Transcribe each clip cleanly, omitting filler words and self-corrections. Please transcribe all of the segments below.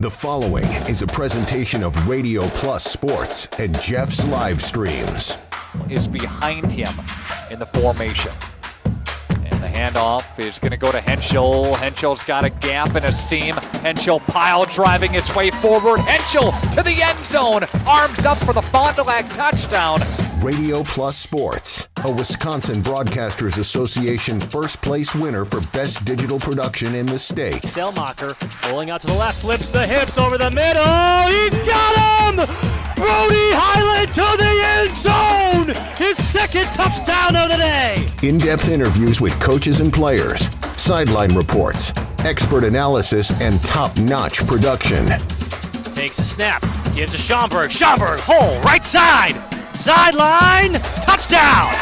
The following is a presentation of Radio Plus Sports and Jeff's Livestreams. Is behind him in the formation. And the handoff is going to go to Henschel. Henschel's got a gap and a seam. Henschel pile driving his way forward. Henschel to the end zone. Arms up for the Fond du Lac touchdown. Radio Plus Sports, a Wisconsin Broadcasters Association first place winner for best digital production in the state. Delmacher rolling out to the left, flips the hips over the middle. He's got him! Brody Highland to the end zone! His second touchdown of the day! In-depth interviews with coaches and players, sideline reports, expert analysis, and top-notch production. Takes a snap, gives to Schomburg. Schomburg, hole, right side! Sideline, touchdown!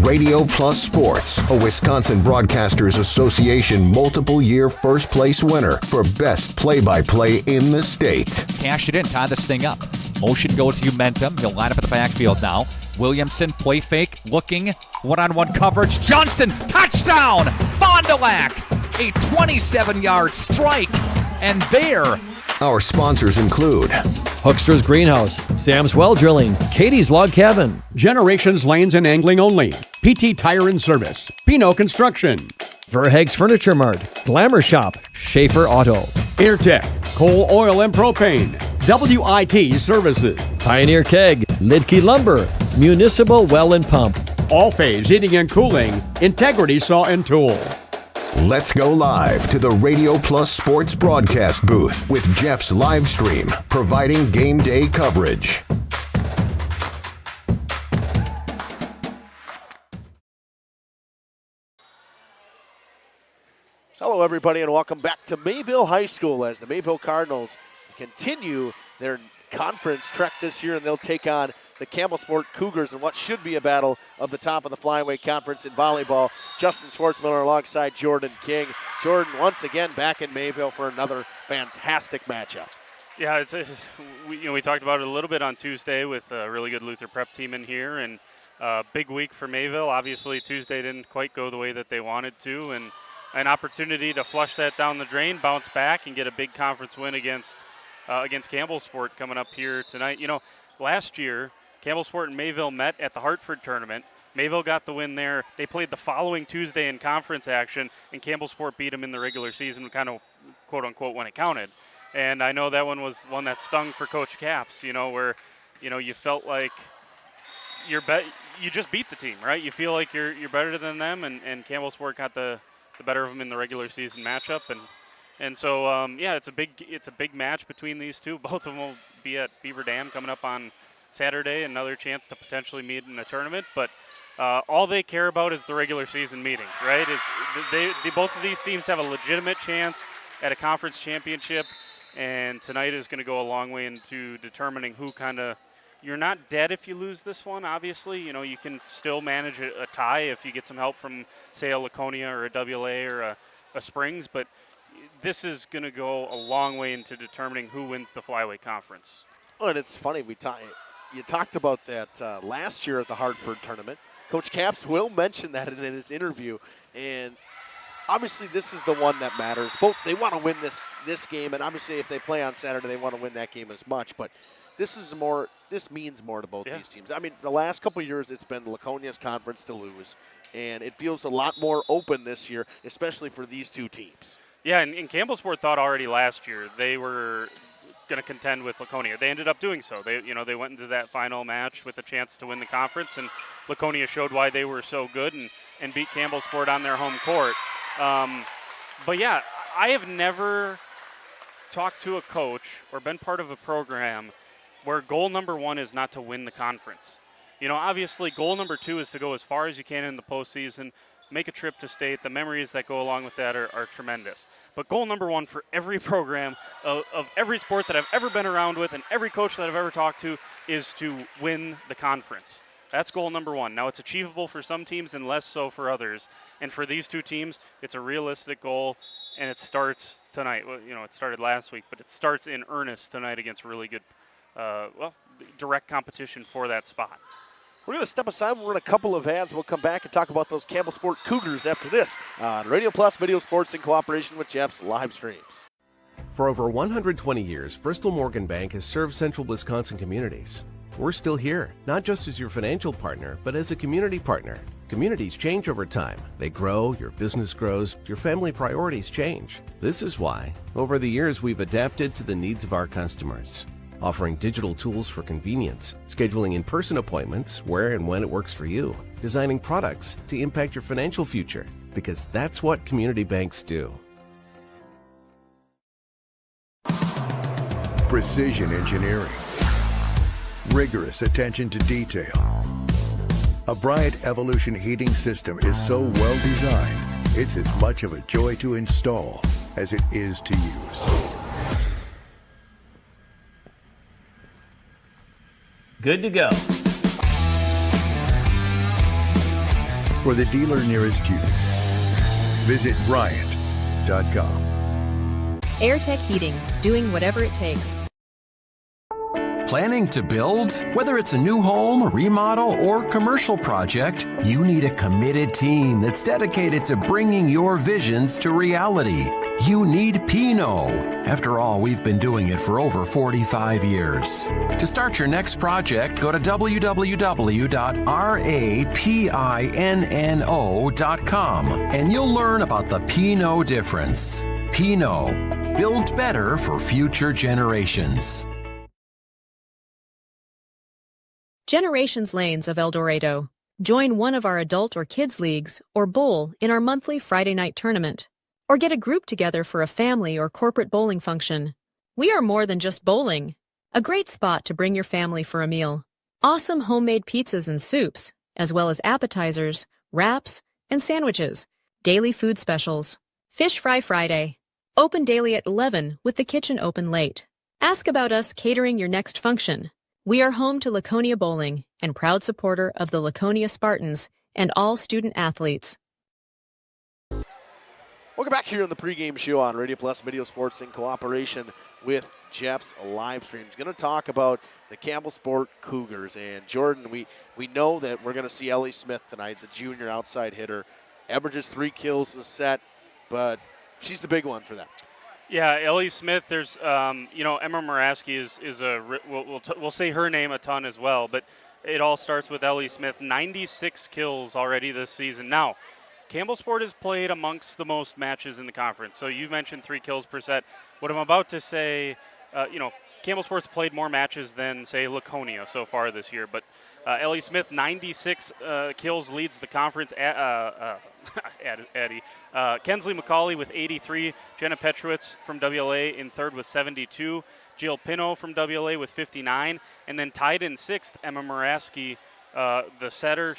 Radio Plus Sports, a Wisconsin Broadcasters Association multiple-year first-place winner for best play-by-play in the state. Cash it in, tie this thing up. Motion goes to Umentum. He'll line up at the backfield now. Williamson, play fake, looking, one-on-one coverage. Johnson, touchdown! Fond du Lac, a 27-yard strike. And there, our sponsors include Hoekstra's Greenhouse, Sam's Well Drilling, Katie's Log Cabin, Generations Lanes and Angling Only, PT Tire and Service, Pinot Construction, Verhaeg's Furniture Mart, Glamour Shop, Schaefer Auto, Airtech, Coal, Oil and Propane, WIT Services, Pioneer Keg, Lidke Lumber, Municipal Well and Pump, All Phase Heating and Cooling, Integrity Saw and Tool. Let's go live to the Radio Plus Sports broadcast booth with Jeff's Livestream, providing game day coverage. Hello, everybody, and welcome back to Mayville High School as the Mayville Cardinals continue their conference trek this year, and they'll take on the Campbellsport Cougars in what should be a battle of the top of the Flyweight Conference in volleyball. Justin Schwartzmiller alongside Jordan King. Jordan once again back in Mayville for another fantastic matchup. Yeah, we talked about it a little bit on Tuesday with a really good Luther Prep team in here, and big week for Mayville. Obviously, Tuesday didn't quite go the way that they wanted to, and an opportunity to flush that down the drain, bounce back, and get a big conference win against Campbellsport coming up here tonight. You know, last year, Campbellsport and Mayville met at the Hartford tournament. Mayville got the win there. They played the following Tuesday in conference action, and Campbellsport beat them in the regular season, kind of quote-unquote when it counted. And I know that one was one that stung for Coach Capps, where, you felt like you just beat the team, right? You feel like you're better than them, and Campbellsport got the better of them in the regular season matchup. And so, it's a big match between these two. Both of them will be at Beaver Dam coming up on Saturday, another chance to potentially meet in a tournament, but all they care about is the regular season meeting, right? Both of these teams have a legitimate chance at a conference championship, and tonight is going to go a long way into determining who you're not dead if you lose this one, obviously. You can still manage a tie if you get some help from, say, a Laconia or a WLA or a Springs, but this is going to go a long way into determining who wins the Flyweight Conference. Oh, and it's funny, you talked about that last year at the Hartford tournament. Coach Capps will mention that in his interview, and obviously this is the one that matters. Both, they want to win this game, and obviously if they play on Saturday, they want to win that game as much, but this means more to both these teams. I mean, the last couple of years, it's been Laconia's conference to lose, and it feels a lot more open this year, especially for these two teams. Yeah, and Campbellsport thought already last year they were going to contend with Laconia. They ended up doing so. They went into that final match with a chance to win the conference, and Laconia showed why they were so good and beat Campbellsport on their home court. But yeah, I have never talked to a coach or been part of a program where goal number one is not to win the conference. Obviously goal number two is to go as far as you can in the postseason, make a trip to state. The memories that go along with that are tremendous. But goal number one for every program of every sport that I've ever been around with and every coach that I've ever talked to is to win the conference. That's goal number one. Now, it's achievable for some teams and less so for others. And for these two teams, it's a realistic goal, and it starts tonight. Well, it started last week, but it starts in earnest tonight against really good, direct competition for that spot. We're going to step aside. We're in a couple of ads. We'll come back and talk about those Campbellsport Cougars after this on Radio Plus Video Sports in cooperation with Jeff's Livestreams. For over 120 years, Bristol Morgan Bank has served central Wisconsin communities. We're still here, not just as your financial partner, but as a community partner. Communities change over time. They grow, your business grows, your family priorities change. This is why, over the years, we've adapted to the needs of our customers, offering digital tools for convenience, scheduling in-person appointments where and when it works for you, designing products to impact your financial future, because that's what community banks do. Precision engineering, rigorous attention to detail. A Bryant Evolution heating system is so well designed, it's as much of a joy to install as it is to use. Good to go. For the dealer nearest you, visit Bryant.com. AirTech Heating, doing whatever it takes. Planning to build? Whether it's a new home, remodel, or commercial project, you need a committed team that's dedicated to bringing your visions to reality. You need Pinot. After all, we've been doing it for over 45 years. To start your next project, go to www.rapinno.com and you'll learn about the Pinot difference. Pinot, build better for future generations. Generations Lanes of El Dorado. Join one of our adult or kids leagues or bowl in our monthly Friday night tournament. Or get a group together for a family or corporate bowling function. We are more than just bowling. A great spot to bring your family for a meal. Awesome homemade pizzas and soups, as well as appetizers, wraps, and sandwiches. Daily food specials. Fish Fry Friday. Open daily at 11 with the kitchen open late. Ask about us catering your next function. We are home to Laconia Bowling and proud supporter of the Laconia Spartans and all student athletes. Welcome back here on the pregame show on Radio Plus Video Sports in cooperation with Jeff's Livestreams. Going to talk about the Campbellsport Cougars. And Jordan, we know that we're going to see Ellie Smith tonight, the junior outside hitter. Averages 3 kills a set, but she's the big one for them. Yeah, Ellie Smith. There's, Emma Moraski is a. We'll say her name a ton as well, but it all starts with Ellie Smith. 96 kills already this season. Now, Campbellsport has played amongst the most matches in the conference. So you mentioned 3 kills per set. What I'm about to say, Campbellsport's played more matches than, say, Laconia so far this year. But Ellie Smith, 96 kills, leads the conference. Addie. Kensley McCauley with 83. Jenna Petrowitz from WLA in third with 72. Jill Pino from WLA with 59. And then tied in sixth, Emma Moraski, the setter.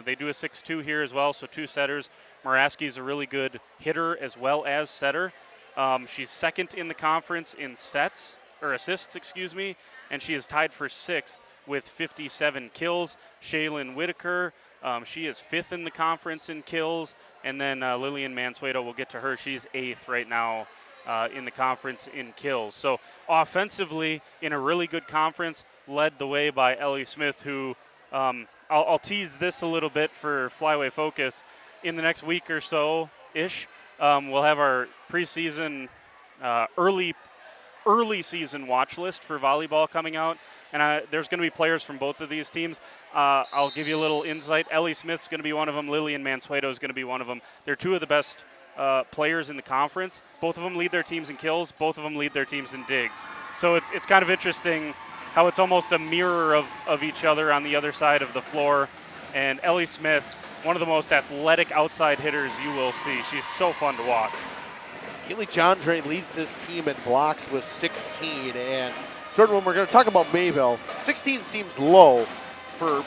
They do a 6-2 here as well, so 2 setters. Moraski's a really good hitter as well as setter. She's second in the conference in assists, and she is tied for 6th with 57 kills. Shaylin Whitaker, she is 5th in the conference in kills, and then Lillian Mansueto, we'll get to her. She's 8th right now in the conference in kills. So offensively, in a really good conference, led the way by Ellie Smith, who I'll tease this a little bit for Flyway Focus. In the next week or so-ish, we'll have our preseason early season watch list for volleyball coming out. And there's going to be players from both of these teams. I'll give you a little insight. Ellie Smith's going to be one of them. Lillian Mansueto is going to be one of them. They're 2 of the best players in the conference. Both of them lead their teams in kills. Both of them lead their teams in digs. So it's kind of interesting how it's almost a mirror of each other on the other side of the floor. And Ellie Smith, one of the most athletic outside hitters you will see. She's so fun to watch. Keely Jandre leads this team in blocks with 16. And Jordan, when we're going to talk about Mayville, 16 seems low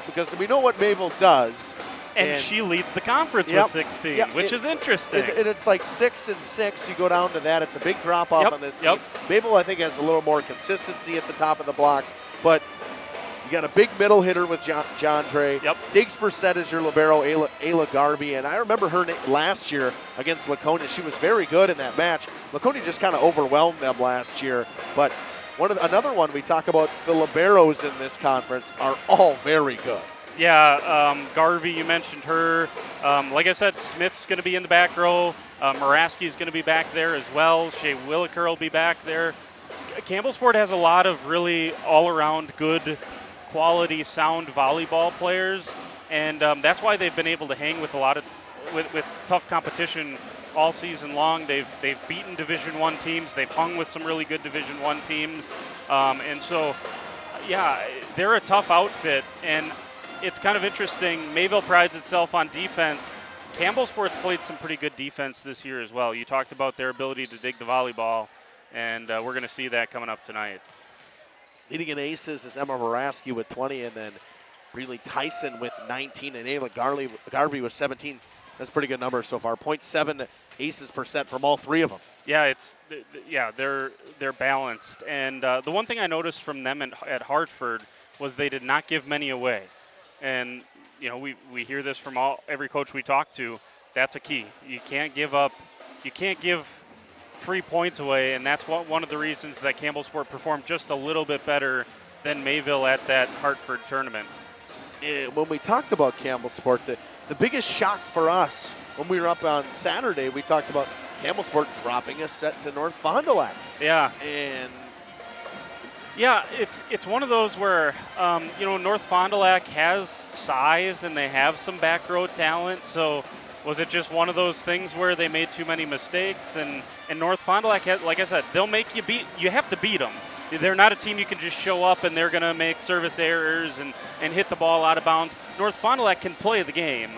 because we know what Mayville does. And she leads the conference with 16, which is interesting. And it's like 6 and 6. You go down to that. It's a big drop off on this team. Mayville, I think, has a little more consistency at the top of the blocks. But you got a big middle hitter with Jandre. Digs per set is your libero, Ayla Garvey. And I remember her last year against Laconia. She was very good in that match. Laconia just kind of overwhelmed them last year. But another one we talk about, the liberos in this conference are all very good. Yeah, Garvey, you mentioned her. Like I said, Smith's going to be in the back row. Muraski's going to be back there as well. Shea Williker will be back there. Campbellsport has a lot of really all-around good, quality, sound volleyball players, and that's why they've been able to hang with a lot of with tough competition all season long. They've beaten Division I teams. They've hung with some really good Division I teams, and so yeah, they're a tough outfit. And it's kind of interesting. Mayville prides itself on defense. Campbellsport's played some pretty good defense this year as well. You talked about their ability to dig the volleyball, and we're going to see that coming up tonight. Leading in aces is Emma Muraski with 20, and then Breeley Tyson with 19, and Ayla Garvey with 17. That's a pretty good number so far. 0.7 aces percent from all three of them. Yeah, they're balanced. And the one thing I noticed from them at Hartford was they did not give many away. And you know, we hear this from every coach we talk to. That's a key. You can't give up. You can't give free points away, and that's one of the reasons that Campbellsport performed just a little bit better than Mayville at that Hartford tournament. When we talked about Campbellsport, the biggest shock for us when we were up on Saturday, we talked about Campbellsport dropping a set to North Fond du Lac. Yeah. And yeah, it's one of those where, you know, North Fond du Lac has size and they have some back row talent. So was it just one of those things where they made too many mistakes? And North Fond du Lac, like I said, they'll make you beat. You have to beat them. They're not a team you can just show up and they're going to make service errors and hit the ball out of bounds. North Fond du Lac can play the game.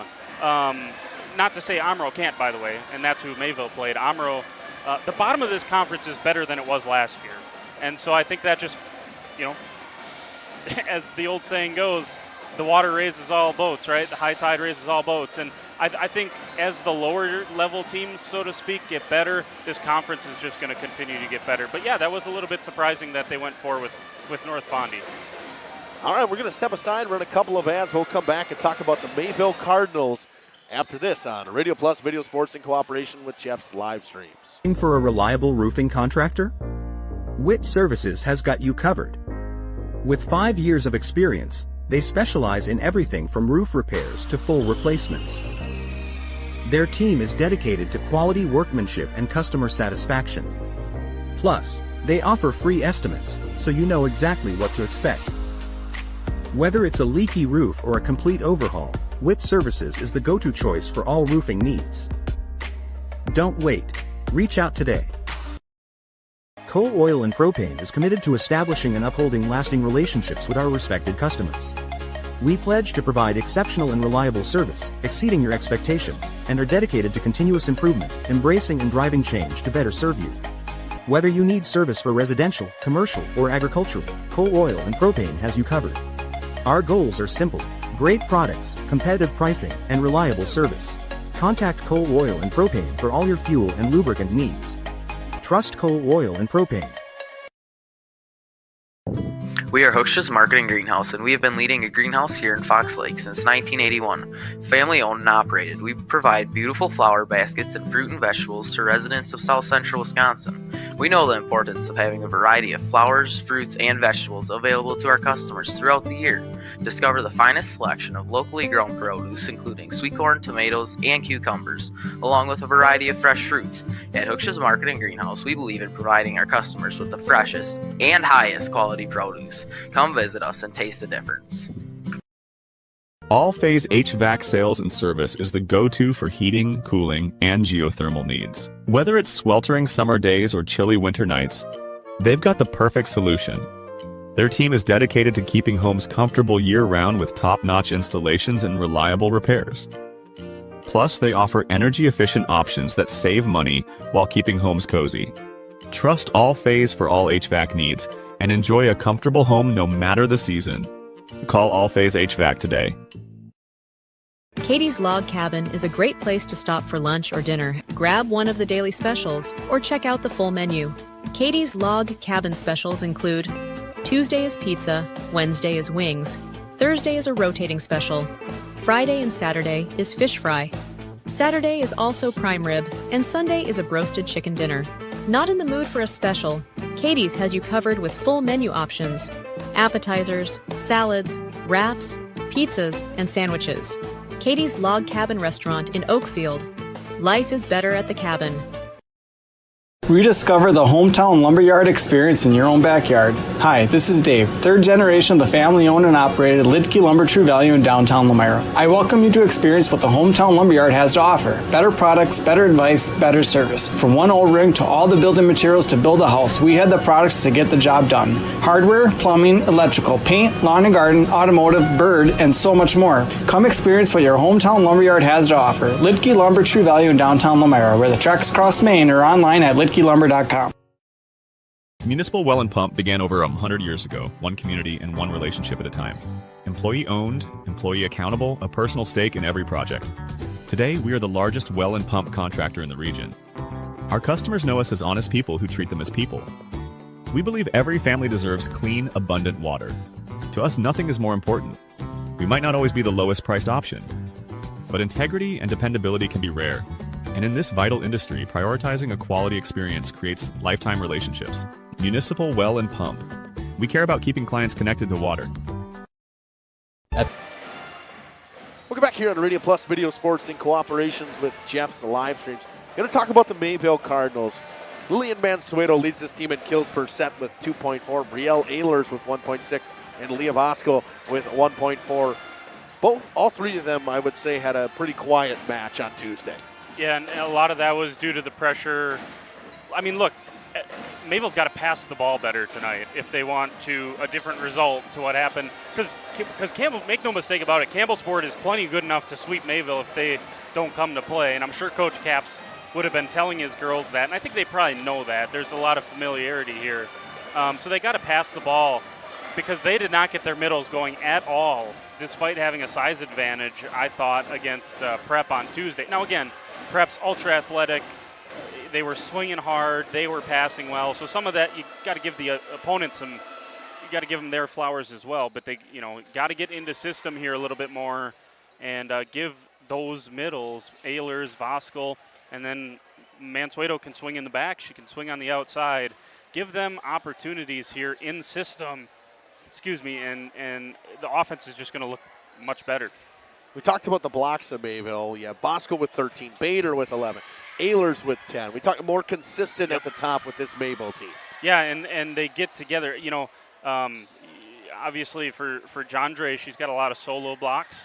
Not to say Amro can't, by the way, and that's who Mayville played. Amro, the bottom of this conference is better than it was last year. And so I think that just, you know, as the old saying goes, the water raises all boats, right? The high tide raises all boats. And I think as the lower level teams, so to speak, get better, this conference is just going to continue to get better. But yeah, that was a little bit surprising that they went forward with North Fondy. All right, we're going to step aside, run a couple of ads. We'll come back and talk about the Mayville Cardinals after this on Radio Plus Video Sports in cooperation with Jeff's Livestreams. Looking for a reliable roofing contractor? Witt Services has got you covered. With 5 years of experience, they specialize in everything from roof repairs to full replacements. Their team is dedicated to quality workmanship and customer satisfaction. Plus, they offer free estimates, so you know exactly what to expect. Whether it's a leaky roof or a complete overhaul, Witt Services is the go-to choice for all roofing needs. Don't wait. Reach out today. Coal Oil and Propane is committed to establishing and upholding lasting relationships with our respected customers. We pledge to provide exceptional and reliable service, exceeding your expectations, and are dedicated to continuous improvement, embracing and driving change to better serve you. Whether you need service for residential, commercial, or agricultural, Coal Oil and Propane has you covered. Our goals are simple: great products, competitive pricing, and reliable service. Contact Coal Oil and Propane for all your fuel and lubricant needs. Trust Coal Oil and Propane. We are Hochschi's Marketing Greenhouse, and we have been leading a greenhouse here in Fox Lake since 1981. Family owned and operated, we provide beautiful flower baskets and fruit and vegetables to residents of South Central Wisconsin. We know the importance of having a variety of flowers, fruits, and vegetables available to our customers throughout the year. Discover the finest selection of locally grown produce, including sweet corn, tomatoes, and cucumbers, along with a variety of fresh fruits. At Hochschi's Marketing Greenhouse, we believe in providing our customers with the freshest and highest quality produce. Come visit us and taste the difference. All Phase HVAC sales and service is the go-to for heating, cooling, and geothermal needs. Whether it's sweltering summer days or chilly winter nights, they've got the perfect solution. Their team is dedicated to keeping homes comfortable year-round with top-notch installations and reliable repairs. Plus, they offer energy-efficient options that save money while keeping homes cozy. Trust All Phase for all HVAC needs and enjoy a comfortable home no matter the season. Call All Phase HVAC today. Katie's Log Cabin is a great place to stop for lunch or dinner. Grab one of the daily specials or check out the full menu. Katie's Log Cabin specials include Tuesday is pizza, Wednesday is wings, Thursday is a rotating special, Friday and Saturday is fish fry, Saturday is also prime rib, and Sunday is a broasted chicken dinner. Not in the mood for a special? Katie's has you covered with full menu options, appetizers, salads, wraps, pizzas, and sandwiches. Katie's Log Cabin Restaurant in Oakfield. Life is better at the cabin. Rediscover the hometown lumberyard experience in your own backyard. Hi, this is Dave, third generation of the family-owned and operated Lidke Lumber True Value in downtown Lamira. I welcome you to experience what the hometown lumberyard has to offer. Better products, better advice, better service. From one old ring to all the building materials to build a house, we had the products to get the job done. Hardware, plumbing, electrical, paint, lawn and garden, automotive, bird, and so much more. Come experience what your hometown lumberyard has to offer. Lidke Lumber True Value in downtown Lamira, where the tracks cross Main, or online at lidkelumber.com. Municipal Well and Pump began over 100 years ago, one community and one relationship at a time. Employee owned, employee accountable, a personal stake in every project. Today, we are the largest well and pump contractor in the region. Our customers know us as honest people who treat them as people. We believe every family deserves clean, abundant water. To us, nothing is more important. We might not always be the lowest priced option, but integrity and dependability can be rare. And in this vital industry, prioritizing a quality experience creates lifetime relationships. Municipal Well and Pump. We care about keeping clients connected to water. Welcome back here on Radio Plus Video Sports in cooperation with Jeff's Livestreams. Going to talk about the Mayville Cardinals. Lillian Mansueto leads this team in kills per set with 2.4. Brielle Ehlers with 1.6. And Leah Vosco with 1.4. All three of them, I would say, had a pretty quiet match on Tuesday. Yeah, and a lot of that was due to the pressure. I mean, look, Mayville's got to pass the ball better tonight if they want a different result to what happened. Because Campbell, make no mistake about it, Campbellsport is plenty good enough to sweep Mayville if they don't come to play. And I'm sure Coach Capps would have been telling his girls that. And I think they probably know that. There's a lot of familiarity here. So they got to pass the ball because they did not get their middles going at all, despite having a size advantage, I thought, against Prep on Tuesday. Now, again, Prep's ultra athletic. They were swinging hard. They were passing well. So some of that you got to give the opponents some. You got to give them their flowers as well. But they, got to get into system here a little bit more, and give those middles, Ehlers, Voskel, and then Mansueto can swing in the back. She can swing on the outside. Give them opportunities here in system. And the offense is just going to look much better. We talked about the blocks of Mayville. Yeah, Bosco with 13, Bader with 11, Ehlers with 10. We talked more consistent at the top with this Mayville team. Yeah, and they get together. Obviously for Jandre, she's got a lot of solo blocks,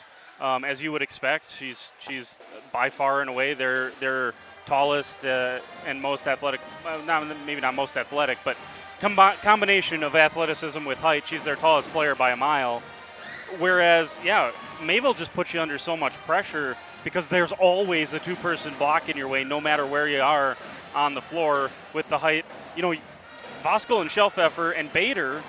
as you would expect. She's by far and away their tallest and most athletic. Maybe not most athletic, but combination of athleticism with height. She's their tallest player by a mile. Whereas, Mayville just puts you under so much pressure because there's always a two-person block in your way, no matter where you are on the floor with the height. Voskel and Shelfeffer and Bader,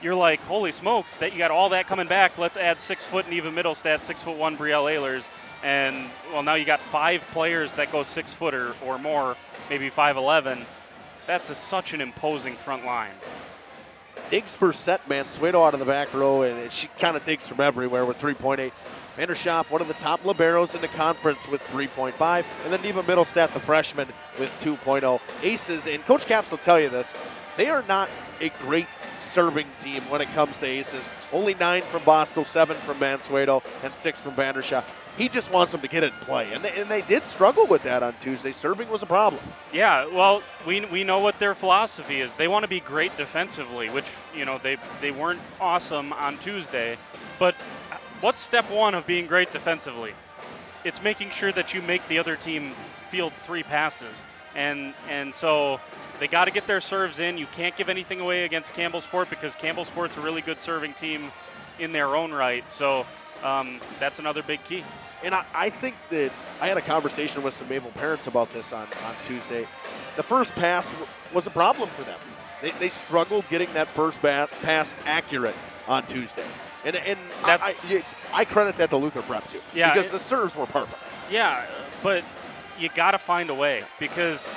you're like, holy smokes, that you got all that coming back. Let's add 6 foot and even middle stat, 6'1" Brielle Ehlers. And, now you got 5 players that go 6 foot or more, maybe 5'11". That's such an imposing front line. Digs per set, Mansueto out of the back row, and she kind of digs from everywhere with 3.8. Vandershoff, one of the top liberos in the conference with 3.5. And then Neva Middlestat, the freshman, with 2.0. Aces, and Coach Capps will tell you this, they are not a great serving team when it comes to aces. Only 9 from Bosco, 7 from Mansueto, and 6 from Vandershoff. He just wants them to get it in play, and they did struggle with that on Tuesday. Serving was a problem. Yeah, well, we know what their philosophy is. They want to be great defensively, which, they weren't awesome on Tuesday. But what's step one of being great defensively? It's making sure that you make the other team field 3 passes. And so they got to get their serves in. You can't give anything away against Campbellsport because Campbellsport's a really good serving team in their own right. So that's another big key. And I think that I had a conversation with some Mayville parents about this on Tuesday. The first pass was a problem for them. They struggled getting that first pass accurate on Tuesday. And I credit that to Luther Prep too. Yeah, because the serves were perfect. Yeah, but you got to find a way because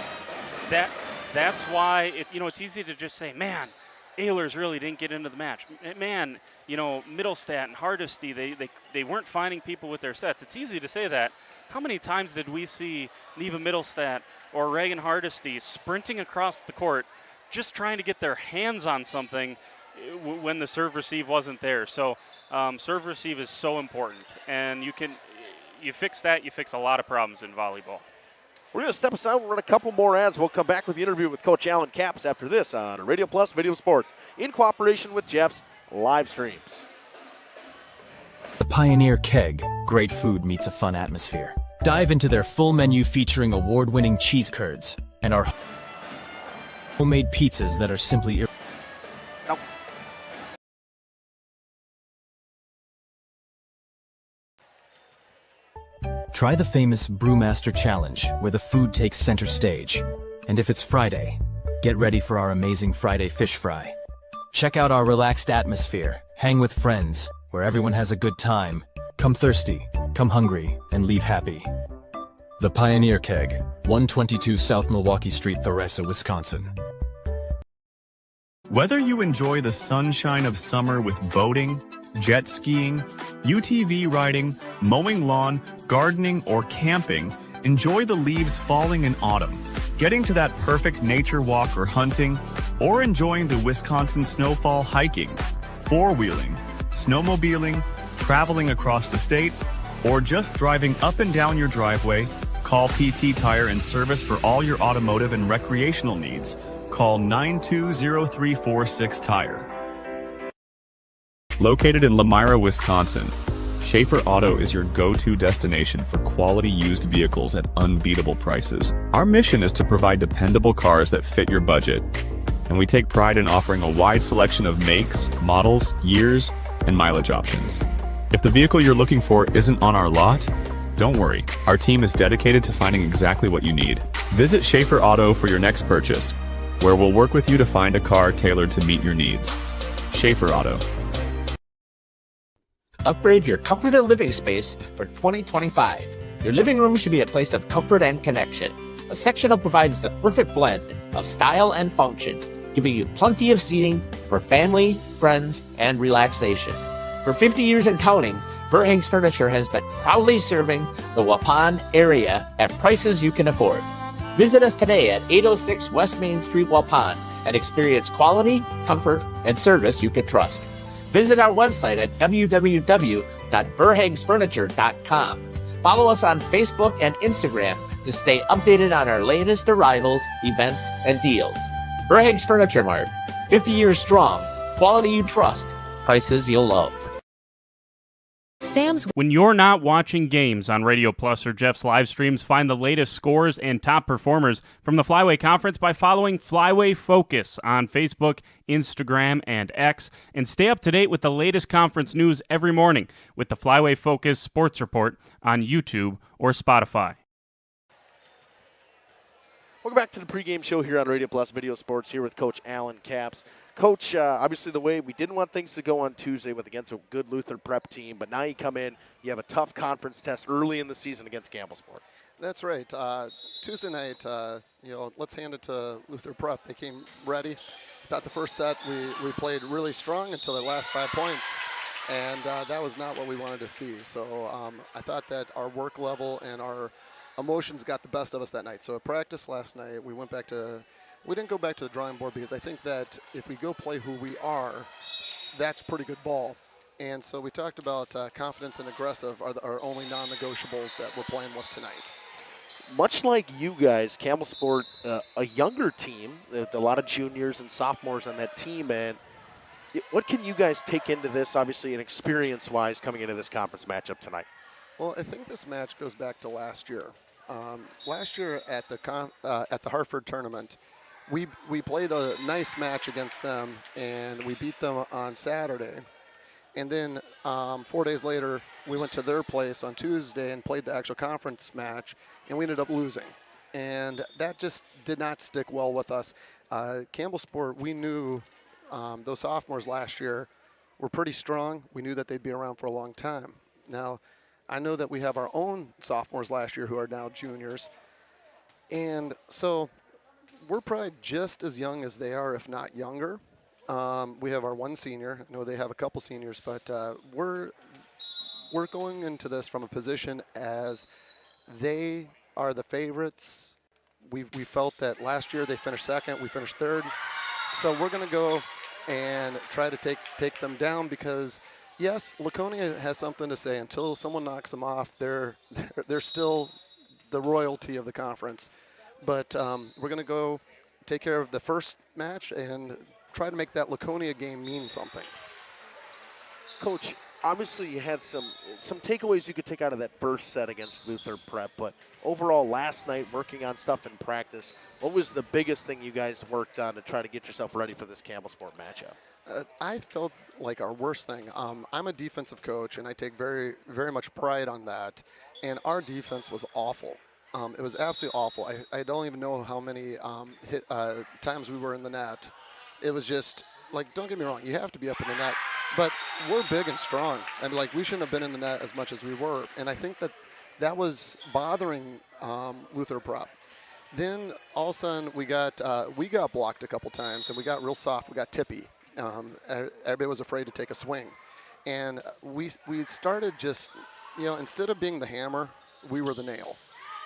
that's why it's easy to just say, man, Ehlers really didn't get into the match. Man, Middlestat and Hardesty, they weren't finding people with their sets. It's easy to say that. How many times did we see Neva Middlestat or Reagan Hardesty sprinting across the court just trying to get their hands on something when the serve receive wasn't there. So serve receive is so important, and you fix that, you fix a lot of problems in volleyball. We're going to step aside. We'll run a couple more ads. We'll come back with the interview with Coach Alan Capps after this on Radio Plus Video Sports in cooperation with Jeff's Livestreams. The Pioneer Keg. Great food meets a fun atmosphere. Dive into their full menu featuring award-winning cheese curds and our homemade pizzas that are simply Try the famous Brewmaster Challenge, where the food takes center stage. And if it's Friday, get ready for our amazing Friday fish fry. Check out our relaxed atmosphere, hang with friends, where everyone has a good time. Come thirsty, come hungry, and leave happy. The Pioneer Keg, 122 South Milwaukee Street, Theresa, Wisconsin. Whether you enjoy the sunshine of summer with boating, jet skiing, UTV riding, mowing lawn, gardening, or camping, enjoy the leaves falling in autumn, getting to that perfect nature walk or hunting, or enjoying the Wisconsin snowfall hiking, four-wheeling, snowmobiling, traveling across the state, or just driving up and down your driveway, call PT Tire and Service for all your automotive and recreational needs. Call 920-346-TIRE. Located in Lamira, Wisconsin, Schaefer Auto is your go-to destination for quality used vehicles at unbeatable prices. Our mission is to provide dependable cars that fit your budget, and we take pride in offering a wide selection of makes, models, years, and mileage options. If the vehicle you're looking for isn't on our lot, don't worry. Our team is dedicated to finding exactly what you need. Visit Schaefer Auto for your next purchase, where we'll work with you to find a car tailored to meet your needs. Schaefer Auto. Upgrade your comfort and living space for 2025. Your living room should be a place of comfort and connection. A sectional provides the perfect blend of style and function, giving you plenty of seating for family, friends, and relaxation. For 50 years and counting, Verhang's Furniture has been proudly serving the Waupun area at prices you can afford. Visit us today at 806 West Main Street, Waupun, and experience quality, comfort, and service you can trust. Visit our website at www.verhagsfurniture.com. Follow us on Facebook and Instagram to stay updated on our latest arrivals, events, and deals. Verhags Furniture Mart, 50 years strong, quality you trust, prices you'll love. Sam's. When you're not watching games on Radio Plus or Jeff's live streams, find the latest scores and top performers from the Flyway Conference by following Flyway Focus on Facebook, Instagram, and X, and stay up to date with the latest conference news every morning with the Flyway Focus Sports Report on YouTube or Spotify. Welcome back to the pregame show here on Radio Plus Video Sports, here with Coach Alan Capps. Coach, obviously the way we didn't want things to go on Tuesday with against a good Luther prep team, but now you come in, you have a tough conference test early in the season against Campbellsport. That's right. Tuesday night, let's hand it to Luther prep. They came ready. Thought the first set we played really strong until the last 5 points, and that was not what we wanted to see. So I thought that our work level and our emotions got the best of us that night. So at practice last night, we didn't go back to the drawing board because I think that if we go play who we are, that's pretty good ball. And so we talked about confidence and aggressive are our only non-negotiables that we're playing with tonight. Much like you guys, Campbellsport, a younger team with a lot of juniors and sophomores on that team, and what can you guys take into this, obviously, and experience-wise coming into this conference matchup tonight? Well, I think this match goes back to last year. Last year at the Hartford tournament, we played a nice match against them, and we beat them on Saturday. And then 4 days later, we went to their place on Tuesday and played the actual conference match, and we ended up losing. And that just did not stick well with us. Campbellsport, we knew those sophomores last year were pretty strong. We knew that they'd be around for a long time. Now, I know that we have our own sophomores last year who are now juniors. And so we're probably just as young as they are, if not younger. We have our one senior. I know they have a couple seniors, but we're going into this from a position as they are the favorites. We felt that last year they finished second, we finished third. So we're going to go and try to take them down, because yes, Laconia has something to say. Until someone knocks them off, they're still the royalty of the conference. But we're going to go take care of the first match and try to make that Laconia game mean something. Coach, obviously you had some takeaways you could take out of that first set against Luther Prep, but overall last night, working on stuff in practice, what was the biggest thing you guys worked on to try to get yourself ready for this Campbellsport matchup? I felt like our worst thing. I'm a defensive coach, and I take very, very much pride on that. And our defense was awful. It was absolutely awful. I don't even know how many times we were in the net. It was just, like, don't get me wrong, you have to be up in the net. But we're big and strong. I mean, like, we shouldn't have been in the net as much as we were. And I think that was bothering Luther Prep. Then all of a sudden we got blocked a couple times, and we got real soft. We got tippy. Everybody was afraid to take a swing. And we started just, instead of being the hammer, we were the nail.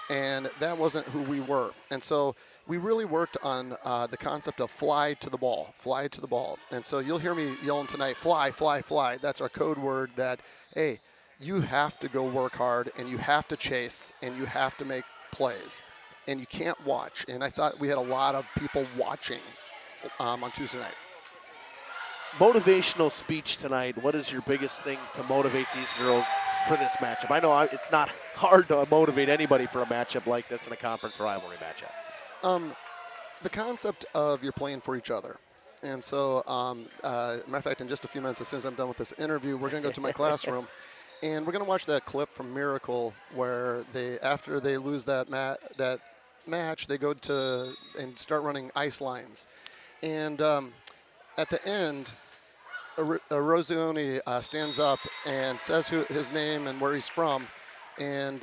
And that wasn't who we were. And so we really worked on the concept of fly to the ball. And so you'll hear me yelling tonight, fly, fly, fly. That's our code word that, hey, you have to go work hard, and you have to chase, and you have to make plays. And you can't watch. And I thought we had a lot of people watching on Tuesday night. Motivational speech tonight. What is your biggest thing to motivate these girls for this matchup? I know it's not hard to motivate anybody for a matchup like this in a conference rivalry matchup. The concept of you're playing for each other. And so, matter of fact, in just a few minutes, as soon as I'm done with this interview, we're going to go to my classroom, and we're going to watch that clip from Miracle where after they lose that match, they go to and start running ice lines. And at the end, Rosioni stands up and says his name and where he's from, and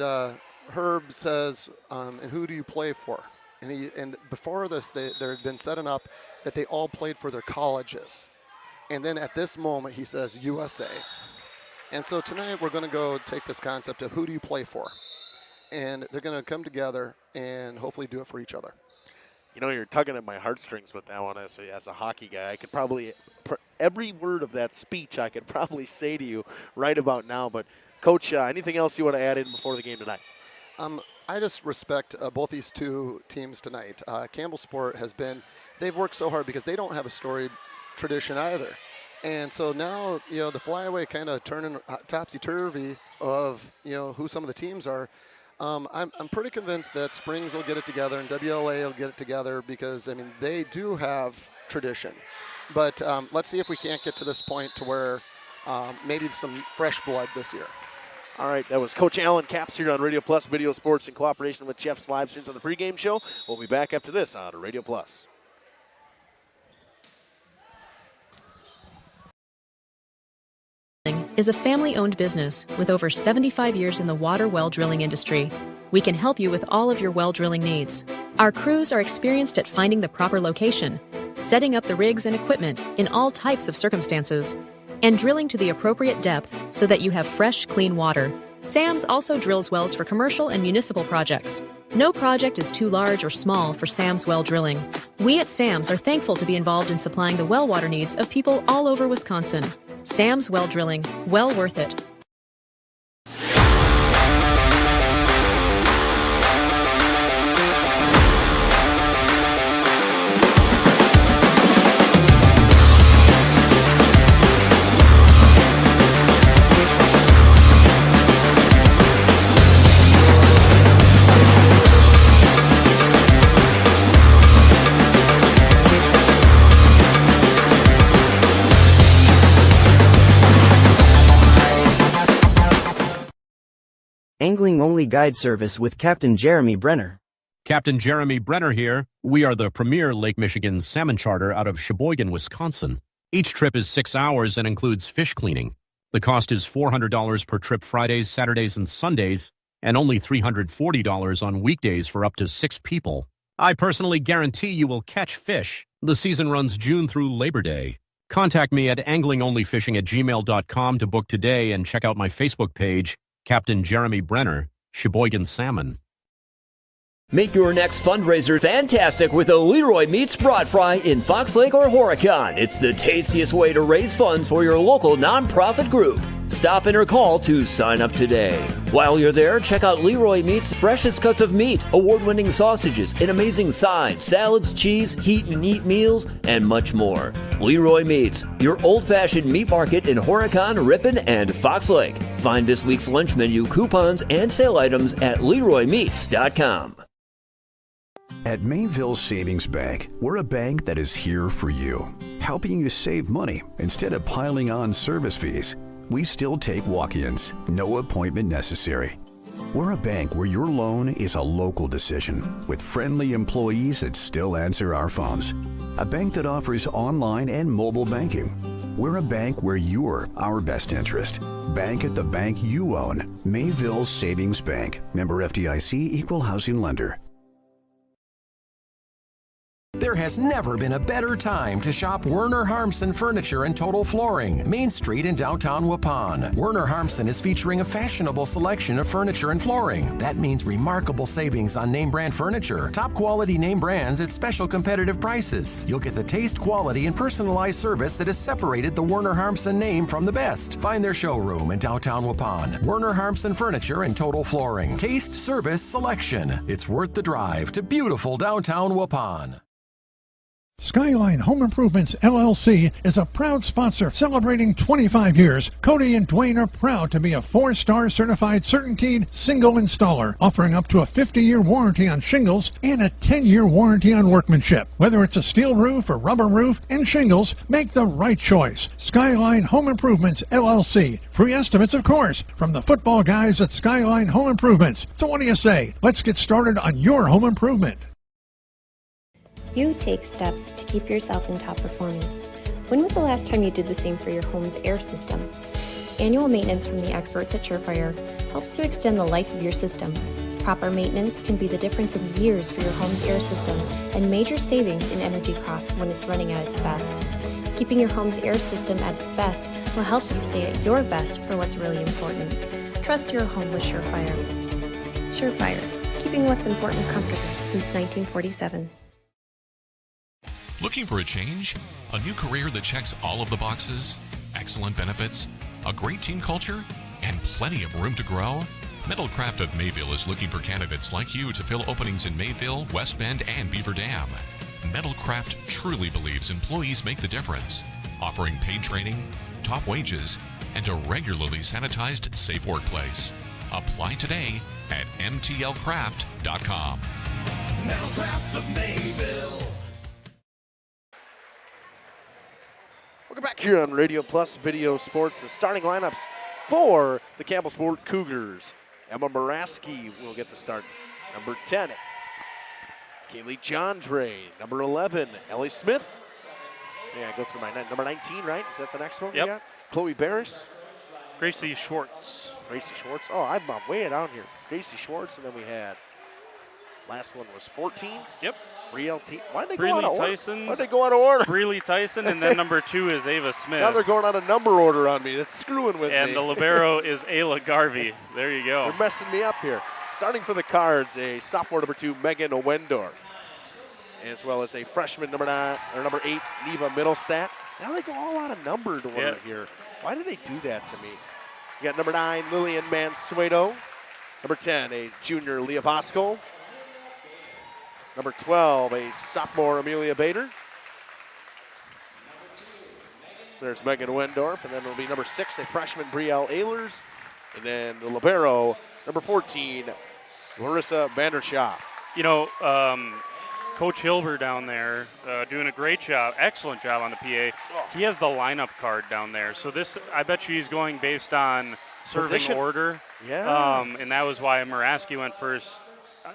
Herb says, and who do you play for? And before this, there had been setting up that they all played for their colleges. And then at this moment, he says, USA. And so tonight, we're going to go take this concept of who do you play for? And they're going to come together and hopefully do it for each other. You're tugging at my heartstrings with that one as a hockey guy. I could probably, every word of that speech I could probably say to you right about now. But, Coach, anything else you want to add in before the game tonight? I just respect both these two teams tonight. Campbellsport they've worked so hard because they don't have a storied tradition either. And so now, the flyaway kind of turning topsy-turvy of, who some of the teams are. I'm pretty convinced that Springs will get it together and WLA will get it together because, they do have tradition. But let's see if we can't get to this point to where maybe some fresh blood this year. All right, that was Coach Alan Capps here on Radio Plus Video Sports in cooperation with Jeff's Livestreams on the pregame show. We'll be back after this on Radio Plus. Is a family-owned business with over 75 years in the water well drilling industry. We can help you with all of your well drilling needs. Our crews are experienced at finding the proper location, setting up the rigs and equipment in all types of circumstances, and drilling to the appropriate depth so that you have fresh, clean water. SAMS also drills wells for commercial and municipal projects. No project is too large or small for SAMS well drilling. We at SAMS are thankful to be involved in supplying the well water needs of people all over Wisconsin. SAMS well drilling, well worth it. Angling-only guide service with Captain Jeremy Brenner. Captain Jeremy Brenner here. We are the premier Lake Michigan salmon charter out of Sheboygan, Wisconsin. Each trip is 6 hours and includes fish cleaning. The cost is $400 per trip Fridays, Saturdays, and Sundays, and only $340 on weekdays for up to 6 people. I personally guarantee you will catch fish. The season runs June through Labor Day. Contact me at anglingonlyfishing@gmail.com to book today and check out my Facebook page, Captain Jeremy Brenner, Sheboygan Salmon. Make your next fundraiser fantastic with a Leroy Meats Brat Fry in Fox Lake or Horicon. It's the tastiest way to raise funds for your local nonprofit group. Stop in or call to sign up today. While you're there, check out Leroy Meats' freshest cuts of meat, award-winning sausages, an amazing sides, salads, cheese, heat and eat meals, and much more. Leroy Meats, your old-fashioned meat market in Horicon, Ripon, and Fox Lake. Find this week's lunch menu, coupons, and sale items at LeroyMeats.com. At Mayville Savings Bank, we're a bank that is here for you, helping you save money instead of piling on service fees. We still take walk-ins, no appointment necessary. We're a bank where your loan is a local decision, with friendly employees that still answer our phones. A bank that offers online and mobile banking. We're a bank where you're our best interest. Bank at the bank you own. Mayville Savings Bank. Member FDIC, Equal Housing Lender. There has never been a better time to shop Werner Harmsen Furniture and Total Flooring, Main Street in downtown Waupun. Werner Harmsen is featuring a fashionable selection of furniture and flooring. That means remarkable savings on name brand furniture, top quality name brands at special competitive prices. You'll get the taste, quality, and personalized service that has separated the Werner Harmsen name from the best. Find their showroom in downtown Waupun. Werner Harmsen Furniture and Total Flooring. Taste, service, selection. It's worth the drive to beautiful downtown Waupun. Skyline Home Improvements, LLC is a proud sponsor celebrating 25 years. Cody and Dwayne are proud to be a 4-star certified CertainTeed single installer, offering up to a 50-year warranty on shingles and a 10-year warranty on workmanship. Whether it's a steel roof or rubber roof and shingles, make the right choice. Skyline Home Improvements, LLC. Free estimates, of course, from the football guys at Skyline Home Improvements. So what do you say? Let's get started on your home improvement. You take steps to keep yourself in top performance. When was the last time you did the same for your home's air system? Annual maintenance from the experts at Surefire helps to extend the life of your system. Proper maintenance can be the difference in years for your home's air system and major savings in energy costs when it's running at its best. Keeping your home's air system at its best will help you stay at your best for what's really important. Trust your home with Surefire. Surefire, keeping what's important comfortable since 1947. Looking for a change? A new career that checks all of the boxes? Excellent benefits? A great team culture? And plenty of room to grow? Metalcraft of Mayville is looking for candidates like you to fill openings in Mayville, West Bend, and Beaver Dam. Metalcraft truly believes employees make the difference, offering paid training, top wages, and a regularly sanitized, safe workplace. Apply today at mtlcraft.com. Metalcraft of Mayville. Welcome back here on Radio Plus Video Sports. The starting lineups for the Campbellsport Cougars. Emma Moraski will get the start. Number 10, Kaylee Jondre. Number 11, Ellie Smith. Yeah, go through my number 19, right? Is that the next one we got? Chloe Barris. Gracie Schwartz. Gracie Schwartz. Oh, I'm way down here. Gracie Schwartz, and then we had, last one was 14. Yep. Why did they Breely go out of order? Tyson's. Why did they go out of order? Breely Tyson, and then number 2 is Ava Smith. Now they're going out of number order on me. That's screwing with me. And the libero is Ayla Garvey. There you go. They're messing me up here. Starting for the Cards, a sophomore number 2, Megan Owendorf, as well as a freshman number 8, Neva Middlestat. Now they go all out of numbered order here. Why do they do that to me? You got number 9, Lillian Mansueto. Number 10, a junior, Leah Voskol. Number 12, a sophomore, Amelia Bader. There's Megan Wendorf, and then it'll be number 6, a freshman, Brielle Ehlers. And then the libero, number 14, Larissa Vanderschaaf. You know, Coach Hilber down there doing a great job, excellent job on the PA. He has the lineup card down there. So this, I bet you he's going based on serving Position. order. Yeah. And that was why Muraski went first.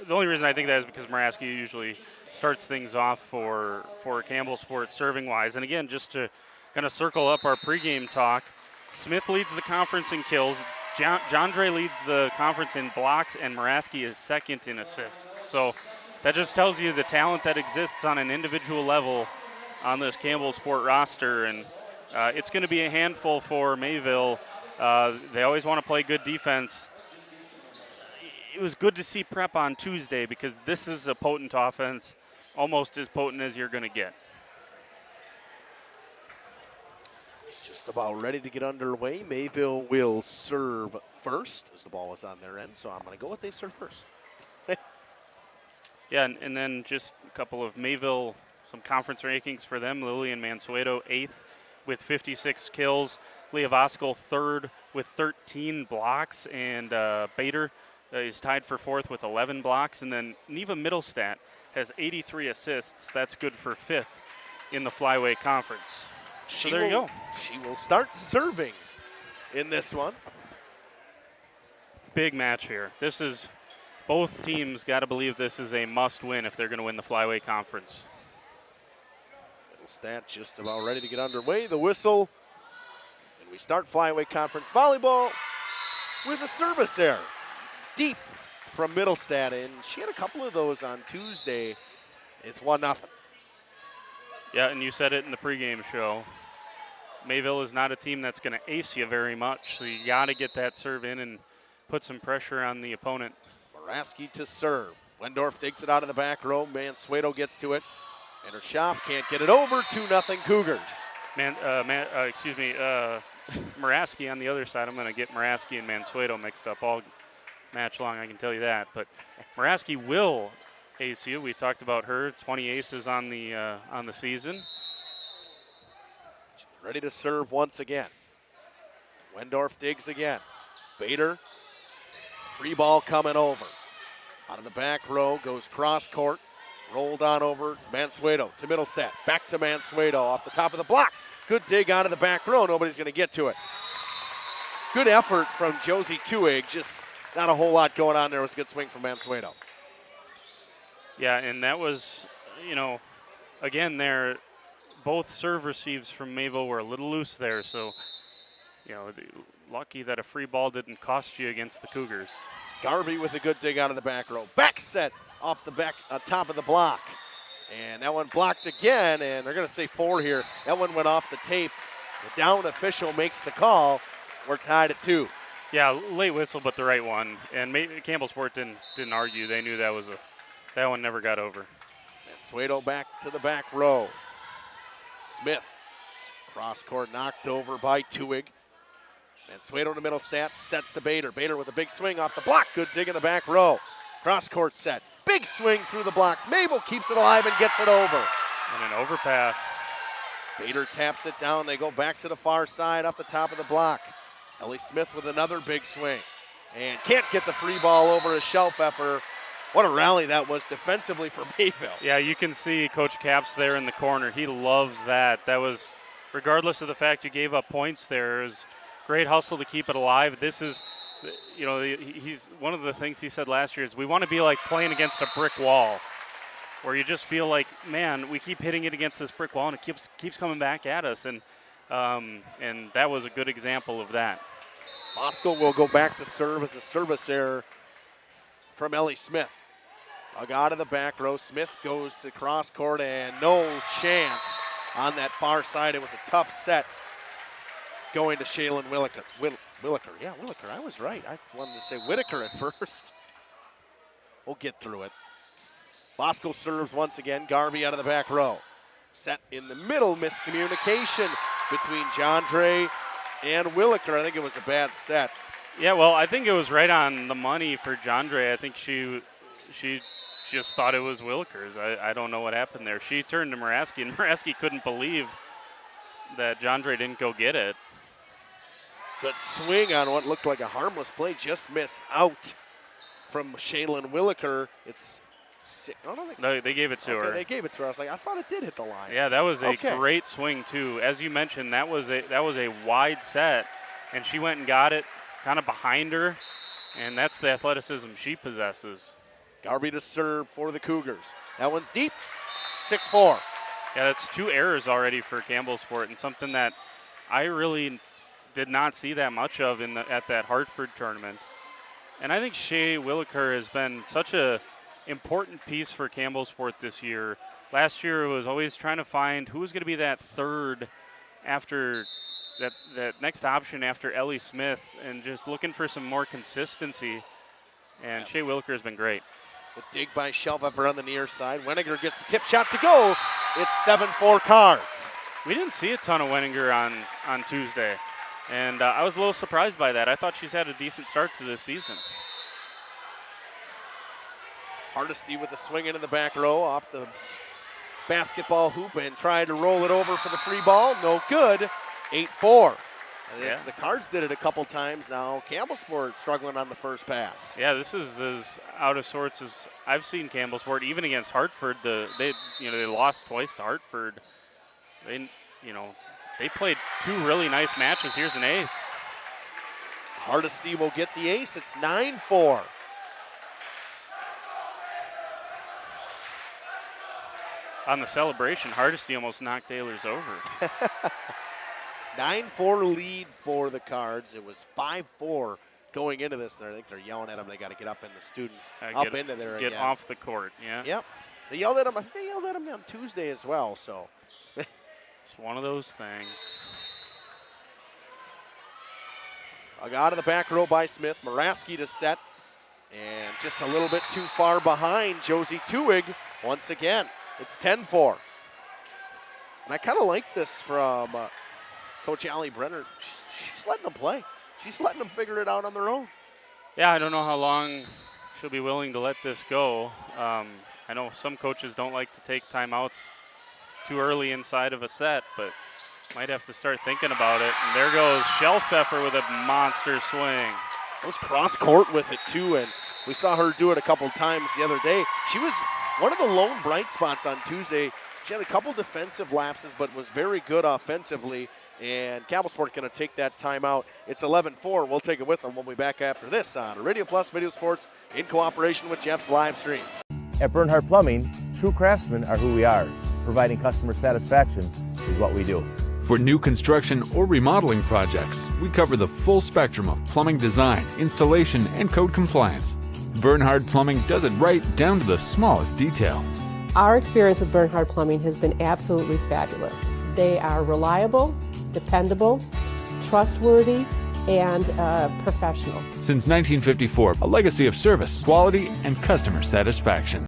The only reason I think that is because Muraski usually starts things off for Campbellsport serving-wise. And again, just to kind of circle up our pregame talk, Smith leads the conference in kills. Jondre leads the conference in blocks, and Muraski is second in assists. So that just tells you the talent that exists on an individual level on this Campbellsport roster. And it's going to be a handful for Mayville. They always want to play good defense. it was good to see Prep on Tuesday because this is a potent offense, almost as potent as you're going to get. Just about ready to get underway. Mayville will serve first as the ball is on their end, so I'm going to go with they serve first. Yeah, and then just a couple of Mayville, some conference rankings for them. Lillian Mansueto, 8th with 56 kills. Leah Voskell, 3rd with 13 blocks. And Bader is tied for 4th with 11 blocks. And then Neva Middlestat has 83 assists. That's good for 5th in the Flyway Conference. So there you go. She will start serving in this one. Big match here. This is... Both teams got to believe this is a must-win if they're going to win the Flyway Conference. Middlestat just about ready to get underway. The whistle. And we start Flyway Conference volleyball with a service error. Deep from Middlestat, and she had a couple of those on Tuesday. It's 1-0. Yeah, and you said it in the pregame show. Mayville is not a team that's going to ace you very much, so you got to get that serve in and put some pressure on the opponent. Moraski to serve. Wendorf takes it out of the back row. Mansueto gets to it. And her shot can't get it over. 2-0 Cougars. Moraski on the other side. I'm going to get Moraski and Mansueto mixed up all match long, I can tell you that. But Moraski will ace you. We talked about her. 20 aces on the season. Ready to serve once again. Wendorf digs again. Bader. Free ball coming over. Out of the back row, goes cross court. Rolled on over. Mansueto to Middlestat. Back to Mansueto off the top of the block. Good dig out of the back row. Nobody's going to get to it. Good effort from Josie Tuig. Just not a whole lot going on there. It was a good swing from Mansueto. Yeah, and that was, again there, both serve receives from Mayville were a little loose there. So, lucky that a free ball didn't cost you against the Cougars. Garvey with a good dig out of the back row. Back set off the back top of the block. And that one blocked again, and they're going to say 4 here. That one went off the tape. The down official makes the call. We're tied at 2. Yeah, late whistle, but the right one. And Campbellsport didn't argue. They knew that one never got over. Mansueto back to the back row. Smith, cross court knocked over by Tuig. Mansueto to Middlestat, sets to Bader. Bader with a big swing off the block. Good dig in the back row. Cross court set. Big swing through the block. Mayville keeps it alive and gets it over. And an overpass. Bader taps it down. They go back to the far side off the top of the block. Ellie Smith with another big swing. And can't get the free ball over a shelf effort. What a rally that was defensively for Mayville. Yeah, you can see Coach Capps there in the corner. He loves that. That was, regardless of the fact you gave up points there, it was great hustle to keep it alive. This is, he's one of the things he said last year is we want to be like playing against a brick wall where you just feel like, man, we keep hitting it against this brick wall and it keeps coming back at us. And that was a good example of that. Voskell will go back to serve as a service error from Ellie Smith. Dug out of the back row. Smith goes to cross court and no chance on that far side. It was a tough set going to Shaylin Williker. Williker. I was right. I wanted to say Whitaker at first. We'll get through it. Voskell serves once again. Garvey out of the back row. Set in the middle. Miscommunication between Jandre and Williker. I think it was a bad set. Yeah, well, I think it was right on the money for Jandre. I think she just thought it was Williker's. I don't know what happened there. She turned to Moraski, and Moraski couldn't believe that Jandre didn't go get it. Good swing on what looked like a harmless play. Just missed out from Shaylin Williker. No, they gave it to her. They gave it to her. I was like, I thought it did hit the line. Yeah, that was a great swing too. As you mentioned, that was a wide set, and she went and got it kind of behind her, and that's the athleticism she possesses. Garvey to serve for the Cougars. That one's deep. 6-4. Yeah, that's 2 errors already for Campbellsport, and something that I really did not see that much of at that Hartford tournament. And I think Shea Williker has been such a important piece for Campbellsport this year. Last year it was always trying to find who was going to be that third after that next option after Ellie Smith, and just looking for some more consistency. And Shea Wilker has been great. The dig by Shellpfeffer on the near side. Wenninger gets the tip shot to go. It's 7-4 Cards. We didn't see a ton of Wenninger on Tuesday, and I was a little surprised by that. I thought she's had a decent start to this season. Hardesty with a swing into the back row off the basketball hoop and tried to roll it over for the free ball. No good. 8-4. Yeah. The Cards did it a couple times now. Campbellsport struggling on the first pass. Yeah, this is as out of sorts as I've seen Campbellsport. Even against Hartford, they lost twice to Hartford. They played 2 really nice matches. Here's an ace. Hardesty will get the ace. It's 9-4. On the celebration, Hardesty almost knocked Ehlers over. 9-4 lead for the Cards. It was 5-4 going into this. I think they're yelling at them. They got to get up in the students. Into there again. Get off the court, yeah. Yep. They yelled at him. I think they yelled at him on Tuesday as well. So it's one of those things. Out of the back row by Smith. Moraski to set. And just a little bit too far behind Josie Tuig once again. It's 10-4. And I kind of like this from Coach Allie Brenner. She's letting them play. She's letting them figure it out on their own. Yeah, I don't know how long she'll be willing to let this go. I know some coaches don't like to take timeouts too early inside of a set, but might have to start thinking about it. And there goes Shellpfeffer with a monster swing. It was cross court with it too, and we saw her do it a couple times the other day. She was one of the lone bright spots on Tuesday. She had a couple defensive lapses, but was very good offensively. And Campbellsport going to take that timeout. It's 11-4. We'll take it with them. We'll be back after this on Radio Plus Video Sports in cooperation with Jeff's Livestreams. At Bernhardt Plumbing, true craftsmen are who we are. Providing customer satisfaction is what we do. For new construction or remodeling projects, we cover the full spectrum of plumbing design, installation, and code compliance. Bernhardt Plumbing does it right down to the smallest detail. Our experience with Bernhardt Plumbing has been absolutely fabulous. They are reliable, dependable, trustworthy, and professional. Since 1954, a legacy of service, quality, and customer satisfaction.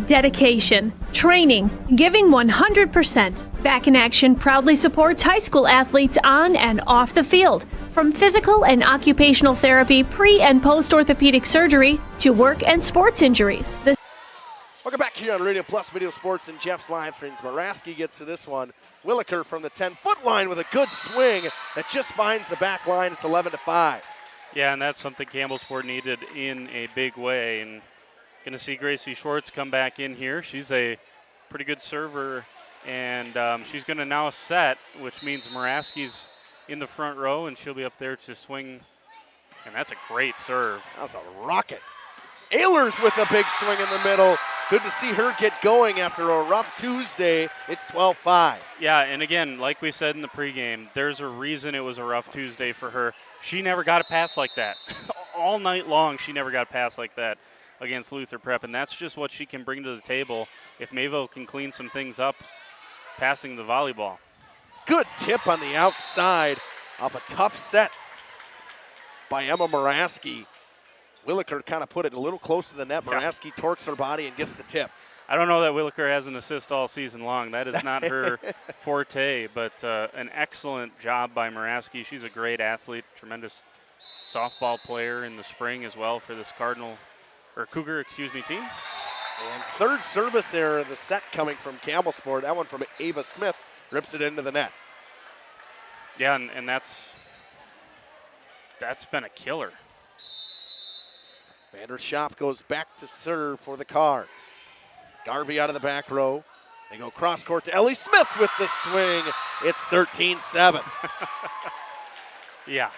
Dedication, training, giving 100%. Back in Action proudly supports high school athletes on and off the field. From physical and occupational therapy, pre- and post-orthopedic surgery, to work and sports injuries. Welcome back here on Radio Plus Video Sports and Jeff's Livestreams. Moraski gets to this one. Williker from the 10-foot line with a good swing that just finds the back line. It's 11-5. Yeah, and that's something Campbellsport needed in a big way. And going to see Gracie Schwartz come back in here. She's a pretty good server, and she's going to now set, which means Moraski's in the front row, and she'll be up there to swing. And that's a great serve. That was a rocket. Ehlers with a big swing in the middle. Good to see her get going after a rough Tuesday. It's 12-5. Yeah, and again, like we said in the pregame, there's a reason it was a rough Tuesday for her. She never got a pass like that. All night long, she never got a pass like that against Luther Prep, and that's just what she can bring to the table if Mayville can clean some things up passing the volleyball. Good tip on the outside off a tough set by Emma Moraski. Williker kind of put it a little close to the net. Moraski torques her body and gets the tip. I don't know that Williker has an assist all season long. That is not her forte, but an excellent job by Moraski. She's a great athlete, tremendous softball player in the spring as well for this Cougar team. And third service error of the set coming from Campbellsport. That one from Ava Smith rips it into the net. Yeah, and that's been a killer. Vander Schaaf goes back to serve for the Cards. Garvey out of the back row. They go cross court to Ellie Smith with the swing. It's 13-7. Yeah,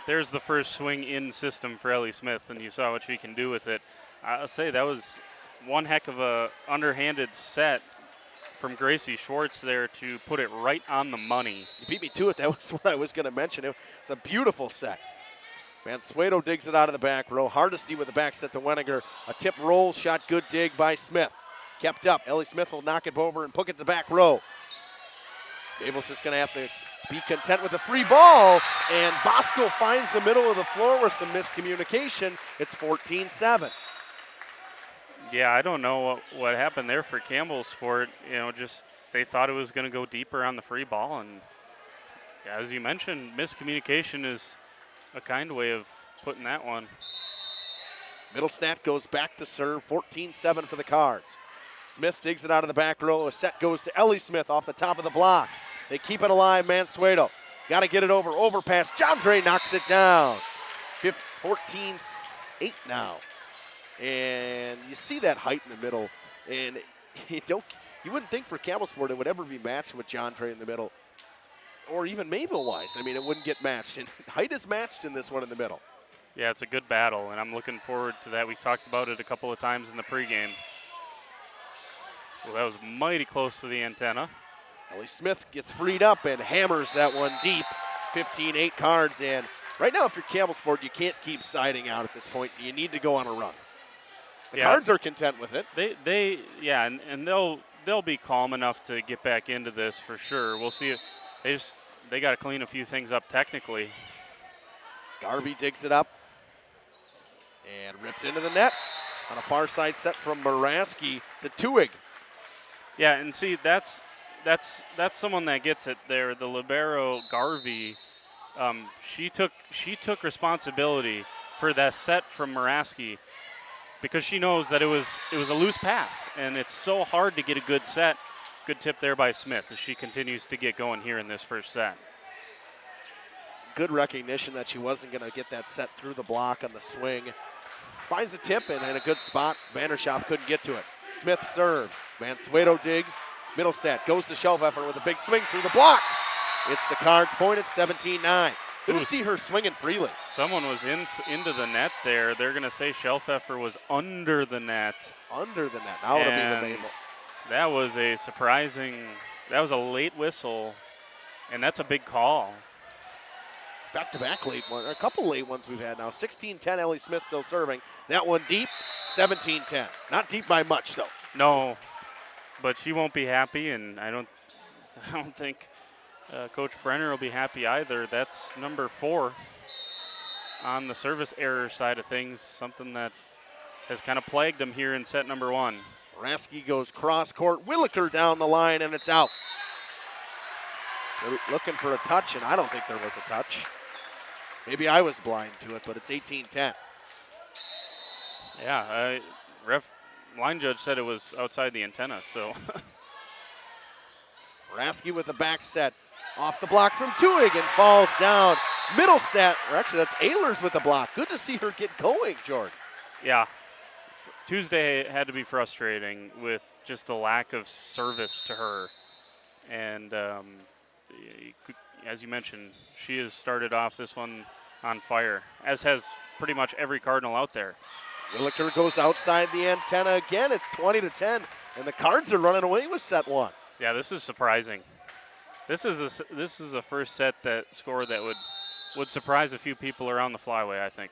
there's the first swing in system for Ellie Smith, and you saw what she can do with it. I'll say that was one heck of a underhanded set from Gracie Schwartz there to put it right on the money. You beat me to it. That was what I was going to mention. It's a beautiful set. Mansueto digs it out of the back row. Hardesty with the back set to Wenninger. A tip roll shot, good dig by Smith. Kept up. Ellie Smith will knock it over and puck it to the back row. Mayville's just going to have to be content with the free ball, and Bosco finds the middle of the floor with some miscommunication. It's 14-7. Yeah, I don't know what happened there for Campbellsport. Just they thought it was going to go deeper on the free ball, and as you mentioned, miscommunication is a kind way of putting that one. Middlestat goes back to serve, 14-7 for the Cards. Smith digs it out of the back row. A set goes to Ellie Smith off the top of the block. They keep it alive, Mansueto. Got to get it over. Overpass. John Dre knocks it down. 14-8 now. And you see that height in the middle. And you wouldn't think for Campbellsport it would ever be matched with John Dre in the middle. Or even Mayville-wise. I mean, it wouldn't get matched. And height is matched in this one in the middle. Yeah, it's a good battle, and I'm looking forward to that. We talked about it a couple of times in the pregame. Well, that was mighty close to the antenna. Ellie Smith gets freed up and hammers that one deep. 15-8 Cards. And right now, if you're Campbellsport, you can't keep siding out at this point. You need to go on a run. The Cards are content with it. And they'll be calm enough to get back into this for sure. We'll see. They got to clean a few things up technically. Garvey digs it up and ripped into the net on a far side set from Muraski to Tuig. Yeah, and see that's someone that gets it there. The libero Garvey, she took responsibility for that set from Muraski because she knows that it was a loose pass, and it's so hard to get a good set. Good tip there by Smith as she continues to get going here in this first set. Good recognition that she wasn't going to get that set through the block on the swing. Finds a tip and in a good spot. Vandershoff couldn't get to it. Smith serves. Mansueto digs. Middlestat goes to shelf effort with a big swing through the block. It's the Cards point at 17-9. Good to see her swinging freely. Someone was into the net there. They're going to say shelf effort was under the net. Under the net. Now it'll be the Mayville. That was that was a late whistle, and that's a big call. Back-to-back late one, a couple late ones we've had now. 16-10, Ellie Smith still serving. That one deep, 17-10. Not deep by much, though. No, but she won't be happy, and I don't think Coach Brenner will be happy either. That's number 4 on the service error side of things, something that has kind of plagued them here in set number 1. Raski goes cross-court. Williker down the line, and it's out. They're looking for a touch, and I don't think there was a touch. Maybe I was blind to it, but it's 18-10. Yeah, line judge said it was outside the antenna, so. Raski with the back set. Off the block from Tuig and falls down. Middlestat, or actually that's Ehlers with the block. Good to see her get going, Jordan. Yeah. Tuesday had to be frustrating with just the lack of service to her. And as you mentioned, she has started off this one on fire, as has pretty much every Cardinal out there. Williker goes outside the antenna again. It's 20-10, and the Cards are running away with set 1. Yeah, this is surprising. This is a first set score that would surprise a few people around the flyway, I think.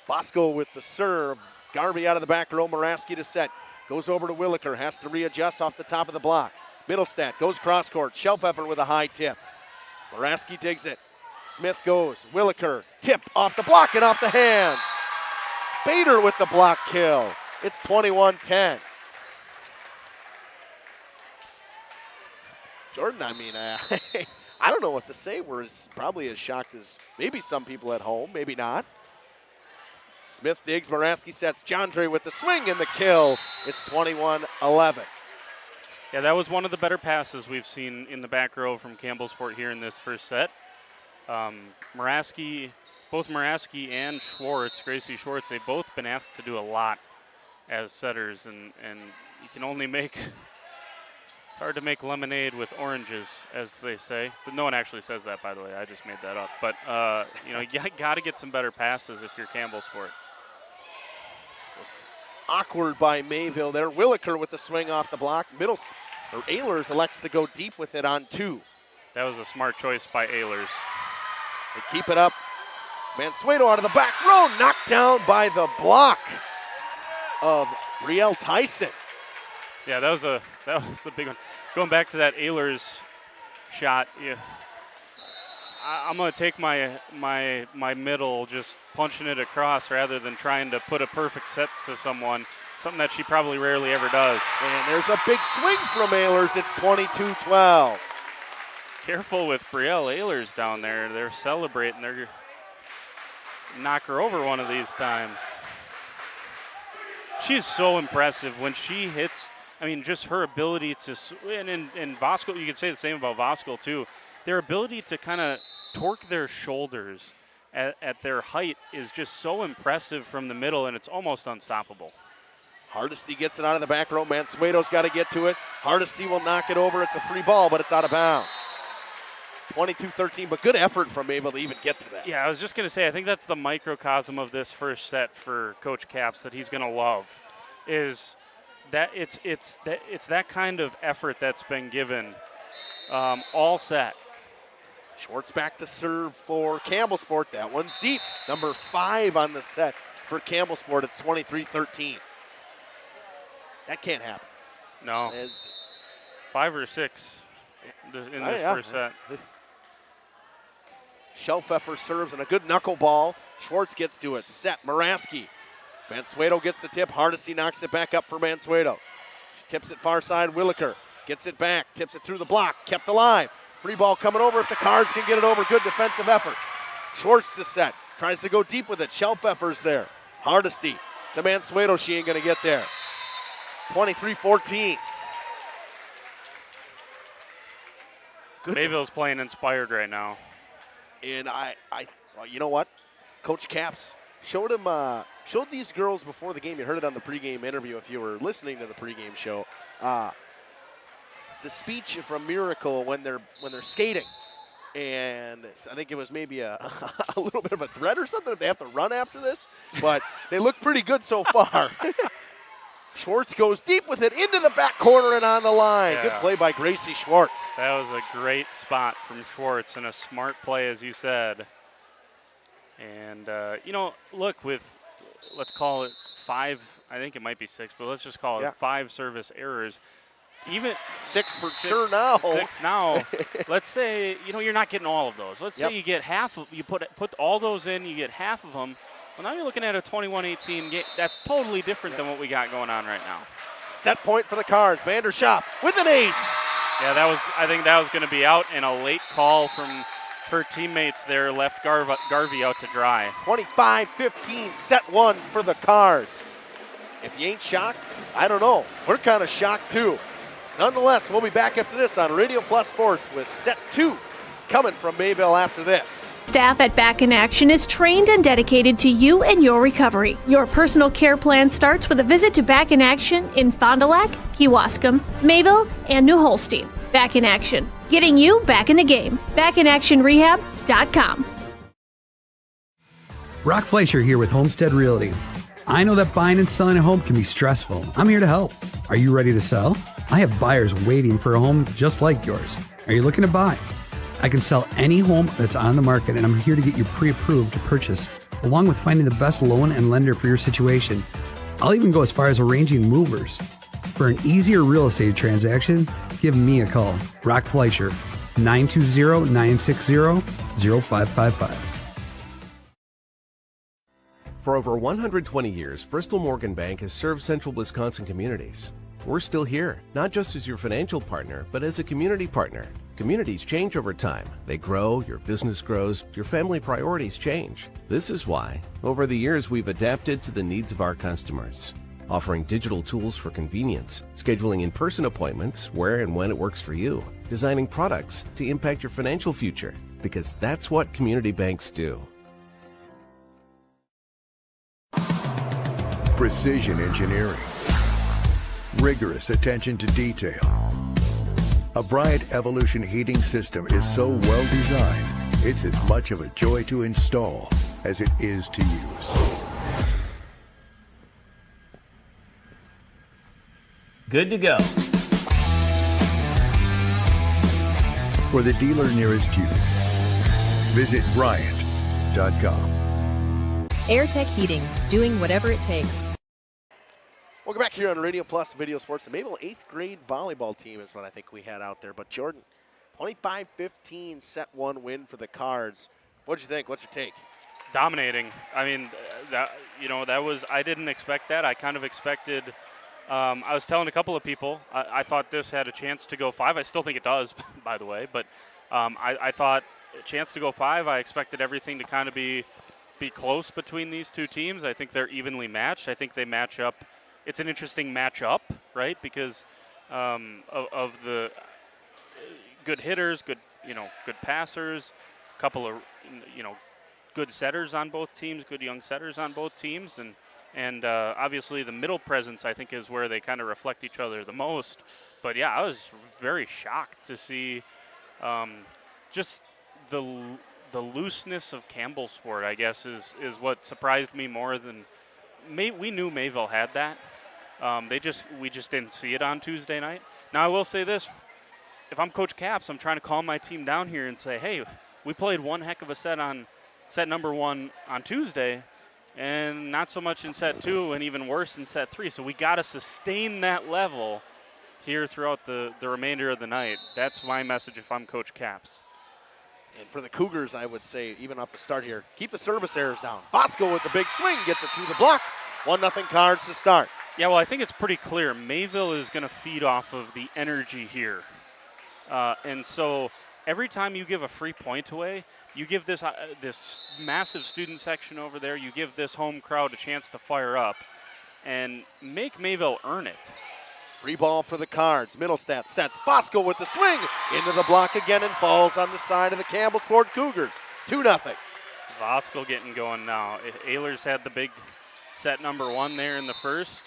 Bosco with the serve. Garvey out of the back row. Muraski to set. Goes over to Williker. Has to readjust off the top of the block. Middlestat goes cross court. Shelf effort with a high tip. Muraski digs it. Smith goes. Williker. Tip off the block and off the hands. Bader with the block kill. It's 21-10. Jordan, I mean, I don't know what to say. We're probably as shocked as maybe some people at home. Maybe not. Smith digs, Muraski sets, John Dre with the swing and the kill. It's 21-11. Yeah, that was one of the better passes we've seen in the back row from Campbellsport here in this first set. Muraski, both Muraski and Schwartz, Gracie Schwartz, they've both been asked to do a lot as setters, and you can only make, it's hard to make lemonade with oranges, as they say. But no one actually says that, by the way. I just made that up. But, you got to get some better passes if you're Campbellsport. Awkward by Mayville there. Williker with the swing off the block. Ehlers elects to go deep with it on 2. That was a smart choice by Ehlers. They keep it up. Mansueto out of the back row, knocked down by the block of Brielle Tyson. Yeah, that was a big one. Going back to that Ehlers shot. Yeah. I'm going to take my middle, just punching it across rather than trying to put a perfect set to someone, something that she probably rarely ever does. And there's a big swing from Ehlers. It's 22-12. Careful with Brielle Ehlers down there. They're celebrating. They're knock her over one of these times. She's so impressive when she hits. I mean, just her ability to, and in Voskuhl, you could say the same about Voskuhl too. Their ability to kind of torque their shoulders at their height is just so impressive from the middle, and it's almost unstoppable. Hardesty gets it out of the back row. Mansueto's got to get to it. Hardesty will knock it over. It's a free ball, but it's out of bounds. 22-13, but good effort from Mayville to even get to that. Yeah, I was just going to say, I think that's the microcosm of this first set for Coach Capps that he's going to love, is that it's that kind of effort that's been given all set. Schwartz back to serve for Campbellsport. That one's deep. Number 5 on the set for Campbellsport. It's 23-13. That can't happen. No. 5 or 6 in this first set. Shelfeffer serves and a good knuckleball. Schwartz gets to it. Set. Moraski. Mansueto gets the tip. Hardesty knocks it back up for Mansueto. She tips it far side. Williker gets it back. Tips it through the block. Kept alive. Free ball coming over if the Cards can get it over. Good defensive effort. Schwartz to set. Tries to go deep with it. Shelfeffer's there. Hardesty to Mansueto. She ain't going to get there. 23-14. Mayville's playing inspired right now. And well, you know what? Coach Capps showed these girls before the game. You heard it on the pregame interview if you were listening to the pregame show. The speech from Miracle when they're skating, and I think it was maybe a little bit of a threat or something if they have to run after this, but they look pretty good so far. Schwartz goes deep with it into the back corner and on the line. Yeah. Good play by Gracie Schwartz. That was a great spot from Schwartz and a smart play, as you said. And, look, with, let's call it 5, I think it might be 6, but let's just call it 5 service errors. Even 6 for sure now. 6 now. Let's say, you're not getting all of those. Let's say you get half of, you put all those in, you get half of them. Well, now you're looking at a 21-18 game. That's totally different than what we got going on right now. Set point for the Cards. Vandershop with an ace. Yeah, I think that was going to be out, and a late call from her teammates there left Garvey out to dry. 25-15, set 1 for the Cards. If you ain't shocked, I don't know. We're kind of shocked too. Nonetheless, we'll be back after this on Radio Plus Sports with set 2 coming from Mayville after this. Staff at Back in Action is trained and dedicated to you and your recovery. Your personal care plan starts with a visit to Back in Action in Fond du Lac, Kewaskum, Mayville, and New Holstein. Back in Action, getting you back in the game. BackinActionRehab.com. Brock Fleischer here with Homestead Realty. I know that buying and selling a home can be stressful. I'm here to help. Are you ready to sell? I have buyers waiting for a home just like yours. Are you looking to buy? I can sell any home that's on the market, and I'm here to get you pre-approved to purchase, along with finding the best loan and lender for your situation. I'll even go as far as arranging movers. For an easier real estate transaction, give me a call. Brock Fleischer, 920-960-0555. For over 120 years, Bristol Morgan Bank has served central Wisconsin communities. We're still here, not just as your financial partner, but as a community partner. Communities change over time. They grow, your business grows, your family priorities change. This is why, over the years, we've adapted to the needs of our customers, offering digital tools for convenience, scheduling in-person appointments where and when it works for you, designing products to impact your financial future, because that's what community banks do. Precision engineering, rigorous attention to detail. A Bryant Evolution heating system is so well designed, it's as much of a joy to install as it is to use. Good to go. For the dealer nearest you, visit Bryant.com. AirTech Heating, doing whatever it takes. Welcome back here on Radio Plus Video Sports. The Mayville 8th grade volleyball team is what I think we had out there. But Jordan, 25-15 set one win for the Cards. What'd you think? What's your take? Dominating. I mean, that was, I didn't expect that. I kind of expected, I was telling a couple of people, I thought this had a chance to go 5. I still think it does, by the way, but I thought a chance to go 5. I expected everything to kind of be close between these two teams. I think they're evenly matched. I think they match up. It's an interesting matchup, right? Because of the good hitters, good passers, a couple of, good setters on both teams, good young setters on both teams, and obviously the middle presence, I think, is where they kind of reflect each other the most. But yeah, I was very shocked to see just the looseness of Campbellsport, I guess, is what surprised me more than we knew Mayville had that. We just didn't see it on Tuesday night. Now I will say this: if I'm Coach Caps, I'm trying to calm my team down here and say, hey, we played one heck of a set on set number 1 on Tuesday, and not so much in set 2, and even worse in set 3. So we got to sustain that level here throughout the remainder of the night. That's my message if I'm Coach Caps. And for the Cougars, I would say, even off the start here, keep the service errors down. Bosco with the big swing, gets it through the block. 1-0 Cards to start. Yeah, well, I think it's pretty clear. Mayville is going to feed off of the energy here. And so every time you give a free point away, you give this massive student section over there, you give this home crowd a chance to fire up and make Mayville earn it. Free ball for the Cards. Middlestat sets. Bosco with the swing. Into the block again and falls on the side of the Campbellsport Cougars. 2-0. Bosco getting going now. Ehlers had the big set number 1 there in the first.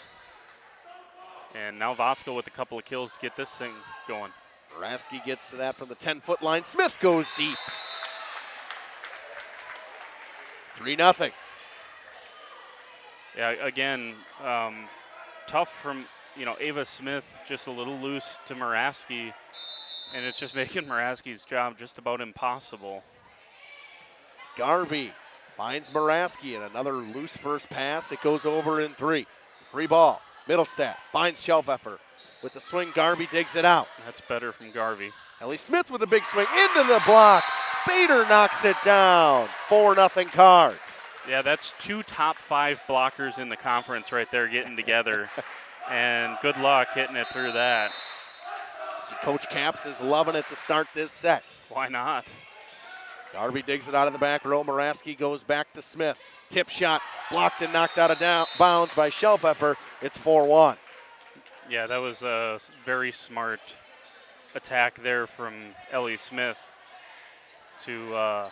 And now Bosco with a couple of kills to get this thing going. Moraski gets to that from the 10-foot line. Smith goes deep. 3-0. Yeah, again, tough from, Ava Smith, just a little loose to Moraski, and it's just making Moraski's job just about impossible. Garvey finds Moraski and another loose first pass. It goes over in 3. Free ball. Middlestat finds Shelfeffer. With the swing, Garvey digs it out. That's better from Garvey. Ellie Smith with a big swing into the block. Bader knocks it down. 4-0 Cards. Yeah, that's 2 top 5 blockers in the conference right there getting together. And good luck hitting it through that. So Coach Caps is loving it to start this set. Why not? Garvey digs it out of the back row. Moraski goes back to Smith. Tip shot blocked and knocked out of bounds by Shelfeffer. It's 4-1. Yeah, that was a very smart attack there from Ellie Smith to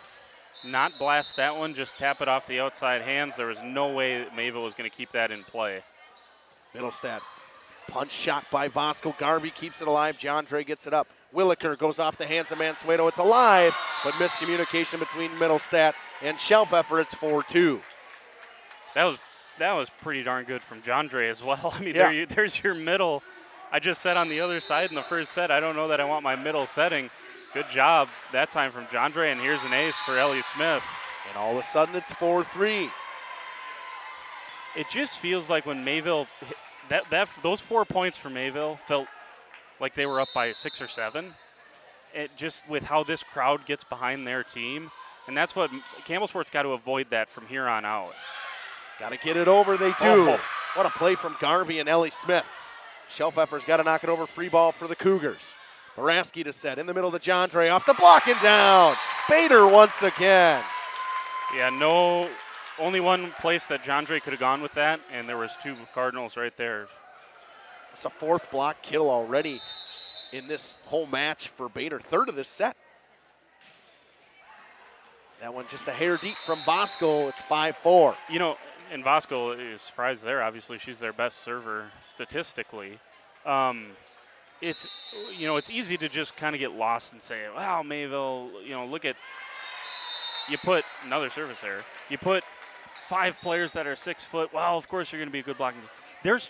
not blast that one, just tap it off the outside hands. There was no way that Mayville was going to keep that in play. Middlestat, punch shot by Bosco. Garvey keeps it alive. Jandre gets it up. Williker goes off the hands of Mansueto. It's alive, but miscommunication between Middlestat and Shelfeffer. It's 4-2. That was pretty darn good from Jandre as well. I mean, yeah. There's your middle. I just said on the other side in the first set, I don't know that I want my middle setting. Good job that time from Jandre, and here's an ace for Ellie Smith. And all of a sudden it's 4-3. It just feels like when Mayville, those 4 points for Mayville felt like they were up by 6 or 7. It just with how this crowd gets behind their team, and that's what Campbellsport's got to avoid that from here on out. Got to get it over, they do. Oh. What a play from Garvey and Ellie Smith. Shelfeffer's got to knock it over. Free ball for the Cougars. Moraski to set in the middle to Jandre, off the block and down. Bader once again. Yeah, only one place that Jandre could have gone with that, and there was 2 Cardinals right there. It's a 4th block kill already in this whole match for Bader. 3rd of this set. That one just a hair deep from Bosco. It's 5-4. And Bosco is surprised there. Obviously, she's their best server statistically. It's easy to just kind of get lost and say, wow, Mayville, look at, you put another service error. You put 5 players that are 6 foot. Well, of course you're going to be a good blocking. There's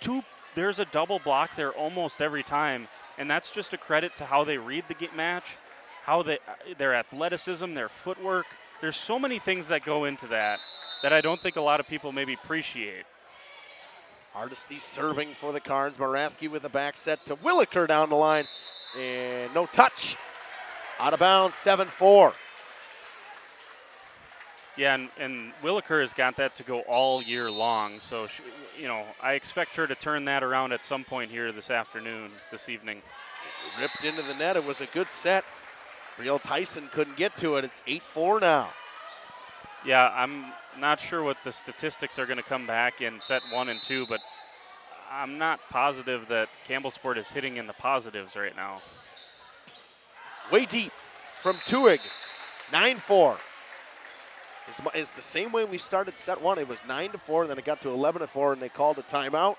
a double block there almost every time, and that's just a credit to how they read the match, how their athleticism, their footwork. There's so many things that go into that I don't think a lot of people maybe appreciate. Hardesty serving for the Cards. Moraski with a back set to Williker down the line. And no touch. Out of bounds, 7-4. Yeah, and Williker has got that to go all year long. So, I expect her to turn that around at some point here this evening. Ripped into the net. It was a good set. Real Tyson couldn't get to it. It's 8-4 now. Yeah, I'm not sure what the statistics are going to come back in set 1 and 2, but I'm not positive that Campbellsport is hitting in the positives right now. Way deep from Tuig. 9-4. It's the same way we started set 1. It was 9-4, and then it got to 11-4, and they called a timeout.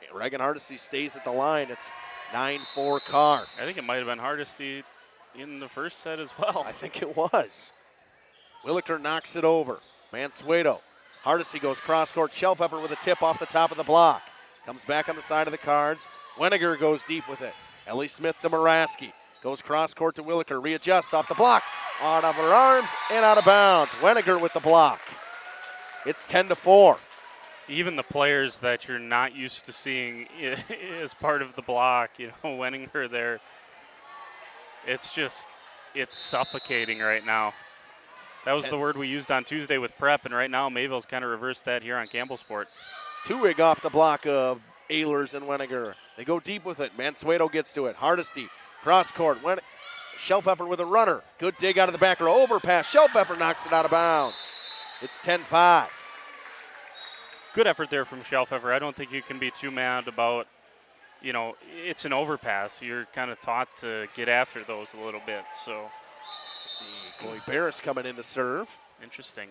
And Reagan Hardesty stays at the line. It's 9-4 Cards. I think it might have been Hardesty in the first set as well. I think it was. Williker knocks it over. Mansueto. Hardesty goes cross court. Shelfepper with a tip off the top of the block. Comes back on the side of the Cards. Weniger goes deep with it. Ellie Smith to Moraski. Goes cross court to Williker. Readjusts off the block. Out of her arms and out of bounds. Weniger with the block. It's 10-4. Even the players that you're not used to seeing as part of the block, Weniger there, it's suffocating right now. That was the word we used on Tuesday with prep, and right now Mayville's kind of reversed that here on Campbellsport. Tuig off the block of Ehlers and Weniger. They go deep with it. Mansueto gets to it. Hardesty, cross court. Shelfepper with a runner. Good dig out of the back row. Overpass. Shelfepper knocks it out of bounds. It's 10-5. Good effort there from Shelfepper. I don't think you can be too mad about, it's an overpass. You're kind of taught to get after those a little bit. So, see Chloe Barris coming in to serve. Interesting.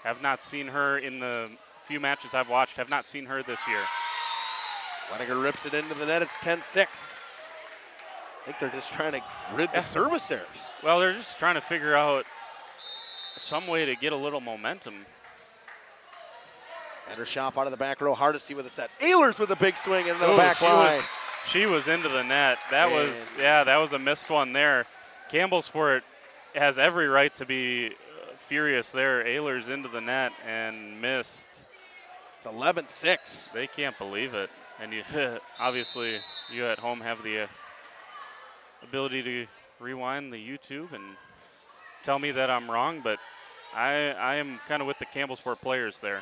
Have not seen her in the few matches I've watched. Have not seen her this year. Weniger rips it into the net. It's 10-6. I think they're just trying to rid the service errors. Well, they're just trying to figure out some way to get a little momentum. Endershoff out of the back row. Hardesty with a set. Ehlers with a big swing into the back line. She was into the net. That was a missed one there. Campbellsport has every right to be furious there. Ehlers into the net and missed. It's 11-6. They can't believe it. And obviously you at home have the ability to rewind the YouTube and tell me that I'm wrong, but I am kind of with the Campbellsport players there.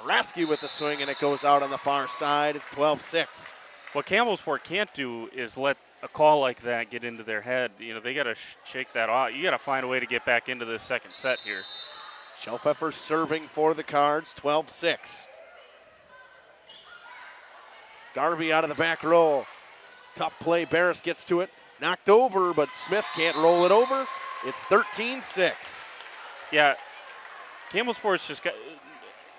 Moraski with the swing, and it goes out on the far side. It's 12-6. What Campbellsport can't do is let a call like that get into their head. They got to shake that off. You got to find a way to get back into this second set here. Shelfepper serving for the Cards, 12-6. Garvey out of the back row. Tough play. Barris gets to it. Knocked over, but Smith can't roll it over. It's 13-6. Yeah, Campbellsport's just got.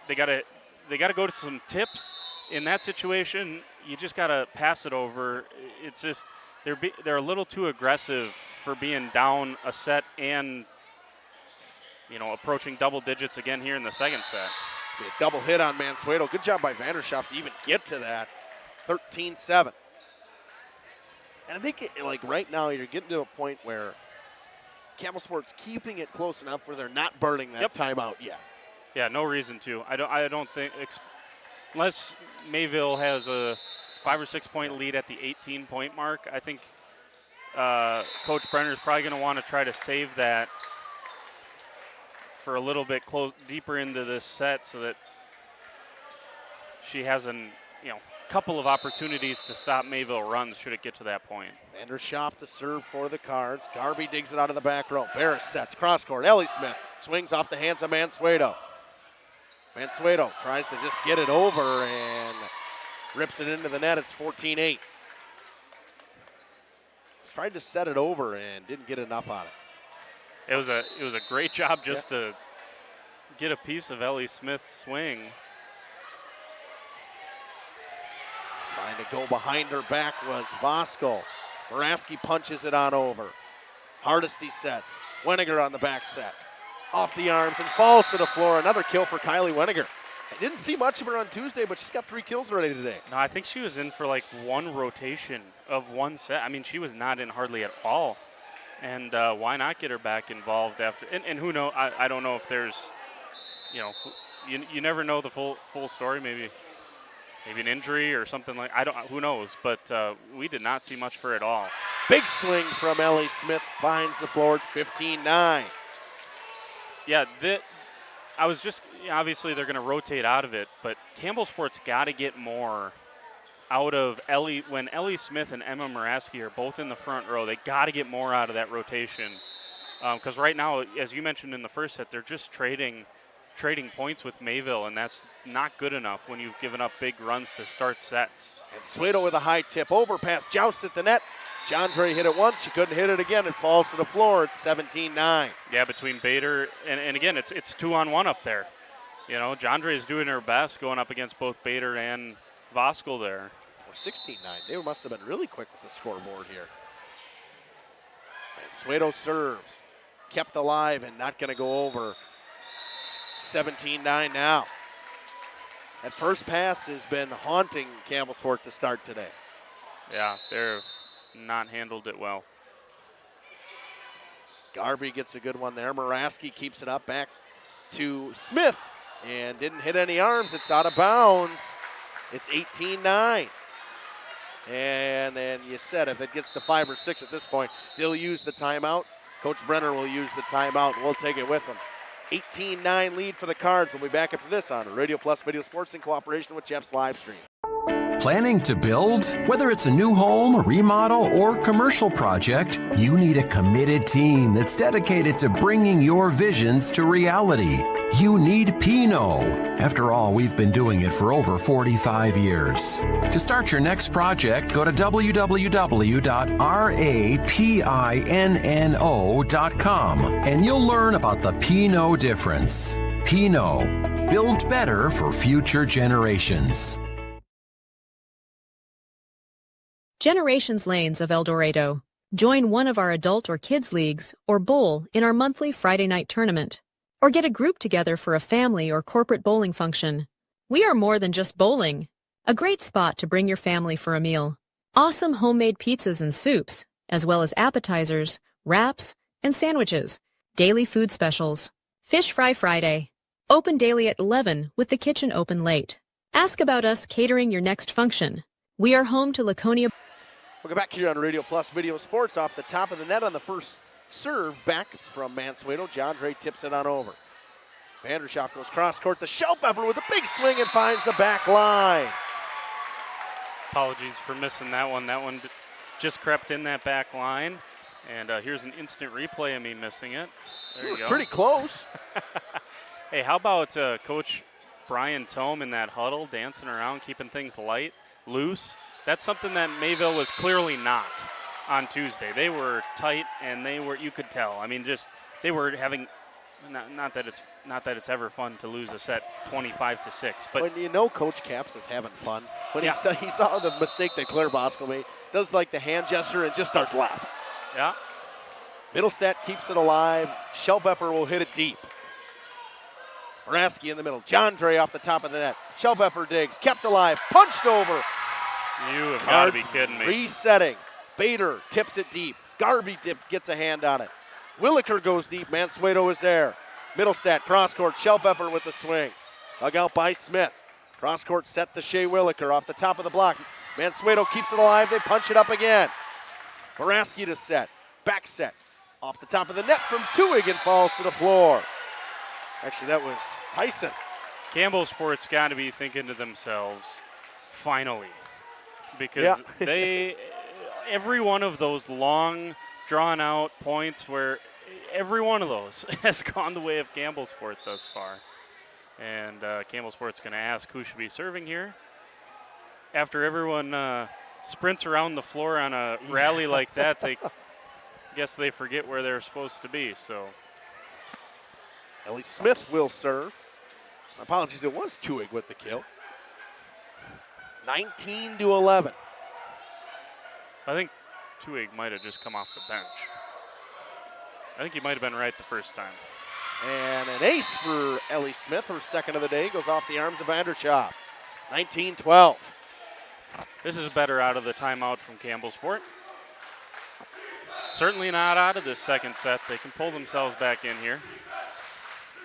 They gotta go to some tips in that situation. You just gotta pass it over. It's just they're a little too aggressive for being down a set and approaching double digits again here in the second set. A double hit on Mansueto. Good job by Vandershoff to even get to that. 13-7. And I think right now you're getting to a point where Campbellsport's keeping it close enough where they're not burning that timeout yet. Yeah, no reason to. I don't think, unless Mayville has a 5 or 6 point lead at the 18-point mark, I think Coach Brenner is probably going to want to try to save that for a little bit deeper into this set so that she has a couple of opportunities to stop Mayville runs should it get to that point. Vandershoff to serve for the Cards. Garvey digs it out of the back row. Barris sets cross court. Ellie Smith swings off the hands of Mansueto. Mansueto tries to just get it over and rips it into the net. It's 14-8. Tried to set it over and didn't get enough on it. It was a great job just to get a piece of Ellie Smith's swing. Trying to go behind her back was Voskuhl. Moraski punches it on over. Hardesty sets. Weniger on the back set. Off the arms and falls to the floor. Another kill for Kylie Weniger. I didn't see much of her on Tuesday, but she's got 3 kills already today. No, I think she was in for like one rotation of one set. I mean, she was not in hardly at all. And why not get her back involved after? And who knows? I don't know if there's, you never know the full story. Maybe an injury or something like. Who knows? But we did not see much for it all. Big swing from Ellie Smith, finds the floor. It's 15-9. Yeah, I was just, obviously they're going to rotate out of it, but Campbellsport's got to get more out of Ellie. When Ellie Smith and Emma Moraski are both in the front row, they got to get more out of that rotation. Because right now, as you mentioned in the first set, they're just trading points with Mayville, and that's not good enough when you've given up big runs to start sets. And Suedo with a high tip, overpass, joust at the net. Jandre hit it once, she couldn't hit it again. It falls to the floor. It's 17-9. Yeah, between Bader and again, it's 2-on-1 up there. You know, Jandre is doing her best going up against both Bader and Voskel there. Or 16-9. They must have been really quick with the scoreboard here. And Suedo serves, kept alive and not going to go over. 17-9 now. That first pass has been haunting Campbellsport to start today. Yeah, they're not handled it well. Garvey gets a good one there. Moraski keeps it up back to Smith and didn't hit any arms. It's out of bounds. It's 18-9. And then you said if it gets to 5 or 6 at this point, they'll use the timeout. Coach Brenner will use the timeout, and we'll take it with them. 18-9 lead for the Cards. We'll be back after this on Radio Plus Video Sports in cooperation with Jeff's Livestream. Planning to build? Whether it's a new home, remodel, or commercial project, you need a committed team that's dedicated to bringing your visions to reality. You need Pinot. After all, we've been doing it for over 45 years. To start your next project, go to www.rapinno.com and you'll learn about the Pinot difference. Pinot, build better for future generations. Generations Lanes of El Dorado. Join one of our adult or kids leagues or bowl in our monthly Friday night tournament. Or get a group together for a family or corporate bowling function. We are more than just bowling. A great spot to bring your family for a meal. Awesome homemade pizzas and soups, as well as appetizers, wraps, and sandwiches. Daily food specials. Fish Fry Friday. Open daily at 11 with the kitchen open late. Ask about us catering your next function. We are home to Laconia. Welcome back here on Radio Plus Video Sports. Off the top of the net on the first serve back from Mansueto. Jandre tips it on over. Vandershoff goes cross court to Shelpfepper with a big swing and finds the back line. Apologies for missing that one. That one just crept in that back line. And here's an instant replay of me missing it. There you go. Pretty close. Hey, how about Coach Brian Tome in that huddle, dancing around, keeping things light, loose? That's something that Mayville was clearly not on Tuesday. They were tight, and you could tell. I mean, just they were having not that it's ever fun to lose a set 25-6, but when you know Coach Caps is having fun. When he saw the mistake that Claire Bosco made, does like the hand gesture and just starts laughing. Yeah. Middlestat keeps it alive. Shelpfepper will hit it deep. Moraski in the middle. Jandre off the top of the net. Shelpfepper digs, kept alive, punched over. You have got to be kidding me. Resetting. Bader tips it deep. Garvey gets a hand on it. Williker goes deep. Mansueto is there. Middlestat, cross court. Shelpfepper with the swing. Dug out by Smith. Cross court set to Shea Williker off the top of the block. Mansueto keeps it alive. They punch it up again. Moraski to set. Back set. Off the top of the net from Tuig and falls to the floor. Actually, that was Tyson. Campbellsport's got to be thinking to themselves, finally. Because every one of those long, drawn-out points where every one of those has gone the way of Campbellsport thus far. And Campbellsport's going to ask who should be serving here. After everyone sprints around the floor on a rally like that, they guess they forget where they're supposed to be. So Ellie Smith will serve. Apologies, it was Tuig with the kill. 19-11. I think Tuig might have just come off the bench. I think he might have been right the first time. And an ace for Ellie Smith, her second of the day, goes off the arms of Vandershoff. 19-12. This is better out of the timeout from Campbellsport. Certainly not out of this second set. They can pull themselves back in here.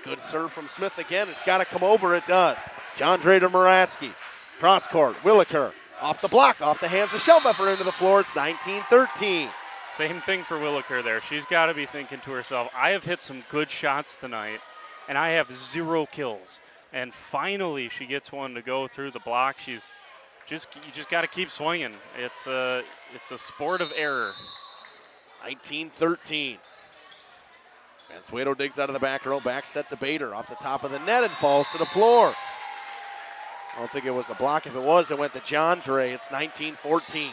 Good serve from Smith again. It's got to come over. It does. Jandre to Moraski. Cross court. Williker off the block, off the hands of Shelpfepper into the floor. It's 19-13. Same thing for Williker there. She's got to be thinking to herself, I have hit some good shots tonight, and I have 0 kills. And finally she gets one to go through the block. You just got to keep swinging. It's a sport of error. 19-13. Mansueto digs out of the back row, back set to Bader off the top of the net and falls to the floor. I don't think it was a block. If it was, it went to John Dre. It's 19-14. I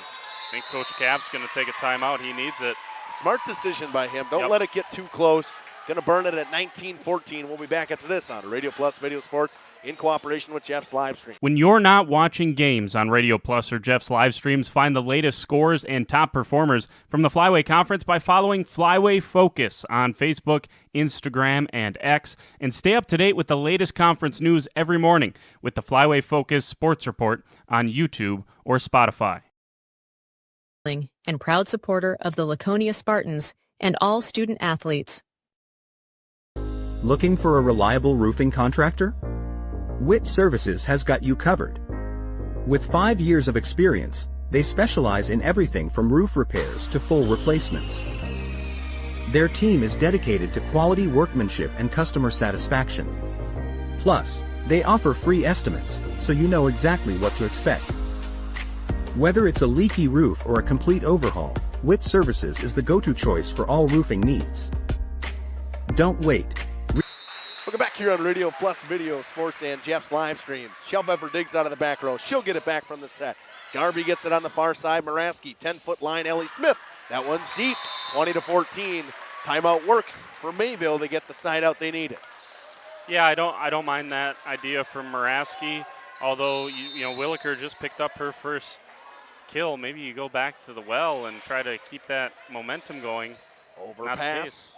think Coach Cap's going to take a timeout. He needs it. Smart decision by him. Don't let it get too close. Going to burn it at 19-14. We'll be back after this on Radio Plus Video Sports in cooperation with Jeff's Livestream. When you're not watching games on Radio Plus or Jeff's Livestreams, find the latest scores and top performers from the Flyway Conference by following Flyway Focus on Facebook, Instagram, and X, and stay up to date with the latest conference news every morning with the Flyway Focus Sports Report on YouTube or Spotify. And proud supporter of the Laconia Spartans and all student athletes. Looking for a reliable roofing contractor? Witt Services has got you covered. With 5 years of experience, they specialize in everything from roof repairs to full replacements. Their team is dedicated to quality workmanship and customer satisfaction. Plus, they offer free estimates, so you know exactly what to expect. Whether it's a leaky roof or a complete overhaul, Witt Services is the go-to choice for all roofing needs. Don't wait. Welcome back here on Radio Plus Video Sports and Jeff's Livestreams. Shelpepper digs out of the back row. She'll get it back from the set. Garvey gets it on the far side. Moraski, 10-foot line. Ellie Smith. That one's deep. 20-14. Timeout works for Mayville to get the side out they needed. Yeah, I don't mind that idea from Moraski. Although you know Williker just picked up her first kill. Maybe you go back to the well and try to keep that momentum going. Overpass.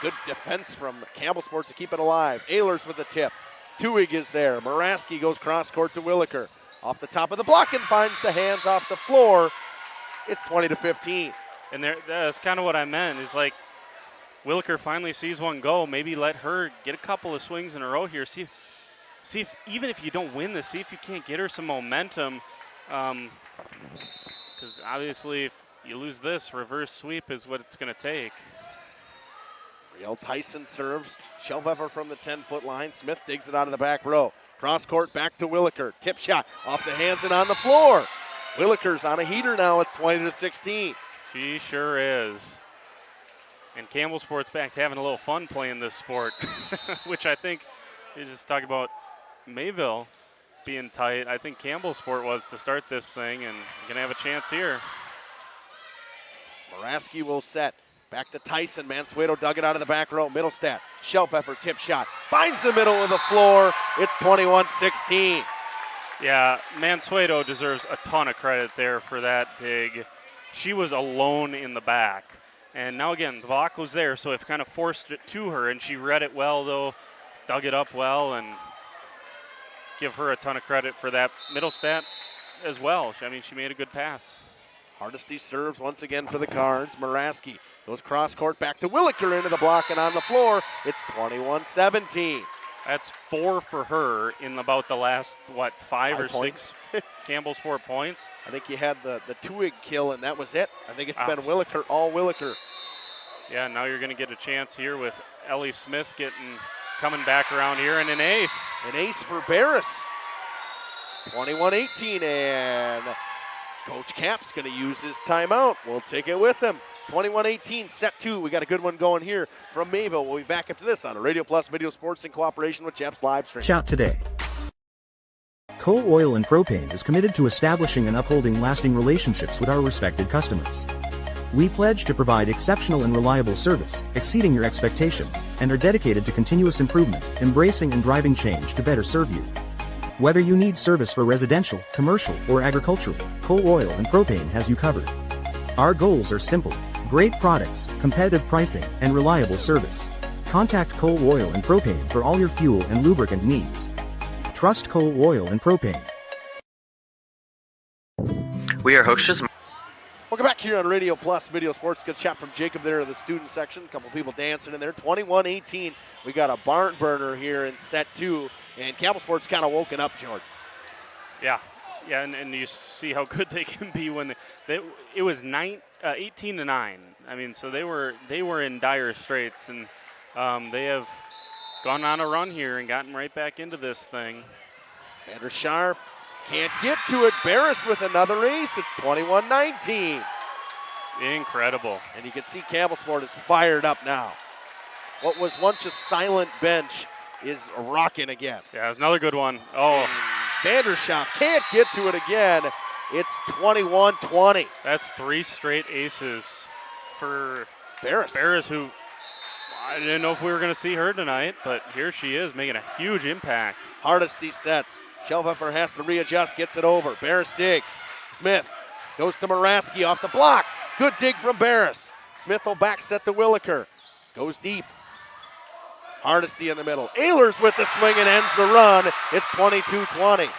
Good defense from Campbellsport to keep it alive. Ehlers with the tip. Tuig is there. Moraski goes cross court to Williker. Off the top of the block and finds the hands off the floor. It's 20-15. And that's kind of what I meant. Is like Williker finally sees one go. Maybe let her get a couple of swings in a row here. See if even if you don't win this, see if you can't get her some momentum. Because obviously, if you lose this, reverse sweep is what it's going to take. Real Tyson serves. Shelvever from the 10-foot line. Smith digs it out of the back row. Cross court back to Williker. Tip shot off the hands and on the floor. Williker's on a heater now. It's 20-16. She sure is. And Campbellsport's back to having a little fun playing this sport, which I think is just talking about Mayville being tight. I think Campbellsport was to start this thing, and going to have a chance here. Moraski will set. Back to Tyson. Mansueto dug it out of the back row. Middlestat. Shelpepper tip shot. Finds the middle of the floor. It's 21-16. Yeah, Mansueto deserves a ton of credit there for that dig. She was alone in the back. And now again, the block was there, so it kind of forced it to her, and she read it well, though, dug it up well, and give her a ton of credit for that. Middlestat as well. I mean, she made a good pass. Hardesty serves once again for the Cards. Moraski goes cross court back to Williker into the block and on the floor. It's 21-17. That's 4 for her in about the last, 5 or 6 Campbellsport points. I think you had the Tuig kill, and that was it. I think it's been Williker, all Williker. Yeah, now you're going to get a chance here with Ellie Smith coming back around here, and an ace. An ace for Barris. 21-18, and Coach Cap's going to use his timeout. We'll take it with him. 21-18, set 2. We got a good one going here from Mayville. We'll be back after this on Radio Plus Video Sports in cooperation with Jeff's Livestream. Shout today. Coal Oil and Propane is committed to establishing and upholding lasting relationships with our respected customers. We pledge to provide exceptional and reliable service, exceeding your expectations, and are dedicated to continuous improvement, embracing and driving change to better serve you. Whether you need service for residential, commercial, or agricultural, Coal Oil and Propane has you covered. Our goals are simple: great products, competitive pricing, and reliable service. Contact Coal Oil and Propane for all your fuel and lubricant needs. Trust Coal Oil and Propane. We are hostess. Welcome back here on Radio Plus Video Sports. Good chat from Jacob there in the student section. A couple people dancing in there. 21-18. We got a barn burner here in set 2. And Campbellsport's kind of woken up, Jordan. Yeah. Yeah, and you see how good they can be when it was 18-9. I mean, so they were in dire straits, and they have gone on a run here and gotten right back into this thing. Vandersharp can't get to it. Barris with another ace. It's 21-19. Incredible. And you can see Campbellsport is fired up now. What was once a silent bench is rocking again. Yeah, another good one. Oh. Vandersharp can't get to it again. It's 21-20. That's 3 straight aces for Barris. Barris, who I didn't know if we were going to see her tonight, but here she is making a huge impact. Hardesty sets. Shellpepper has to readjust, gets it over. Barris digs. Smith goes to Moraski off the block. Good dig from Barris. Smith will back set to Williker. Goes deep. Hardesty in the middle. Ehlers with the swing and ends the run. It's 22-20.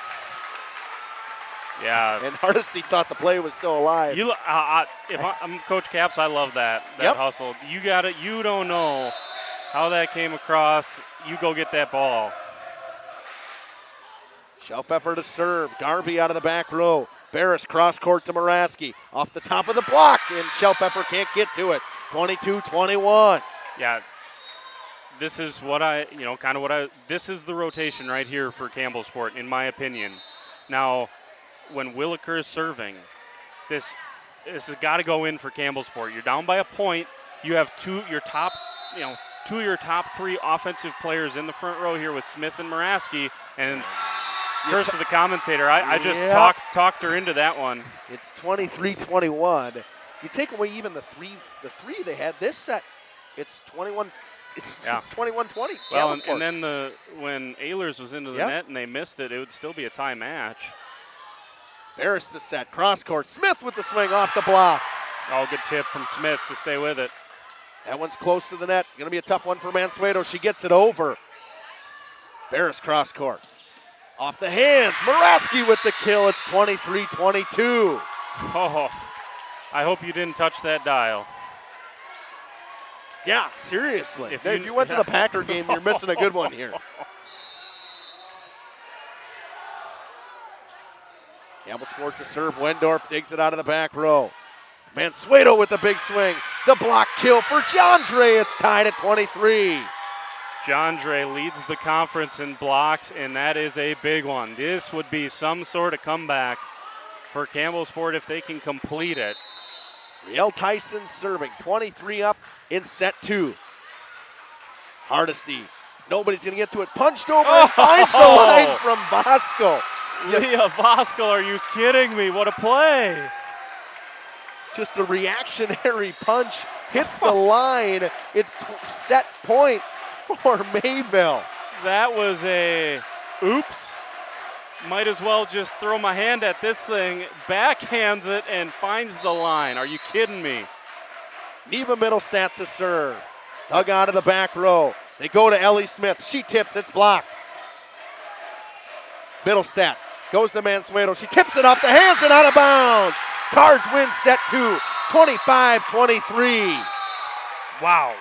Yeah. And Hardesty thought the play was still alive. If I'm Coach Caps, I love that hustle. You got it. You don't know how that came across. You go get that ball. Shellpepper to serve. Garvey out of the back row. Barris cross court to Moraski. Off the top of the block, and Shellpepper can't get to it. 22-21. Yeah. This is this is the rotation right here for Campbellsport, in my opinion. Now, when Williker is serving, this has got to go in for Campbellsport. You're down by a point. You have two of your top 3 offensive players in the front row here with Smith and Moraski, and curse to the commentator. I just talked her into that one. It's 23-21. You take away even the three they had this set, it's 21. It's 21-20. Well, and then when Ehlers was into the net and they missed it, it would still be a tie match. Barris to set. Cross court. Smith with the swing off the block. Oh, good tip from Smith to stay with it. That one's close to the net. Going to be a tough one for Mansueto. She gets it over. Barris cross court. Off the hands. Moraski with the kill. It's 23-22. Oh, I hope you didn't touch that dial. Yeah, seriously. If you went to the Packer game, you're missing a good one here. Campbellsport to serve. Wendorf digs it out of the back row. Mansueto with the big swing. The block kill for Jandre. It's tied at 23. Jandre leads the conference in blocks, and that is a big one. This would be some sort of comeback for Campbellsport if they can complete it. Riel Tyson serving, 23 up in set 2. Hardesty, nobody's going to get to it. Punched over and finds the line from Voskuhl. Leah Voskuhl, are you kidding me? What a play. Just a reactionary punch hits the line. It's set point for Mayville. That was a oops. Might as well just throw my hand at this thing, backhands it, and finds the line. Are you kidding me? Neva Middlestat to serve. Dug out of the back row. They go to Ellie Smith. She tips. It's blocked. Middlestat goes to Mansueto. She tips it off the hands and out of bounds. Cards win set 2, 25-23. Wow.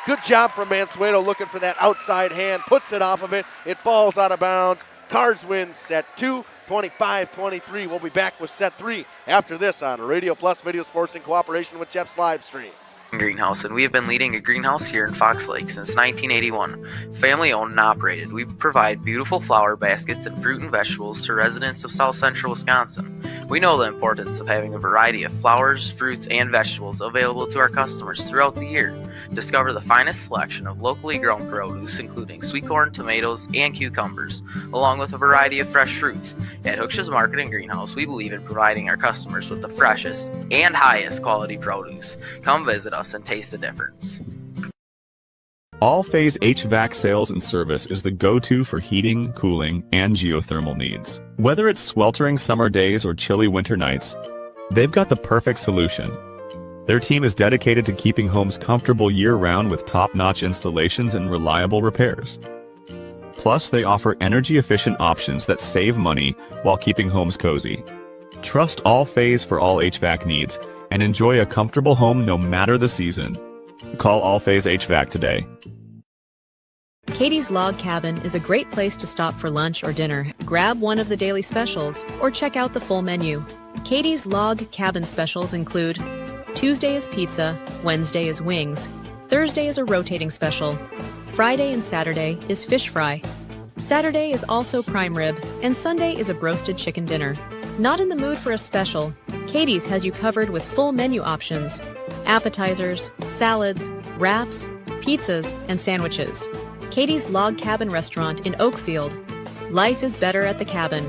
Good job from Mansueto looking for that outside hand. Puts it off of it. It falls out of bounds. Cards win set 2, 25-23. We'll be back with set 3 after this on Radio Plus Video Sports in cooperation with Jeff's Livestreams. Greenhouse, and we have been leading a greenhouse here in Fox Lake since 1981. Family owned and operated, we provide beautiful flower baskets and fruit and vegetables to residents of South Central Wisconsin. We know the importance of having a variety of flowers, fruits, and vegetables available to our customers throughout the year. Discover the finest selection of locally grown produce, including sweet corn, tomatoes, and cucumbers, along with a variety of fresh fruits. At Hooksha's Market and Greenhouse, we believe in providing our customers with the freshest and highest quality produce. Come visit us and taste the difference. All Phase HVAC sales and service is the go-to for heating, cooling, and geothermal needs. Whether it's sweltering summer days or chilly winter nights, they've got the perfect solution. Their team is dedicated to keeping homes comfortable year-round with top-notch installations and reliable repairs. Plus, they offer energy-efficient options that save money while keeping homes cozy. Trust All Phase for all HVAC needs and enjoy a comfortable home no matter the season. Call All Phase HVAC today. Katie's Log Cabin is a great place to stop for lunch or dinner, grab one of the daily specials, or check out the full menu. Katie's Log Cabin specials include Tuesday is pizza, Wednesday is wings, Thursday is a rotating special, Friday and Saturday is fish fry, Saturday is also prime rib, and Sunday is a broasted chicken dinner. Not in the mood for a special? Katie's has you covered with full menu options, appetizers, salads, wraps, pizzas, and sandwiches. Katie's Log Cabin Restaurant in Oakfield. Life is better at the cabin.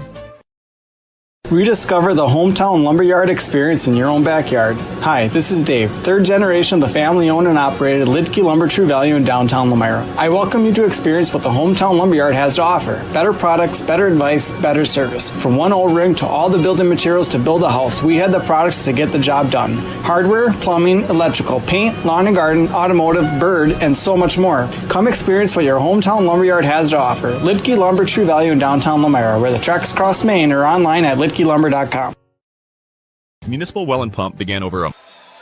Rediscover the hometown lumberyard experience in your own backyard. Hi, this is Dave, third generation of the family-owned and operated Lidke Lumber True Value in downtown Lamira. I welcome you to experience what the hometown lumberyard has to offer. Better products, better advice, better service. From one O-ring to all the building materials to build a house, we had the products to get the job done. Hardware, plumbing, electrical, paint, lawn and garden, automotive, bird, and so much more. Come experience what your hometown lumberyard has to offer. Lidke Lumber True Value in downtown Lamira, where the tracks cross Main, or online at lidkelumber.com. Municipal Well and Pump began over a...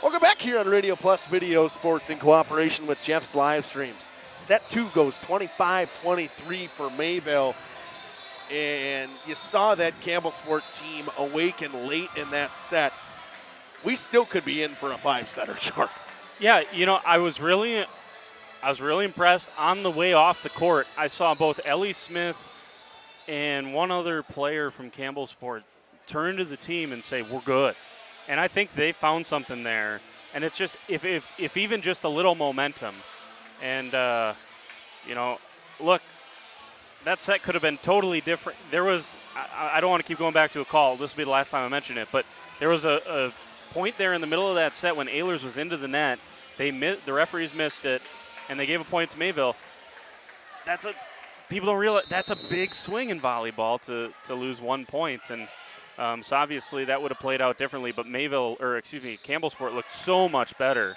Welcome back here on Radio Plus Video Sports in cooperation with Jeff's Livestreams. Set 2 goes 25-23 for Mayville. And you saw that Campbellsport team awaken late in that set. We still could be in for a 5-setter, Sharp. Yeah, you know, I was really impressed. On the way off the court, I saw both Ellie Smith and one other player from Campbellsport turn to the team and say, we're good. And I think they found something there. And it's just, if even just a little momentum. And, you know, look, that set could have been totally different. There was, I don't want to keep going back to a call. This will be the last time I mention it. But there was a point there in the middle of that set when Ehlers was into the net. The referees missed it, and they gave a point to Mayville. People don't realize that's a big swing in volleyball to lose 1 point. And so obviously that would have played out differently, but Campbellsport looked so much better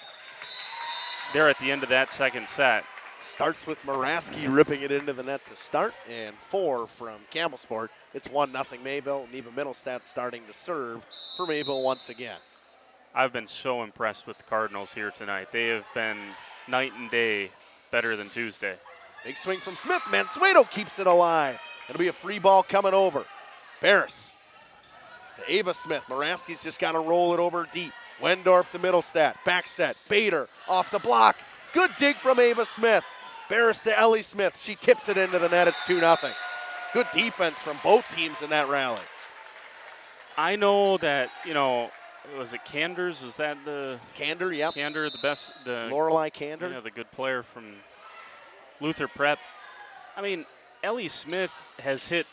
there at the end of that second set. Starts with Moraski ripping it into the net to start, and 4 from Campbellsport. It's 1-0 Mayville. Neva Middlestad starting to serve for Mayville once again. I've been so impressed with the Cardinals here tonight. They have been night and day better than Tuesday. Big swing from Smith. Mansueto keeps it alive. It'll be a free ball coming over. Barris to Ava Smith. Moraski's just got to roll it over deep. Wendorf to Middlestat. Back set. Bader off the block. Good dig from Ava Smith. Barris to Ellie Smith. She tips it into the net. It's 2-0. Good defense from both teams in that rally. I know that, you know, was it Canders? Was that the Kander? Yep. Kander, the best. The Lorelei Kander. Yeah, the good player from Luther Prep. I mean, Ellie Smith has hit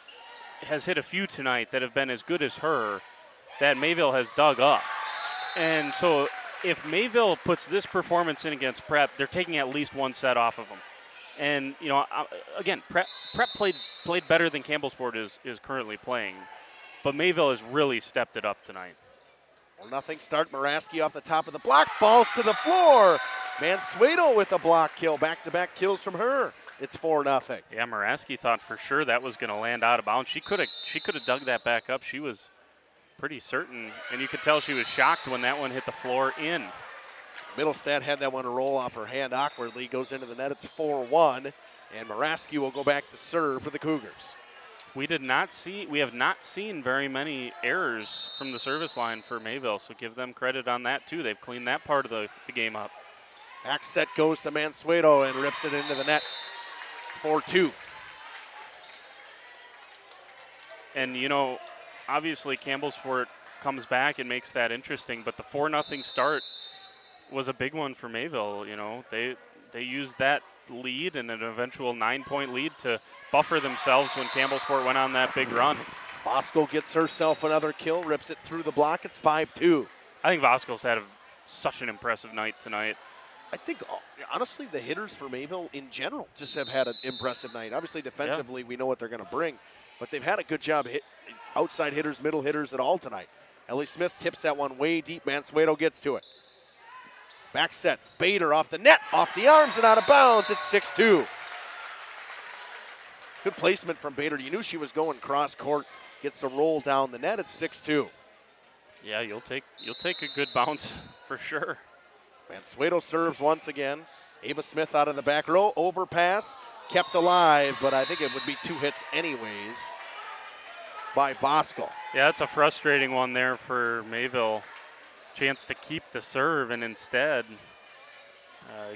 a few tonight that have been as good as her that Mayville has dug up. And so if Mayville puts this performance in against Prep, they're taking at least one set off of them. And, you know, again, Prep played better than Campbellsport is currently playing. But Mayville has really stepped it up tonight. 4-0 start. Moraski off the top of the block. Falls to the floor. Mansueto with a block kill. Back-to-back kills from her. It's 4-0. Yeah, Moraski thought for sure that was going to land out of bounds. She could have dug that back up. She was pretty certain, and you could tell she was shocked when that one hit the floor in. Middlestat had that one roll off her hand awkwardly. Goes into the net. It's 4-1, and Moraski will go back to serve for the Cougars. We have not seen very many errors from the service line for Mayville, so give them credit on that too. They've cleaned that part of the game up. Back set goes to Mansueto and rips it into the net. It's 4-2. And, you know, obviously Campbellsport comes back and makes that interesting, but the 4-0 start was a big one for Mayville. You know, they used that lead and an eventual 9-point lead to buffer themselves when Campbellsport went on that big run. Voskuhl gets herself another kill, rips it through the block. It's 5-2. I think Voskuhl's had such an impressive night tonight. I think, honestly, the hitters for Mayville in general just have had an impressive night. Obviously, defensively, we know what they're going to bring, but they've had a good job outside hitters, middle hitters at all tonight. Ellie Smith tips that one way deep. Mansueto gets to it. Back set. Bader off the net, off the arms and out of bounds. It's 6-2. Good placement from Bader. You knew she was going cross court. Gets the roll down the net. It's 6-2. Yeah, you'll take a good bounce for sure. Mansueto serves once again. Ava Smith out of the back row. Overpass. kept alive, but I think it would be 2 hits anyways by Voskuhl. Yeah, it's a frustrating one there for Mayville. Chance to keep the serve and instead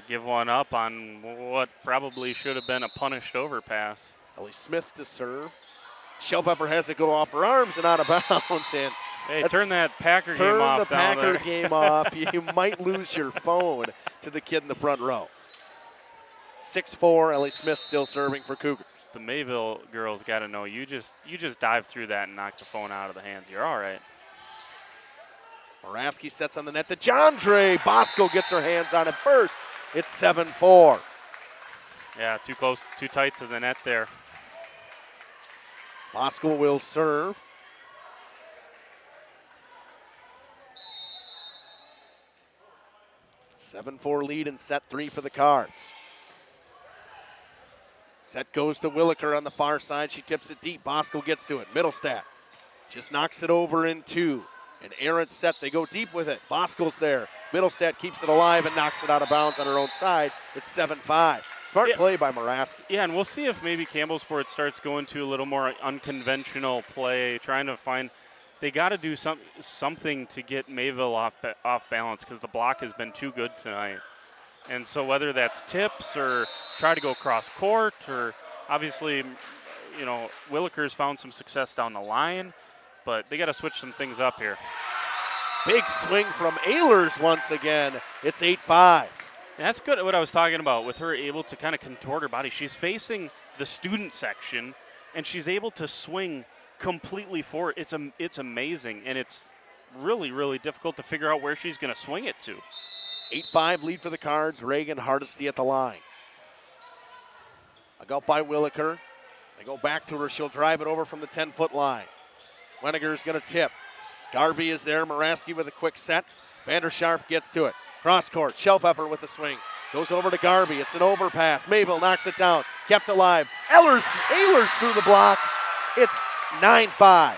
give one up on what probably should have been a punished overpass. Ellie Smith to serve. Shelfepper has to go off her arms and out of bounds. And hey, turn that Packer game off down there. Turn the Packer game off. You might lose your phone to the kid in the front row. 6'4", Ellie Smith still serving for Cougars. The Mayville girls got to know you just dive through that and knock the phone out of the hands. You're all right. Moraski sets on the net to Jandre. Voskuhl gets her hands on it first. It's 7-4. Yeah, too close, too tight to the net there. Voskuhl will serve. (7-4) lead in set 3 for the Cards. Set goes to Williker on the far side. She tips it deep. Voskuhl gets to it. Middlestat just knocks it over in 2. An errant set. They go deep with it. Voskuhl's there. Middlestat keeps it alive and knocks it out of bounds on her own side. It's 7-5. Smart play by Moraski. Yeah, and we'll see if maybe Campbellsport starts going to a little more unconventional play, trying to find. They got to do something to get Mayville off balance because the block has been too good tonight. And so whether that's tips or try to go cross court or obviously, Williker's found some success down the line, but they got to switch some things up here. Big swing from Ehlers once again. It's 8-5. And that's good at what I was talking about with her able to kind of contort her body. She's facing the student section, and she's able to swing completely forward. It's amazing, and it's really, really difficult to figure out where she's going to swing it to. 8-5 lead for the Cards. Reagan Hardesty at the line. A go by Williker. They go back to her. She'll drive it over from the 10-foot line. Weniger's going to tip. Garvey is there. Moraski with a quick set. Vandersharf gets to it. Cross court. Shelfepper with the swing. Goes over to Garvey. It's an overpass. Mayville knocks it down. Kept alive. Ehlers through the block. It's 9-5.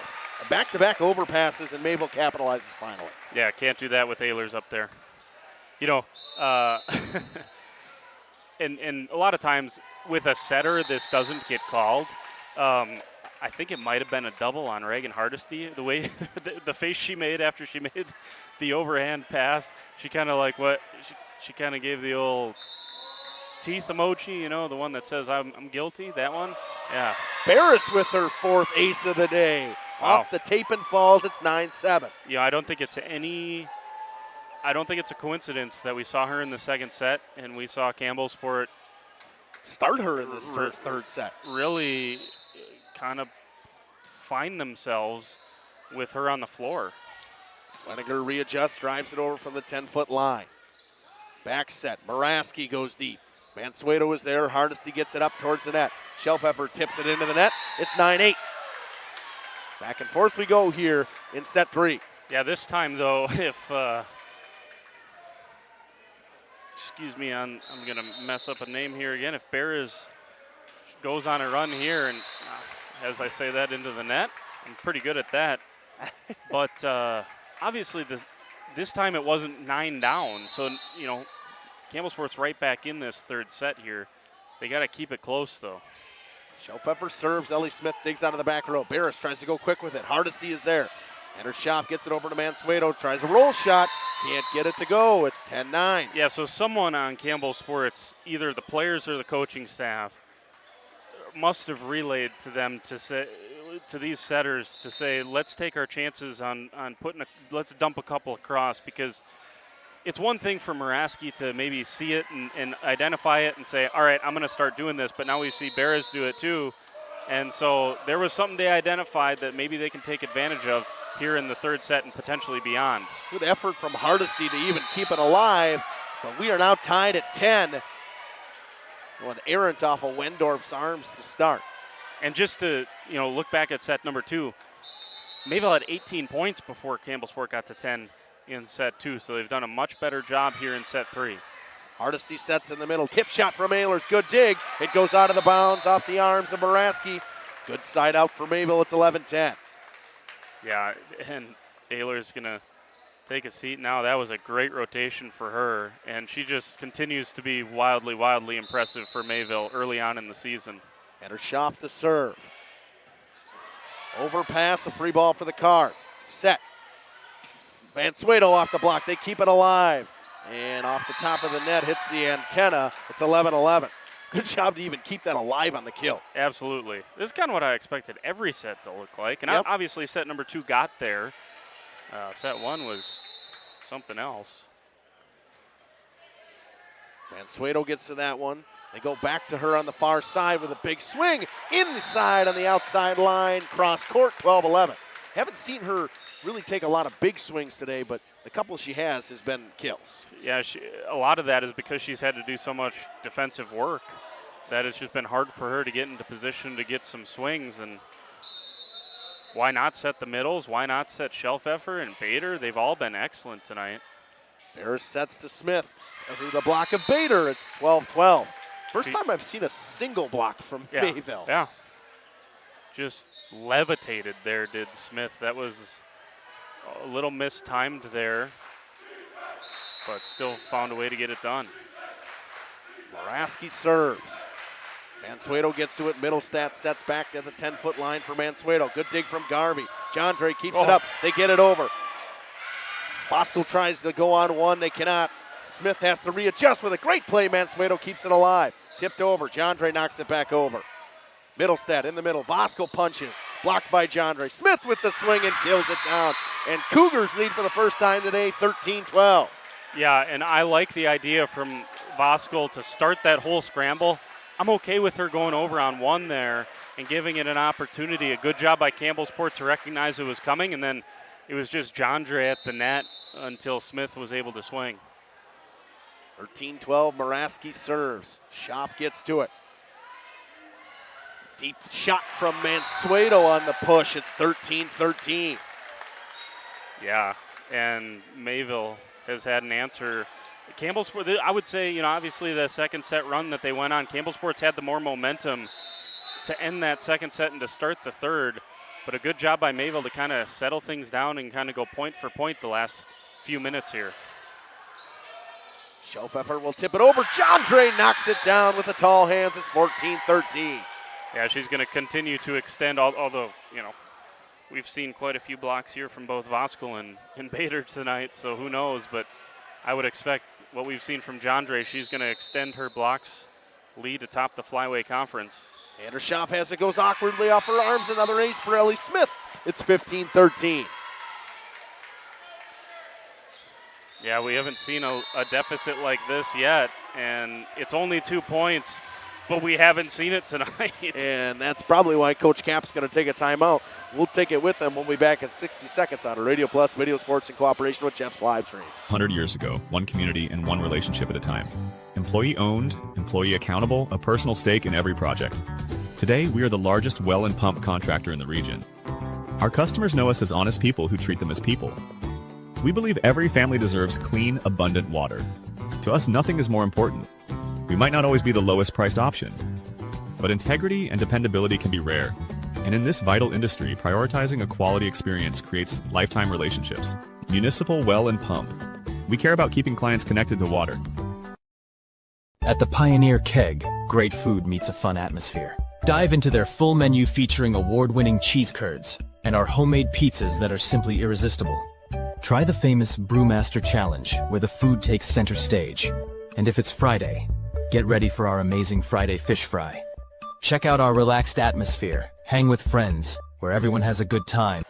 Back-to-back overpasses, and Mayville capitalizes finally. Yeah, can't do that with Ehlers up there. And a lot of times with a setter, this doesn't get called. I think it might have been a double on Reagan Hardesty. The way the face she made after she made the overhand pass, she kind of she kind of gave the old teeth emoji, the one that says I'm guilty, that one. Yeah. Barris with her 4th ace of the day. Wow. Off the tape and falls, it's 9-7. Yeah, I don't think it's a coincidence that we saw her in the second set and we saw Campbellsport start her in this third set. Really kind of find themselves with her on the floor. Weniger readjusts, drives it over from the 10-foot line. Back set. Moraski goes deep. Mansueto is there. Hardesty gets it up towards the net. Shelfepper tips it into the net. It's 9-8. Back and forth we go here in set 3. Yeah, this time though, if excuse me, I'm going to mess up a name here again. If Barris goes on a run here, and as I say that into the net, I'm pretty good at that. But obviously this time it wasn't 9 down. So, Campbellsport's right back in this third set here. They got to keep it close, though. Shelfepper serves. Ellie Smith digs out of the back row. Barris tries to go quick with it. Hardesty is there. And her shot gets it over to Mansueto. Tries a roll shot. Can't get it to go. It's 10-9. Yeah, so someone on Campbellsport's, either the players or the coaching staff, must have relayed to them to these setters to say, let's take our chances on let's dump a couple across, because it's one thing for Moraski to maybe see it and identify it and say, all right, I'm going to start doing this, but now we see Barris do it too. And so there was something they identified that maybe they can take advantage of here in the third set and potentially beyond. Good effort from Hardesty to even keep it alive, but we are now tied at 10. One errant off of Wendorf's arms to start. And just to look back at set number 2, Mayville had 18 points before Campbellsport got to 10 in set 2, so they've done a much better job here in set 3. Hardesty sets in the middle. Tip shot from Ehlers. Good dig. It goes out of the bounds off the arms of Moraski. Good side out for Mayville. It's 11-10. Yeah, and Ehlers going to take a seat now. That was a great rotation for her, and she just continues to be wildly, wildly impressive for Mayville early on in the season. And her Schaff to serve. Overpass, a free ball for the Cards. Set. Mansueto off the block. They keep it alive. And off the top of the net, hits the antenna. It's 11-11. Good job to even keep that alive on the kill. Absolutely. This is kind of what I expected every set to look like. And obviously set number 2 got there. Set 1 was something else. Mansueto gets to that one. They go back to her on the far side with a big swing. Inside on the outside line. Cross court, 12-11. Haven't seen her really take a lot of big swings today, but the couple she has been kills. Yeah, a lot of that is because she's had to do so much defensive work that it's just been hard for her to get into position to get some swings. And why not set the middles? Why not set Shelfeffer and Bader? They've all been excellent tonight. Bears sets to Smith. Through the block of Bader, it's 12-12. First time I've seen a single block from Mayville. Yeah. Just levitated there, did Smith. That was a little mistimed there, but still found a way to get it done. Moraski serves. Mansueto gets to it. Middlestat sets back at the 10-foot line for Mansueto. Good dig from Garvey. Jandre keeps it up. They get it over. Bosco tries to go on one. They cannot. Smith has to readjust with a great play. Mansueto keeps it alive. Tipped over. Jandre knocks it back over. Middlestat in the middle. Bosco punches. Blocked by Jandre. Smith with the swing and kills it down. And Cougars lead for the first time today, 13-12. Yeah, and I like the idea from Voskuhl to start that whole scramble. I'm okay with her going over on one there and giving it an opportunity. A good job by Campbellsport to recognize it was coming, and then it was just Jandre at the net until Smith was able to swing. 13-12, Moraski serves. Schaff gets to it. Deep shot from Mansueto on the push. It's 13-13. Yeah, and Mayville has had an answer. Campbellsport, I would say, obviously the second set run that they went on, Campbellsport's had the more momentum to end that second set and to start the third. But a good job by Mayville to kind of settle things down and kind of go point for point the last few minutes here. Shelfeffer will tip it over. Jandre knocks it down with the tall hands. It's 14-13. Yeah, she's going to continue to extend, although, we've seen quite a few blocks here from both Voskuhl and Bader tonight, so who knows. But I would expect what we've seen from Jandre, she's going to extend her blocks lead atop the Flyway Conference. And her Schaff has it, goes awkwardly off her arms. Another ace for Ellie Smith. It's 15-13. Yeah, we haven't seen a deficit like this yet, and it's only 2 points, but we haven't seen it tonight. And that's probably why Coach Cap's going to take a timeout. We'll take it with them. We'll be back in 60 seconds on Radio Plus Video Sports in cooperation with Jeff's Livestreams. 100 years ago, one community and one relationship at a time. Employee owned, employee accountable, a personal stake in every project. Today, we are the largest well and pump contractor in the region. Our customers know us as honest people who treat them as people. We believe every family deserves clean, abundant water. To us, nothing is more important. We might not always be the lowest priced option, but integrity and dependability can be rare. And in this vital industry, prioritizing a quality experience creates lifetime relationships. Municipal Well and Pump. We care about keeping clients connected to water. At the Pioneer Keg, great food meets a fun atmosphere. Dive into their full menu featuring award-winning cheese curds and our homemade pizzas that are simply irresistible. Try the famous Brewmaster Challenge, where the food takes center stage. And if it's Friday, get ready for our amazing Friday fish fry. Check out our relaxed atmosphere, hang with friends, where everyone has a good time.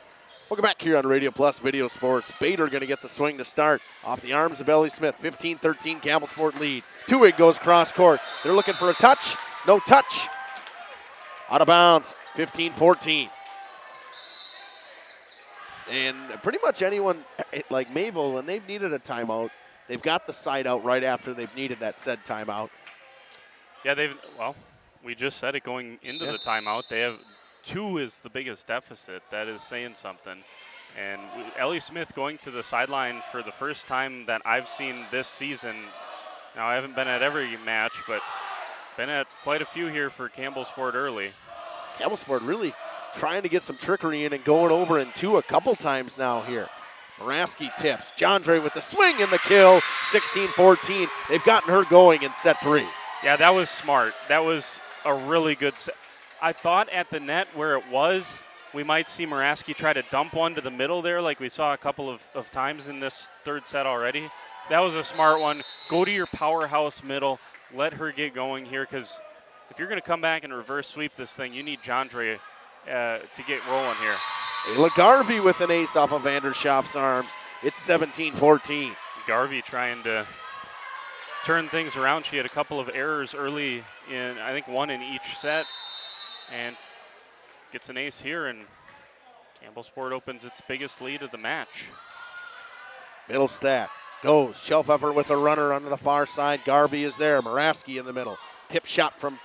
Welcome back here on Radio Plus Video Sports. Bader going to get the swing to start off the arms of Ellie Smith. 15-13 Campbellsport lead. Two-wig goes cross court. They're looking for a touch. No touch. Out of bounds. 15-14. And pretty much anyone like Mayville, when they've needed a timeout, they've got the side out right after they've needed that said timeout. Yeah, we just said it going into the timeout. They have 2 is the biggest deficit. That is saying something. And Ellie Smith going to the sideline for the first time that I've seen this season. Now, I haven't been at every match, but been at quite a few here for Campbellsport early. Campbellsport really trying to get some trickery in and going over in 2 a couple times now here. Moraski tips. Jandre with the swing and the kill. 16-14. They've gotten her going in set 3. Yeah, that was smart. That was a really good set. I thought at the net where it was, we might see Moraski try to dump one to the middle there like we saw a couple of times in this third set already. That was a smart one. Go to your powerhouse middle. Let her get going here, because if you're going to come back and reverse sweep this thing, you need Jandre to get rolling here. Ayla Garvey with an ace off of Vanderschaft's arms. It's 17-14. Garvey trying to turn things around. She had a couple of errors early in, I think, one in each set, and gets an ace here, and Campbellsport opens its biggest lead of the match. Middlestat goes. Shelfeffer with a runner on the far side. Garvey is there. Moraski in the middle. Tip shot from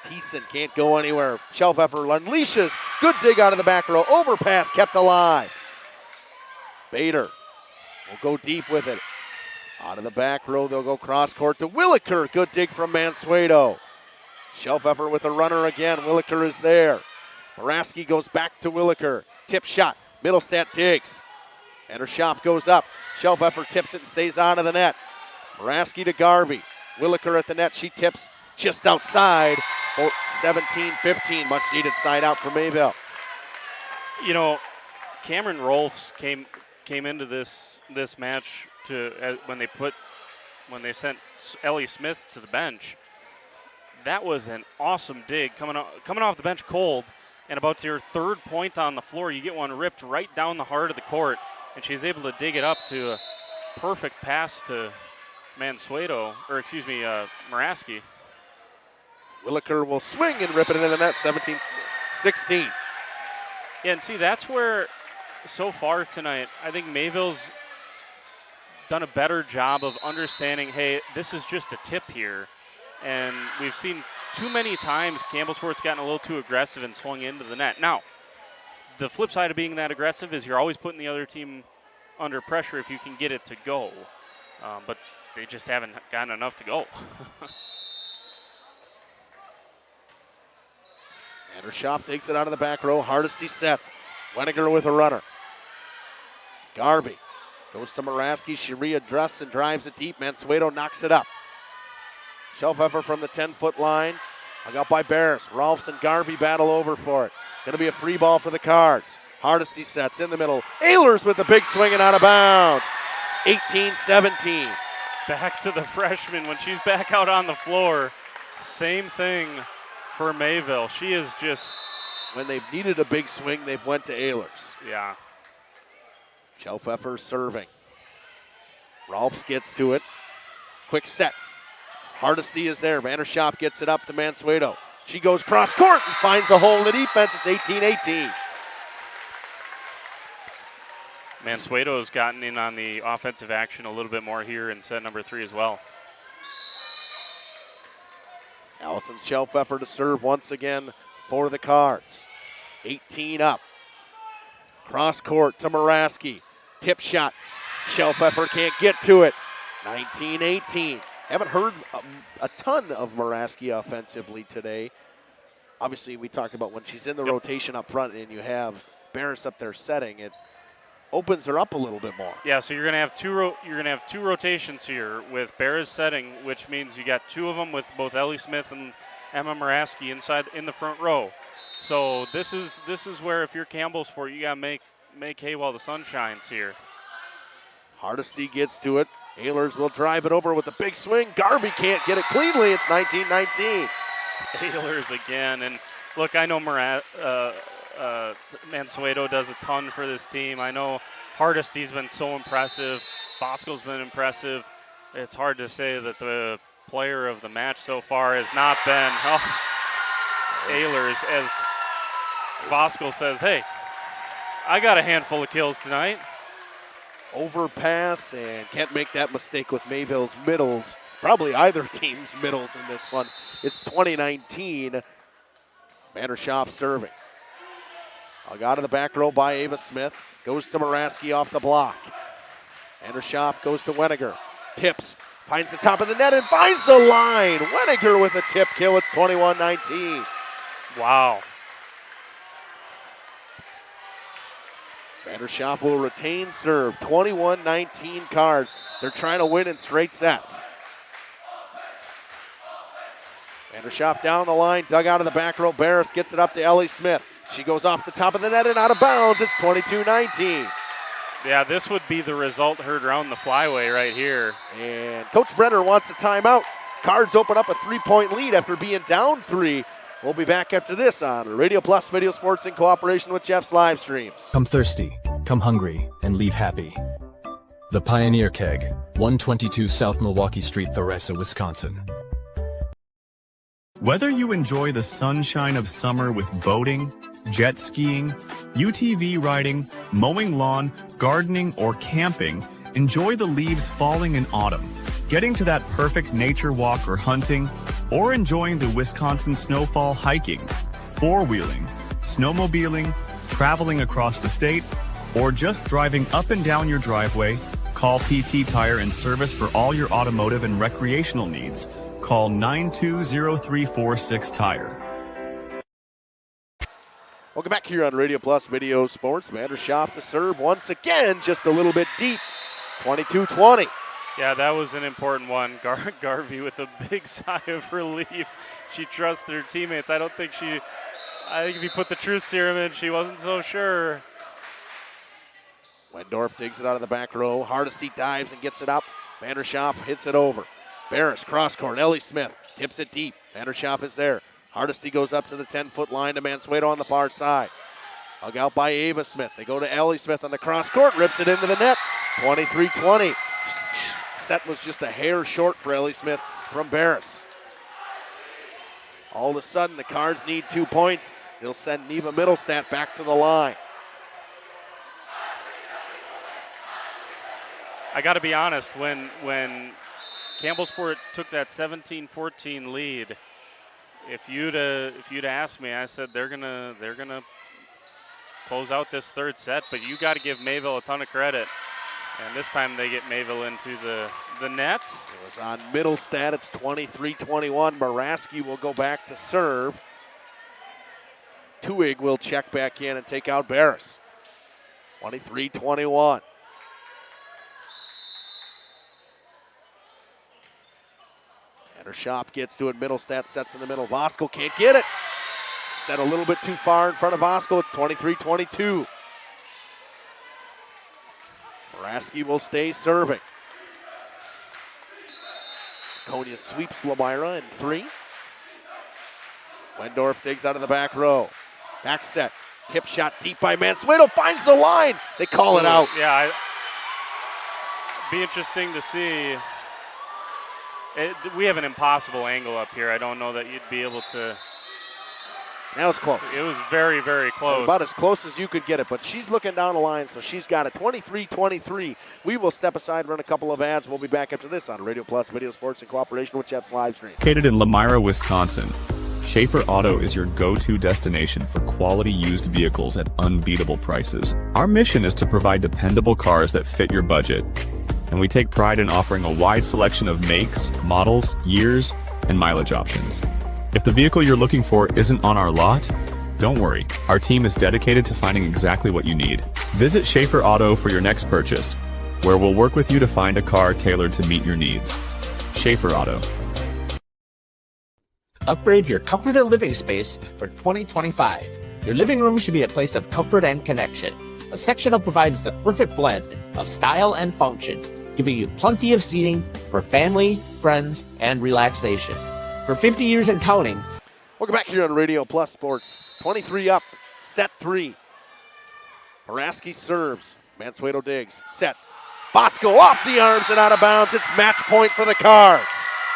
Thiessen. Can't go anywhere. Shelfeffer unleashes. Good dig out of the back row. Overpass kept alive. Bader will go deep with it. Out of the back row, they'll go cross court to Williker. Good dig from Mansueto. Shelfeffer with a runner again. Williker is there. Moraski goes back to Williker. Tip shot. Middlestat digs. Vanderschaft goes up. Shelfeffer tips it and stays out of the net. Moraski to Garvey. Williker at the net. She tips just outside. 17-15. Much needed side out for Mayville. You know, Cameron Rolfs came into this match to when they sent Ellie Smith to the bench. That was an awesome dig coming off the bench cold, and about to your third point on the floor, you get one ripped right down the heart of the court, and she's able to dig it up to a perfect pass to Moraski. Williker will swing and rip it into the net. 17-16. Yeah, and see, that's where so far tonight, I think Mayville's done a better job of understanding, hey, this is just a tip here. And we've seen too many times Campbellsport's gotten a little too aggressive and swung into the net. Now, the flip side of being that aggressive is you're always putting the other team under pressure if you can get it to go. But they just haven't gotten enough to go. Vanderschaft takes it out of the back row. Hardesty sets. Weniger with a runner. Garvey goes to Moraski. She readjusts and drives it deep. Mansueto knocks it up. Shelfeffer from the 10-foot line. Hung up by Barris. Rolfs and Garvey battle over for it. Going to be a free ball for the Cards. Hardesty sets in the middle. Ehlers with the big swing and out of bounds. 18-17. Back to the freshman when she's back out on the floor. Same thing for Mayville. She is just... When they've needed a big swing, they've went to Ehlers. Yeah. Shelfeffer serving. Rolfs gets to it. Quick set. Hardesty is there. Vanderschaft gets it up to Mansueto. She goes cross court and finds a hole in the defense. It's 18-18. Mansueto's gotten in on the offensive action a little bit more here in set number 3 as well. Allison Shelfeffer to serve once again for the Cards. 18 up. Cross court to Moraski. Tip shot. Shelfeffer can't get to it. 19-18. Haven't heard a ton of Moraski offensively today. Obviously, we talked about when she's in the rotation up front and you have Barris up there setting, it opens her up a little bit more. Yeah, so you're going to have two rotations here with Barris setting, which means you got 2 of them with both Ellie Smith and Emma Moraski inside in the front row. So this is where if you're Campbellsport, you got to make hay while the sun shines here. Hardesty gets to it. Ehlers will drive it over with a big swing. Garvey can't get it cleanly. It's 19-19. Ehlers again. And look, I know Mansueto does a ton for this team. I know Hardesty's been so impressive. Bosco's been impressive. It's hard to say that the player of the match so far has not been Ehlers, as Bosco says, hey, I got a handful of kills tonight. Overpass, and can't make that mistake with Mayville's middles. Probably either team's middles in this one. It's 2019. Vanderschaft serving. Out of the back row by Ava Smith. Goes to Moraski off the block. Vanderschaft goes to Weniger. Tips. Finds the top of the net and finds the line. Weniger with a tip kill. It's 21-19. Wow. Vanderschaft will retain serve. 21-19 Cards. They're trying to win in straight sets. Vanderschaft down the line, dug out of the back row. Barris gets it up to Ellie Smith. She goes off the top of the net and out of bounds. It's 22-19. Yeah, this would be the result heard around the flyway right here. And Coach Brenner wants a timeout. Cards open up a 3-point lead after being down 3. We'll be back after this on Radio Plus Video Sports in cooperation with Jeff's Livestreams. Come thirsty, come hungry, and leave happy. The Pioneer Keg, 122 South Milwaukee Street, Theresa, Wisconsin. Whether you enjoy the sunshine of summer with boating, jet skiing, UTV riding, mowing lawn, gardening, or camping, enjoy the leaves falling in autumn, getting to that perfect nature walk or hunting, or enjoying the Wisconsin snowfall hiking, four-wheeling, snowmobiling, traveling across the state, or just driving up and down your driveway, call PT Tire and Service for all your automotive and recreational needs. Call 920-346 Tire. Welcome back here on Radio Plus Video Sports. Vanderschaft to serve once again, just a little bit deep. 22-20. Yeah, that was an important one. Garvey with a big sigh of relief. She trusts her teammates. I think if you put the truth serum in, she wasn't so sure. Wendorf digs it out of the back row. Hardesty dives and gets it up. Vanderschaft hits it over. Barris, cross court. Ellie Smith tips it deep. Vanderschaft is there. Hardesty goes up to the 10-foot line to Mansueto on the far side. Hug out by Ava Smith. They go to Ellie Smith on the cross court. Rips it into the net. 23-20. Set was just a hair short for Ellie Smith from Barris. All of a sudden, the Cards need 2 points. They'll send Neva Middlestat back to the line. I got to be honest, when Campbellsport took that 17-14 lead, if you'd asked me, I said they're gonna close out this third set, but you got to give Mayville a ton of credit. And this time they get Mayville into the net. It was on Middlestat. It's 23-21. Maraski will go back to serve. Tuig will check back in and take out Barris. 23-21. Vanderschaft gets to it. Middlestat sets in the middle. Voskuhl can't get it. Set a little bit too far in front of Voskuhl. It's 23-22. Maraski will stay serving. Konya sweeps Lamira in 3. Wendorf digs out of the back row. Back set. Tip shot deep by Mansueto. Finds the line. They call it out. Yeah, be interesting to see. We have an impossible angle up here. I don't know that you'd be able to. That was close. It was very, very close. About as close as you could get it, but she's looking down the line, so she's got it. 23-23. We will step aside, run a couple of ads. We'll be back after this on Radio Plus Video Sports in cooperation with Jeff's Livestream. Located in Lamira, Wisconsin, Schaefer Auto is your go-to destination for quality used vehicles at unbeatable prices. Our mission is to provide dependable cars that fit your budget, and we take pride in offering a wide selection of makes, models, years, and mileage options. If the vehicle you're looking for isn't on our lot, don't worry. Our team is dedicated to finding exactly what you need. Visit Schaefer Auto for your next purchase, where we'll work with you to find a car tailored to meet your needs. Schaefer Auto. Upgrade your comfort and living space for 2025. Your living room should be a place of comfort and connection. A sectional provides the perfect blend of style and function, giving you plenty of seating for family, friends, and relaxation. For 50 years and counting. Welcome back here on Radio Plus Sports. 23 up, set 3. Maraski serves. Mansueto digs. Set. Voskuhl off the arms and out of bounds. It's match point for the Cards.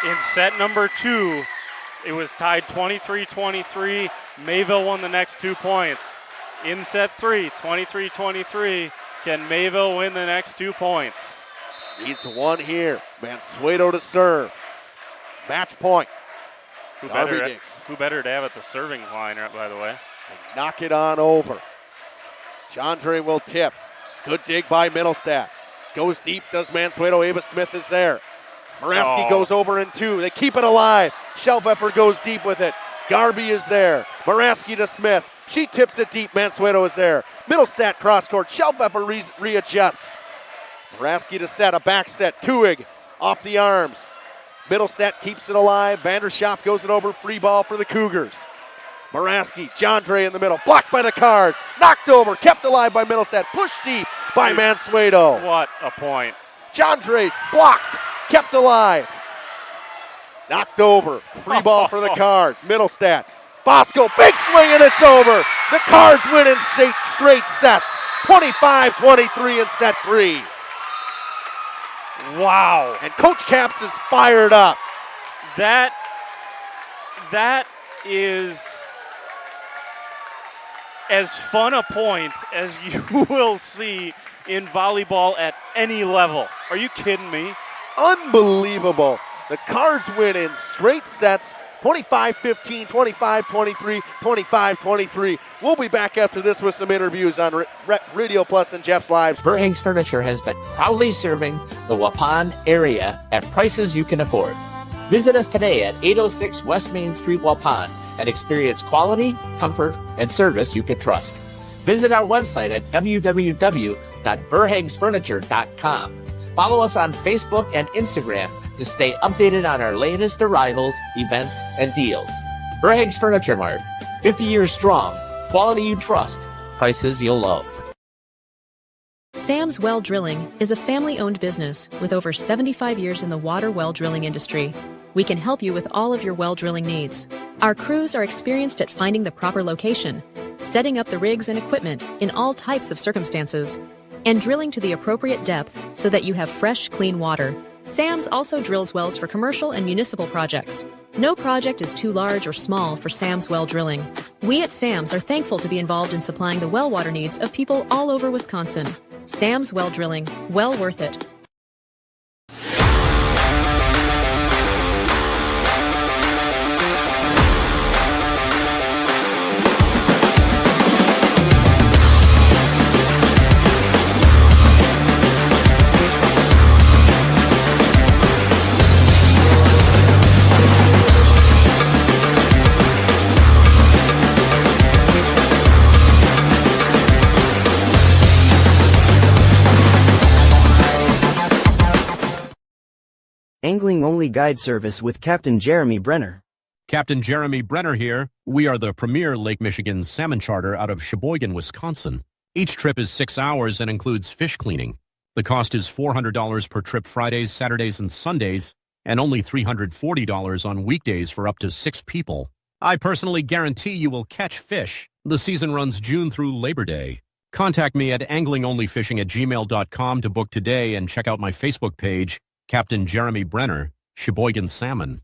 In set number 2, it was tied 23-23. Mayville won the next 2 points. In set 3, 23-23. Can Mayville win the next 2 points? Needs one here. Mansueto to serve. Match point. Who better to have at the serving line, by the way? And knock it on over. Jandre will tip. Good dig by Middlestat. Goes deep, does Mansueto. Ava Smith is there. Maraski goes over in 2. They keep it alive. Shelfeffer goes deep with it. Garby is there. Maraski to Smith. She tips it deep. Mansueto is there. Middlestat cross court. Shelpfepper readjusts. Boraski to set. A back set. Tuig off the arms. Middlestat keeps it alive. Vandershop goes it over. Free ball for the Cougars. Boraski, Jandre in the middle. Blocked by the Cards. Knocked over. Kept alive by Middlestat. Pushed deep by Mansueto. What a point. Jandre blocked. Kept alive. Knocked over. Free ball for the Cards. Middlestat. Bosco, big swing, and it's over. The Cards win in straight sets. 25-23 in set 3. Wow. And Coach Caps is fired up. That is as fun a point as you will see in volleyball at any level. Are you kidding me? Unbelievable. The Cards win in straight sets. 25-15, 25-23, 25-23. We'll be back after this with some interviews on Radio Plus and Jeff's Lives. Verhaeg's Furniture has been proudly serving the Waupun area at prices you can afford. Visit us today at 806 West Main Street, Waupun, and experience quality, comfort, and service you can trust. Visit our website at www.verhaegsfurniture.com. Follow us on Facebook and Instagram to stay updated on our latest arrivals, events, and deals. Verhaeg's Furniture Mart, 50 years strong, quality you trust, prices you'll love. Sam's Well Drilling is a family-owned business with over 75 years in the water well drilling industry. We can help you with all of your well drilling needs. Our crews are experienced at finding the proper location, setting up the rigs and equipment in all types of circumstances, and drilling to the appropriate depth so that you have fresh, clean water. Sam's also drills wells for commercial and municipal projects. No project is too large or small for Sam's Well Drilling. We at Sam's are thankful to be involved in supplying the well water needs of people all over Wisconsin. Sam's Well Drilling, well worth it. Angling-only guide service with Captain Jeremy Brenner. Captain Jeremy Brenner here. We are the premier Lake Michigan salmon charter out of Sheboygan, Wisconsin. Each trip is 6 hours and includes fish cleaning. The cost is $400 per trip Fridays, Saturdays, and Sundays, and only $340 on weekdays for up to 6 people. I personally guarantee you will catch fish. The season runs June through Labor Day. Contact me at anglingonlyfishing@gmail.com to book today and check out my Facebook page, Captain Jeremy Brenner, Sheboygan Salmon.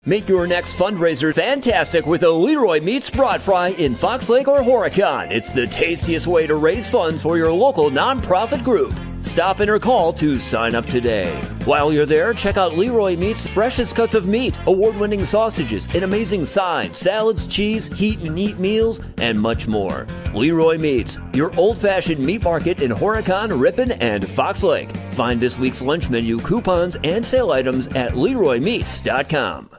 Make your next fundraiser fantastic with a Leroy Meats Brat Fry in Fox Lake or Horicon. It's the tastiest way to raise funds for your local nonprofit group. Stop in or call to sign up today. While you're there, check out Leroy Meats' freshest cuts of meat, award-winning sausages, an amazing side, salads, cheese, heat and eat meals, and much more. Leroy Meats, your old-fashioned meat market in Horicon, Ripon, and Fox Lake. Find this week's lunch menu, coupons, and sale items at LeroyMeats.com.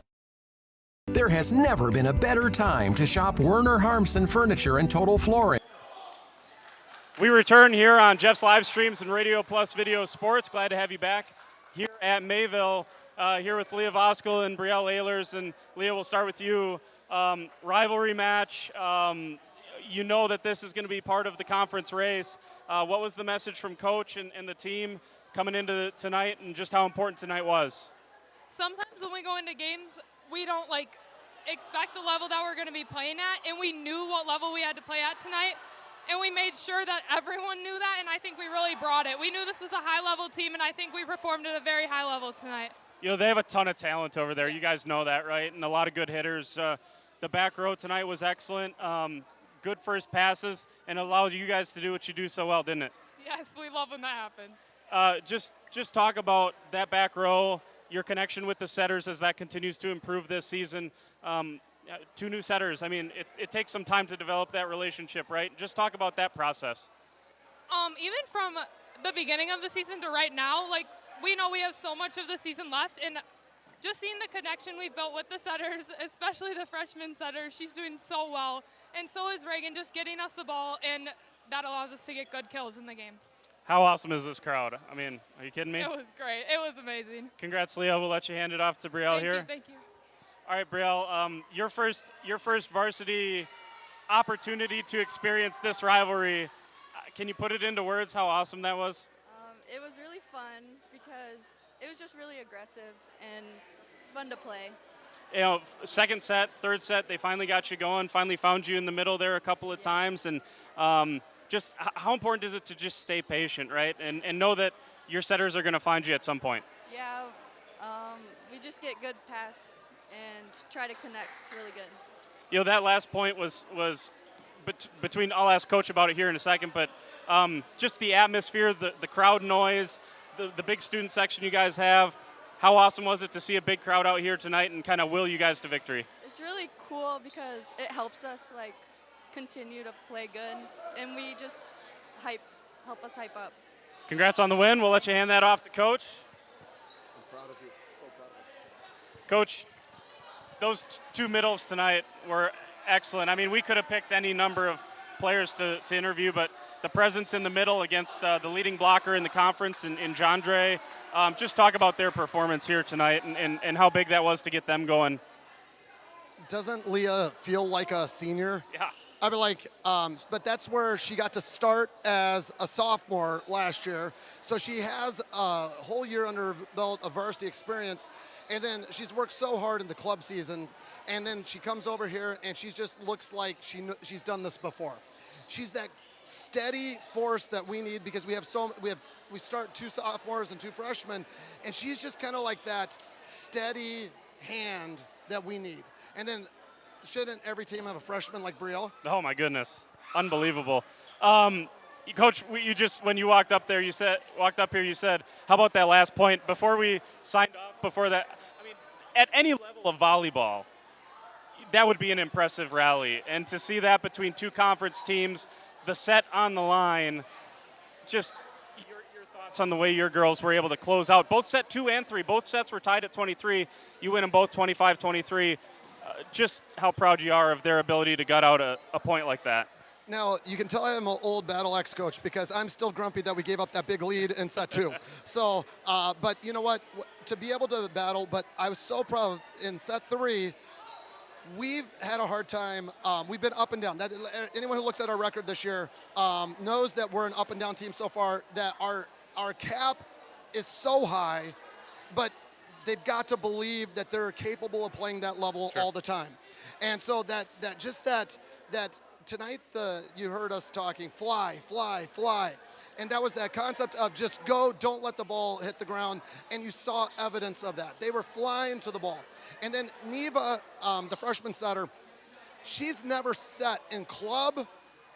There has never been a better time to shop Werner Harmson Furniture and Total Flooring. We return here on Jeff's Livestreams and Radio Plus Video Sports. Glad to have you back here at Mayville, here with Leah Voskel and Brielle Ehlers. And Leah, we'll start with you. Rivalry match. You know that this is going to be part of the conference race. What was the message from Coach and the team coming into tonight, and just how important tonight was? Sometimes when we go into games, we don't expect the level that we're going to be playing at, and we knew what level we had to play at tonight. And we made sure that everyone knew that, and I think we really brought it. We knew this was a high-level team, and I think we performed at a very high level tonight. You know, they have a ton of talent over there. You guys know that, right? And a lot of good hitters. The back row tonight was excellent. Good first passes, and allowed you guys to do what you do so well, didn't it? Yes, we love when that happens. Just talk about that back row, your connection with the setters as that continues to improve this season. 2 new setters. I mean, it takes some time to develop that relationship, right? Just talk about that process. Even from the beginning of the season to right now, we know we have so much of the season left, and just seeing the connection we've built with the setters, especially the freshman setter, she's doing so well. and so is Reagan, just getting us the ball, and that allows us to get good kills in the game. How awesome is this crowd? I mean, are you kidding me? It was great. It was amazing. Congrats, Leah. We'll let you hand it off to Brielle here. Thank you. All right, Brielle, your first varsity opportunity to experience this rivalry. Can you put it into words how awesome that was? It was really fun because it was just really aggressive and fun to play. You know, second set, third set, they finally got you going, finally found you in the middle there a couple of times. And just how important is it to just stay patient, right? And know that your setters are going to find you at some point. Yeah, we just get good pass and try to connect. It's really good. You know, that last point was between, I'll ask Coach about it here in a second, but just the atmosphere, the crowd noise, the big student section you guys have. How awesome was it to see a big crowd out here tonight and kind of will you guys to victory? It's really cool because it helps us continue to play good, and we just help us hype up. Congrats on the win. We'll let you hand that off to Coach. I'm proud of you. So proud of you. Coach, those two middles tonight were excellent. I mean, we could have picked any number of players to interview, but the presence in the middle against the leading blocker in the conference in John Dre, just talk about their performance here tonight and how big that was to get them going. Doesn't Leah feel like a senior? Yeah. I mean, but that's where she got to start as a sophomore last year. So she has a whole year under her belt of varsity experience. And then she's worked so hard in the club season. And then she comes over here and she just looks like she's done this before. She's that steady force that we need because we start 2 sophomores and 2 freshmen. And she's just kind of like that steady hand that we need. And then shouldn't every team have a freshman like Brielle? Oh my goodness, unbelievable. Coach, when you walked up here, you said, how about that last point before we signed off? Before that, I mean, at any level of volleyball, that would be an impressive rally, and to see that between 2 conference teams, the set on the line, just your thoughts on the way your girls were able to close out both set 2 and 3. Both sets were tied at 23. You win them both 25-23. Just how proud you are of their ability to gut out a point like that. Now, you can tell I'm an old Battle X coach because I'm still grumpy that we gave up that big lead in set 2. So, but you know what? To be able to battle, but I was so proud in set 3, we've had a hard time. We've been up and down. Anyone who looks at our record this year knows that we're an up and down team so far, that our cap is so high, but they've got to believe that they're capable of playing that level all the time. And so that tonight you heard us talking fly. And that was that concept of just go, don't let the ball hit the ground. And you saw evidence of that. They were flying to the ball. And then Neva, the freshman setter, she's never set in club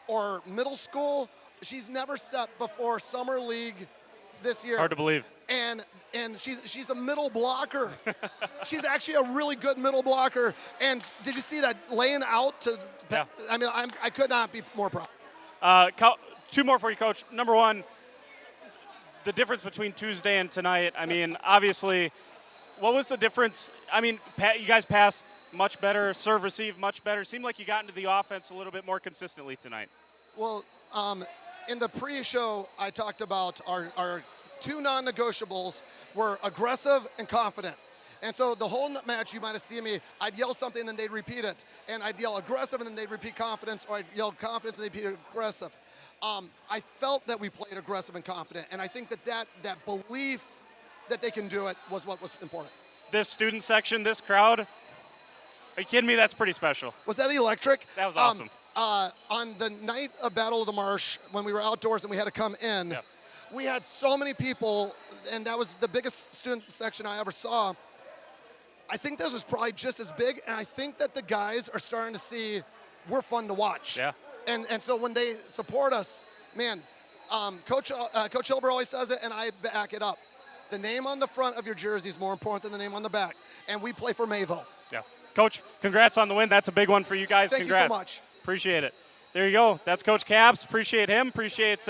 or middle school. She's never set before summer league this year. Hard to believe. And she's a middle blocker. She's actually a really good middle blocker. And did you see that laying out to? Yeah. I mean, I could not be more proud. 2 more for you, Coach. Number 1, the difference between Tuesday and tonight. I mean, obviously, what was the difference? I mean, you guys passed much better, serve receive much better. Seemed like you got into the offense a little bit more consistently tonight. Well, in the pre-show, I talked about our 2 non-negotiables were aggressive and confident. And so the whole match, you might have seen me, I'd yell something and then they'd repeat it. And I'd yell aggressive and then they'd repeat confidence, or I'd yell confidence and they'd repeat aggressive. I felt that we played aggressive and confident. And I think that belief that they can do it was what was important. This student section, this crowd, are you kidding me? That's pretty special. Was that electric? That was awesome. On the night of Battle of the Marsh, when we were outdoors and we had to come in, we had so many people, and that was the biggest student section I ever saw. I think this was probably just as big, and I think that the guys are starting to see we're fun to watch. Yeah. And so when they support us, man, Coach Hilber always says it, and I back it up. The name on the front of your jersey is more important than the name on the back, and we play for Mayville. Yeah. Coach, congrats on the win. That's a big one for you guys. Thank Congrats. you so much. Appreciate it. There you go. That's Coach Capps. Appreciate him. Appreciate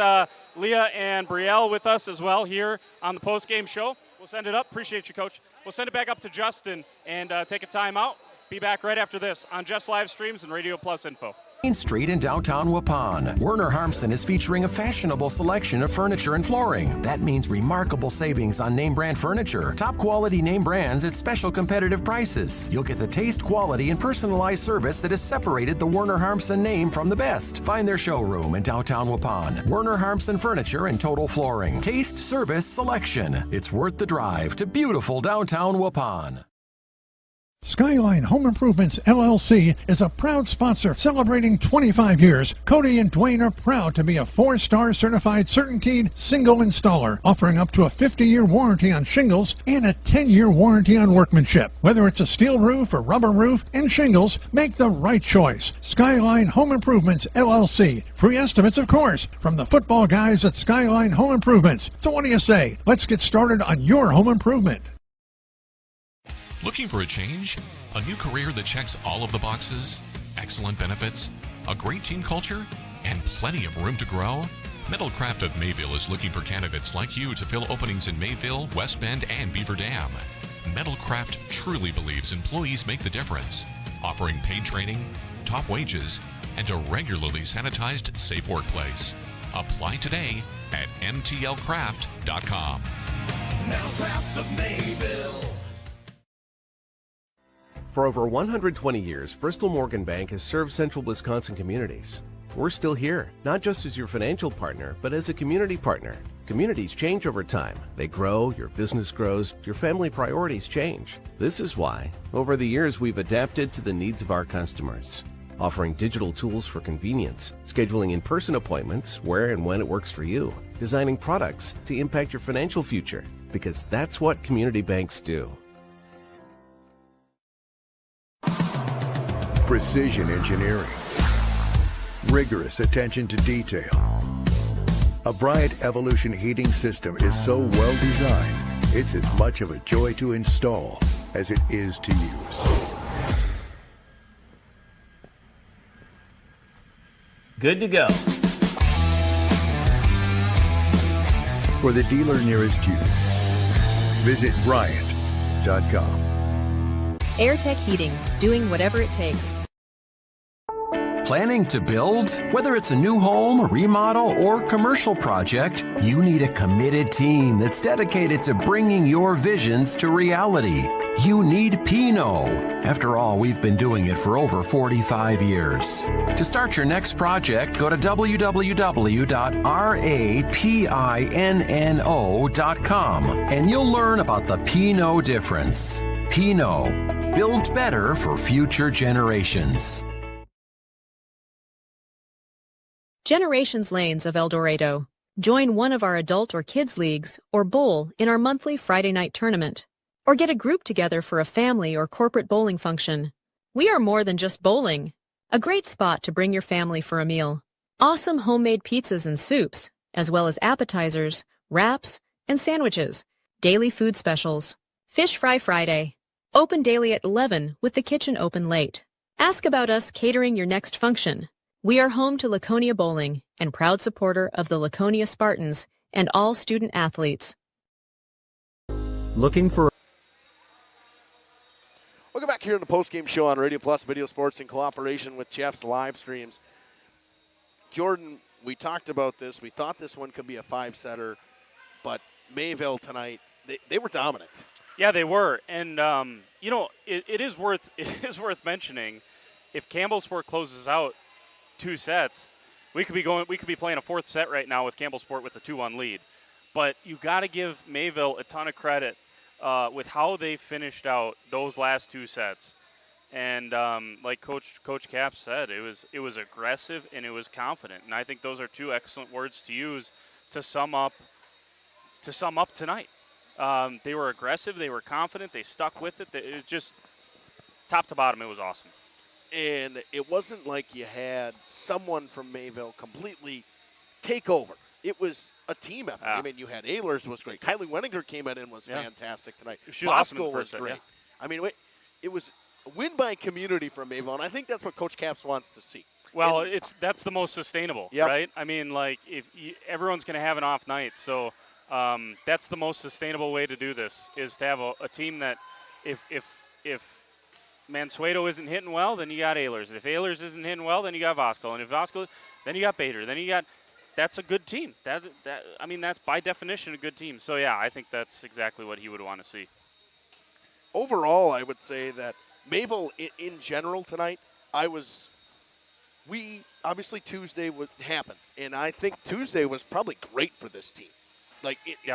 Leah and Brielle with us as well here on the post-game show. We'll send it up. Appreciate you, Coach. We'll send it back up to Justin and take a timeout. Be back right after this on Just Live Streams and Radio Plus Info. Main Street in downtown Waupun. Werner Harmson is featuring a fashionable selection of furniture and flooring. That means remarkable savings on name brand furniture. Top quality name brands at special competitive prices. You'll get the taste, quality, and personalized service that has separated the Werner Harmson name from the best. Find their showroom in downtown Waupun. Werner Harmson Furniture and Total Flooring. Taste, service, selection. It's worth the drive to beautiful downtown Waupun. Skyline Home Improvements LLC is a proud sponsor celebrating 25 years. Cody and Dwayne are proud to be a 4-star certified CertainTeed single installer, offering up to a 50-year warranty on shingles and a 10-year warranty on workmanship. Whether it's a steel roof or rubber roof and shingles, make the right choice. Skyline Home Improvements LLC. Free estimates, of course, from the football guys at Skyline Home Improvements. So what do you say? Let's get started on your home improvement. Looking for a change? A new career that checks all of the boxes? Excellent benefits? A great team culture? And plenty of room to grow? Metalcraft of Mayville is looking for candidates like you to fill openings in Mayville, West Bend, and Beaver Dam. Metalcraft truly believes employees make the difference, offering paid training, top wages, and a regularly sanitized, safe workplace. Apply today at mtlcraft.com. Metalcraft of Mayville. For over 120 years, Bristol Morgan Bank has served central Wisconsin communities. We're still here, not just as your financial partner, but as a community partner. Communities change over time. They grow, your business grows, your family priorities change. This is why, over the years, we've adapted to the needs of our customers, offering digital tools for convenience, scheduling in-person appointments where and when it works for you, designing products to impact your financial future, because that's what community banks do. Precision engineering, rigorous attention to detail. A Bryant Evolution heating system is so well designed, it's as much of a joy to install as it is to use. Good to go. For the dealer nearest you, visit Bryant.com. AirTech Heating, doing whatever it takes. Planning to build? Whether it's a new home, remodel, or commercial project, you need a committed team that's dedicated to bringing your visions to reality. You need Pinot. After all, we've been doing it for over 45 years. To start your next project, go to www.rapinno.com and you'll learn about the Pinot difference. Pinot, built better for future generations. Generations Lanes of El Dorado. Join one of our adult or kids leagues or bowl in our monthly Friday night tournament. Or get a group together for a family or corporate bowling function. We are more than just bowling. A great spot to bring your family for a meal. Awesome homemade pizzas and soups, as well as appetizers, wraps, and sandwiches. Daily food specials. Fish Fry Friday. Open daily at 11 with the kitchen open late. Ask about us catering your next function. We are home to Laconia Bowling and proud supporter of the Laconia Spartans and all student athletes. Looking for Welcome back here in the postgame show on Radio Plus Video Sports in cooperation with Jeff's Livestreams. Jordan, we talked about this. We thought this one could be a 5-setter, but Mayville tonight, they were dominant. Yeah, they were. And, it is worth mentioning, if Campbellsport closes out 2 sets, we could be playing a 4th set right now with Campbellsport with a 2-1 lead. But you got to give Mayville a ton of credit with how they finished out those last 2 sets. And like Coach Cap said, it was aggressive and it was confident. And I think those are 2 excellent words to use to sum up tonight. They were aggressive, they were confident, they stuck with it. It was just top to bottom, it was awesome. And it wasn't like you had someone from Mayville completely take over. It was a team effort. I mean, you had Ehlers was great. Kylie Wenninger came in and was fantastic tonight. She was awesome Bosco was great. I mean, it was a win by community from Mayville, and I think that's what Coach Caps wants to see. Well, that's the most sustainable, right? I mean, like, everyone's going to have an off night, so that's the most sustainable way to do this, is to have a team that if Mansueto isn't hitting well, then you got Ehlers. If Ehlers isn't hitting well, then you got Vosco. And if Vosco, then you got Bader. Then you got – that's a good team. That's by definition a good team. So, yeah, I think that's exactly what he would want to see. Overall, I would say that Mayville in general tonight, obviously Tuesday would happen. And I think Tuesday was probably great for this team.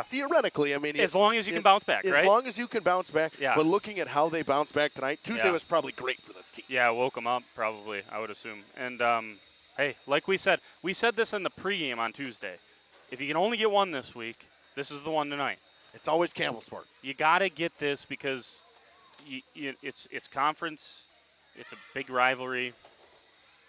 Theoretically, as long as you can bounce back, right? As long as you can bounce back. Yeah. But looking at how they bounced back tonight, Tuesday was probably great for this team. Yeah, woke them up probably, I would assume. And, hey, like we said this in the pregame on Tuesday. If you can only get one this week, this is the one tonight. It's always Campbellsport. You got to get this because it's conference. It's a big rivalry.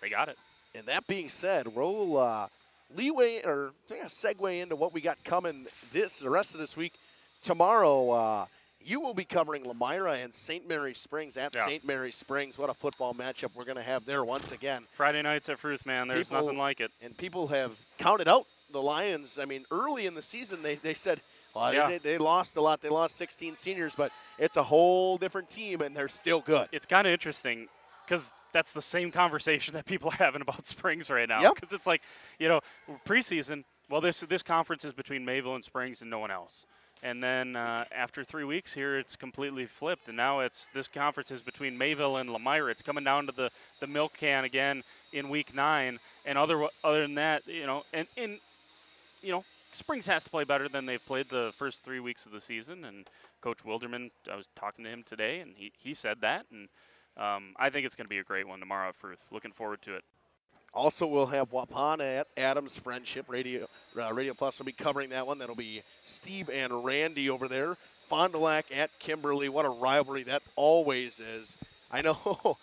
They got it. And that being said, we'll segue into what we got coming the rest of this week. Tomorrow, you will be covering Lamira and St. Mary Springs at St. Mary Springs. What a football matchup we're going to have there once again. Friday nights at Fruth, man. There's nothing like it. And people have counted out the Lions. Early in the season, they said, they lost a lot. They lost 16 seniors, but it's a whole different team, and they're still good. It's kind of interesting because that's the same conversation that people are having about Springs right now. Because it's like, preseason, well, this conference is between Mayville and Springs and no one else. And then after 3 weeks here, it's completely flipped. And now this conference is between Mayville and Lamira. It's coming down to the milk can again in week 9. And other than that, Springs has to play better than they've played the first 3 weeks of the season. And Coach Wilderman, I was talking to him today, and he said that. And I think it's going to be a great one tomorrow at Fruth. Looking forward to it. Also, we'll have Wapana at Adams Friendship. Radio Plus will be covering that one. That'll be Steve and Randy over there. Fond du Lac at Kimberly. What a rivalry that always is. I know,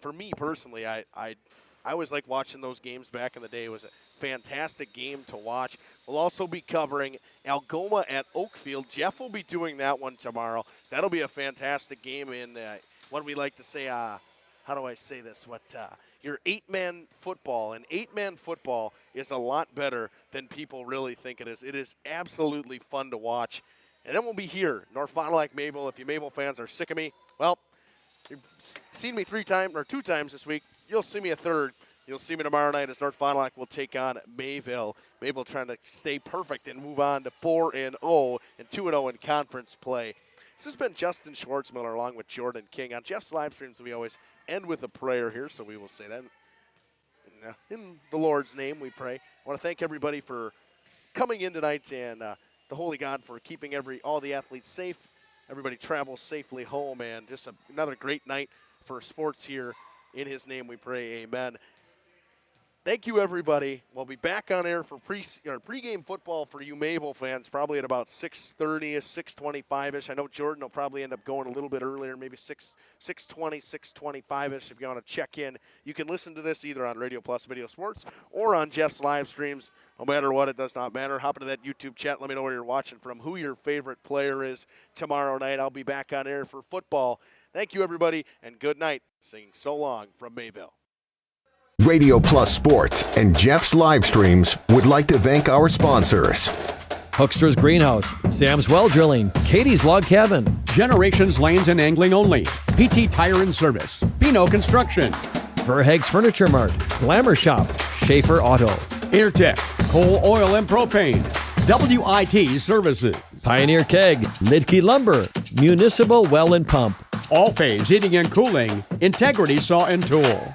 for me personally, I always like watching those games back in the day. It was a fantastic game to watch. We'll also be covering Algoma at Oakfield. Jeff will be doing that one tomorrow. That'll be a fantastic game in what we like to say, how do I say this? Your 8-man football. And 8-man football is a lot better than people really think it is. It is absolutely fun to watch. And then we'll be here, North Fond du Lac, Mayville. If you Mayville fans are sick of me, well, you've seen me 2 times this week. You'll see me a third. You'll see me tomorrow night as North Fond du Lac will take on Mayville. Mayville trying to stay perfect and move on to 4-0 and 2-0 in conference play. This has been Justin Schwartzmiller along with Jordan King. On Jeff's live streams, we always end with a prayer here, so we will say that. In the Lord's name, we pray. I want to thank everybody for coming in tonight and the Holy God for keeping all the athletes safe. Everybody travels safely home, and just another great night for sports here. In His name, we pray. Amen. Thank you, everybody. We'll be back on air for pregame football for you Mayville fans, probably at about 6:30-ish, 6:25-ish. I know Jordan will probably end up going a little bit earlier, maybe 6:20, 6:25-ish if you want to check in. You can listen to this either on Radio Plus Video Sports or on Jeff's live streams. No matter what, it does not matter. Hop into that YouTube chat. Let me know where you're watching from, who your favorite player is tomorrow night. I'll be back on air for football. Thank you, everybody, and good night. Singing So Long from Mayville. Radio Plus Sports and Jeff's live streams would like to thank our sponsors. Hoekstra's Greenhouse, Sam's Well Drilling, Katie's Log Cabin, Generations Lanes and Angling Only, PT Tire and Service, Pino Construction, Verheg's Furniture Mart, Glamour Shop, Schaefer Auto, Airtech, Coal, Oil, and Propane, WIT Services, Pioneer Keg, Lidke Lumber, Municipal Well and Pump, All Phase Heating and Cooling, Integrity Saw and Tool.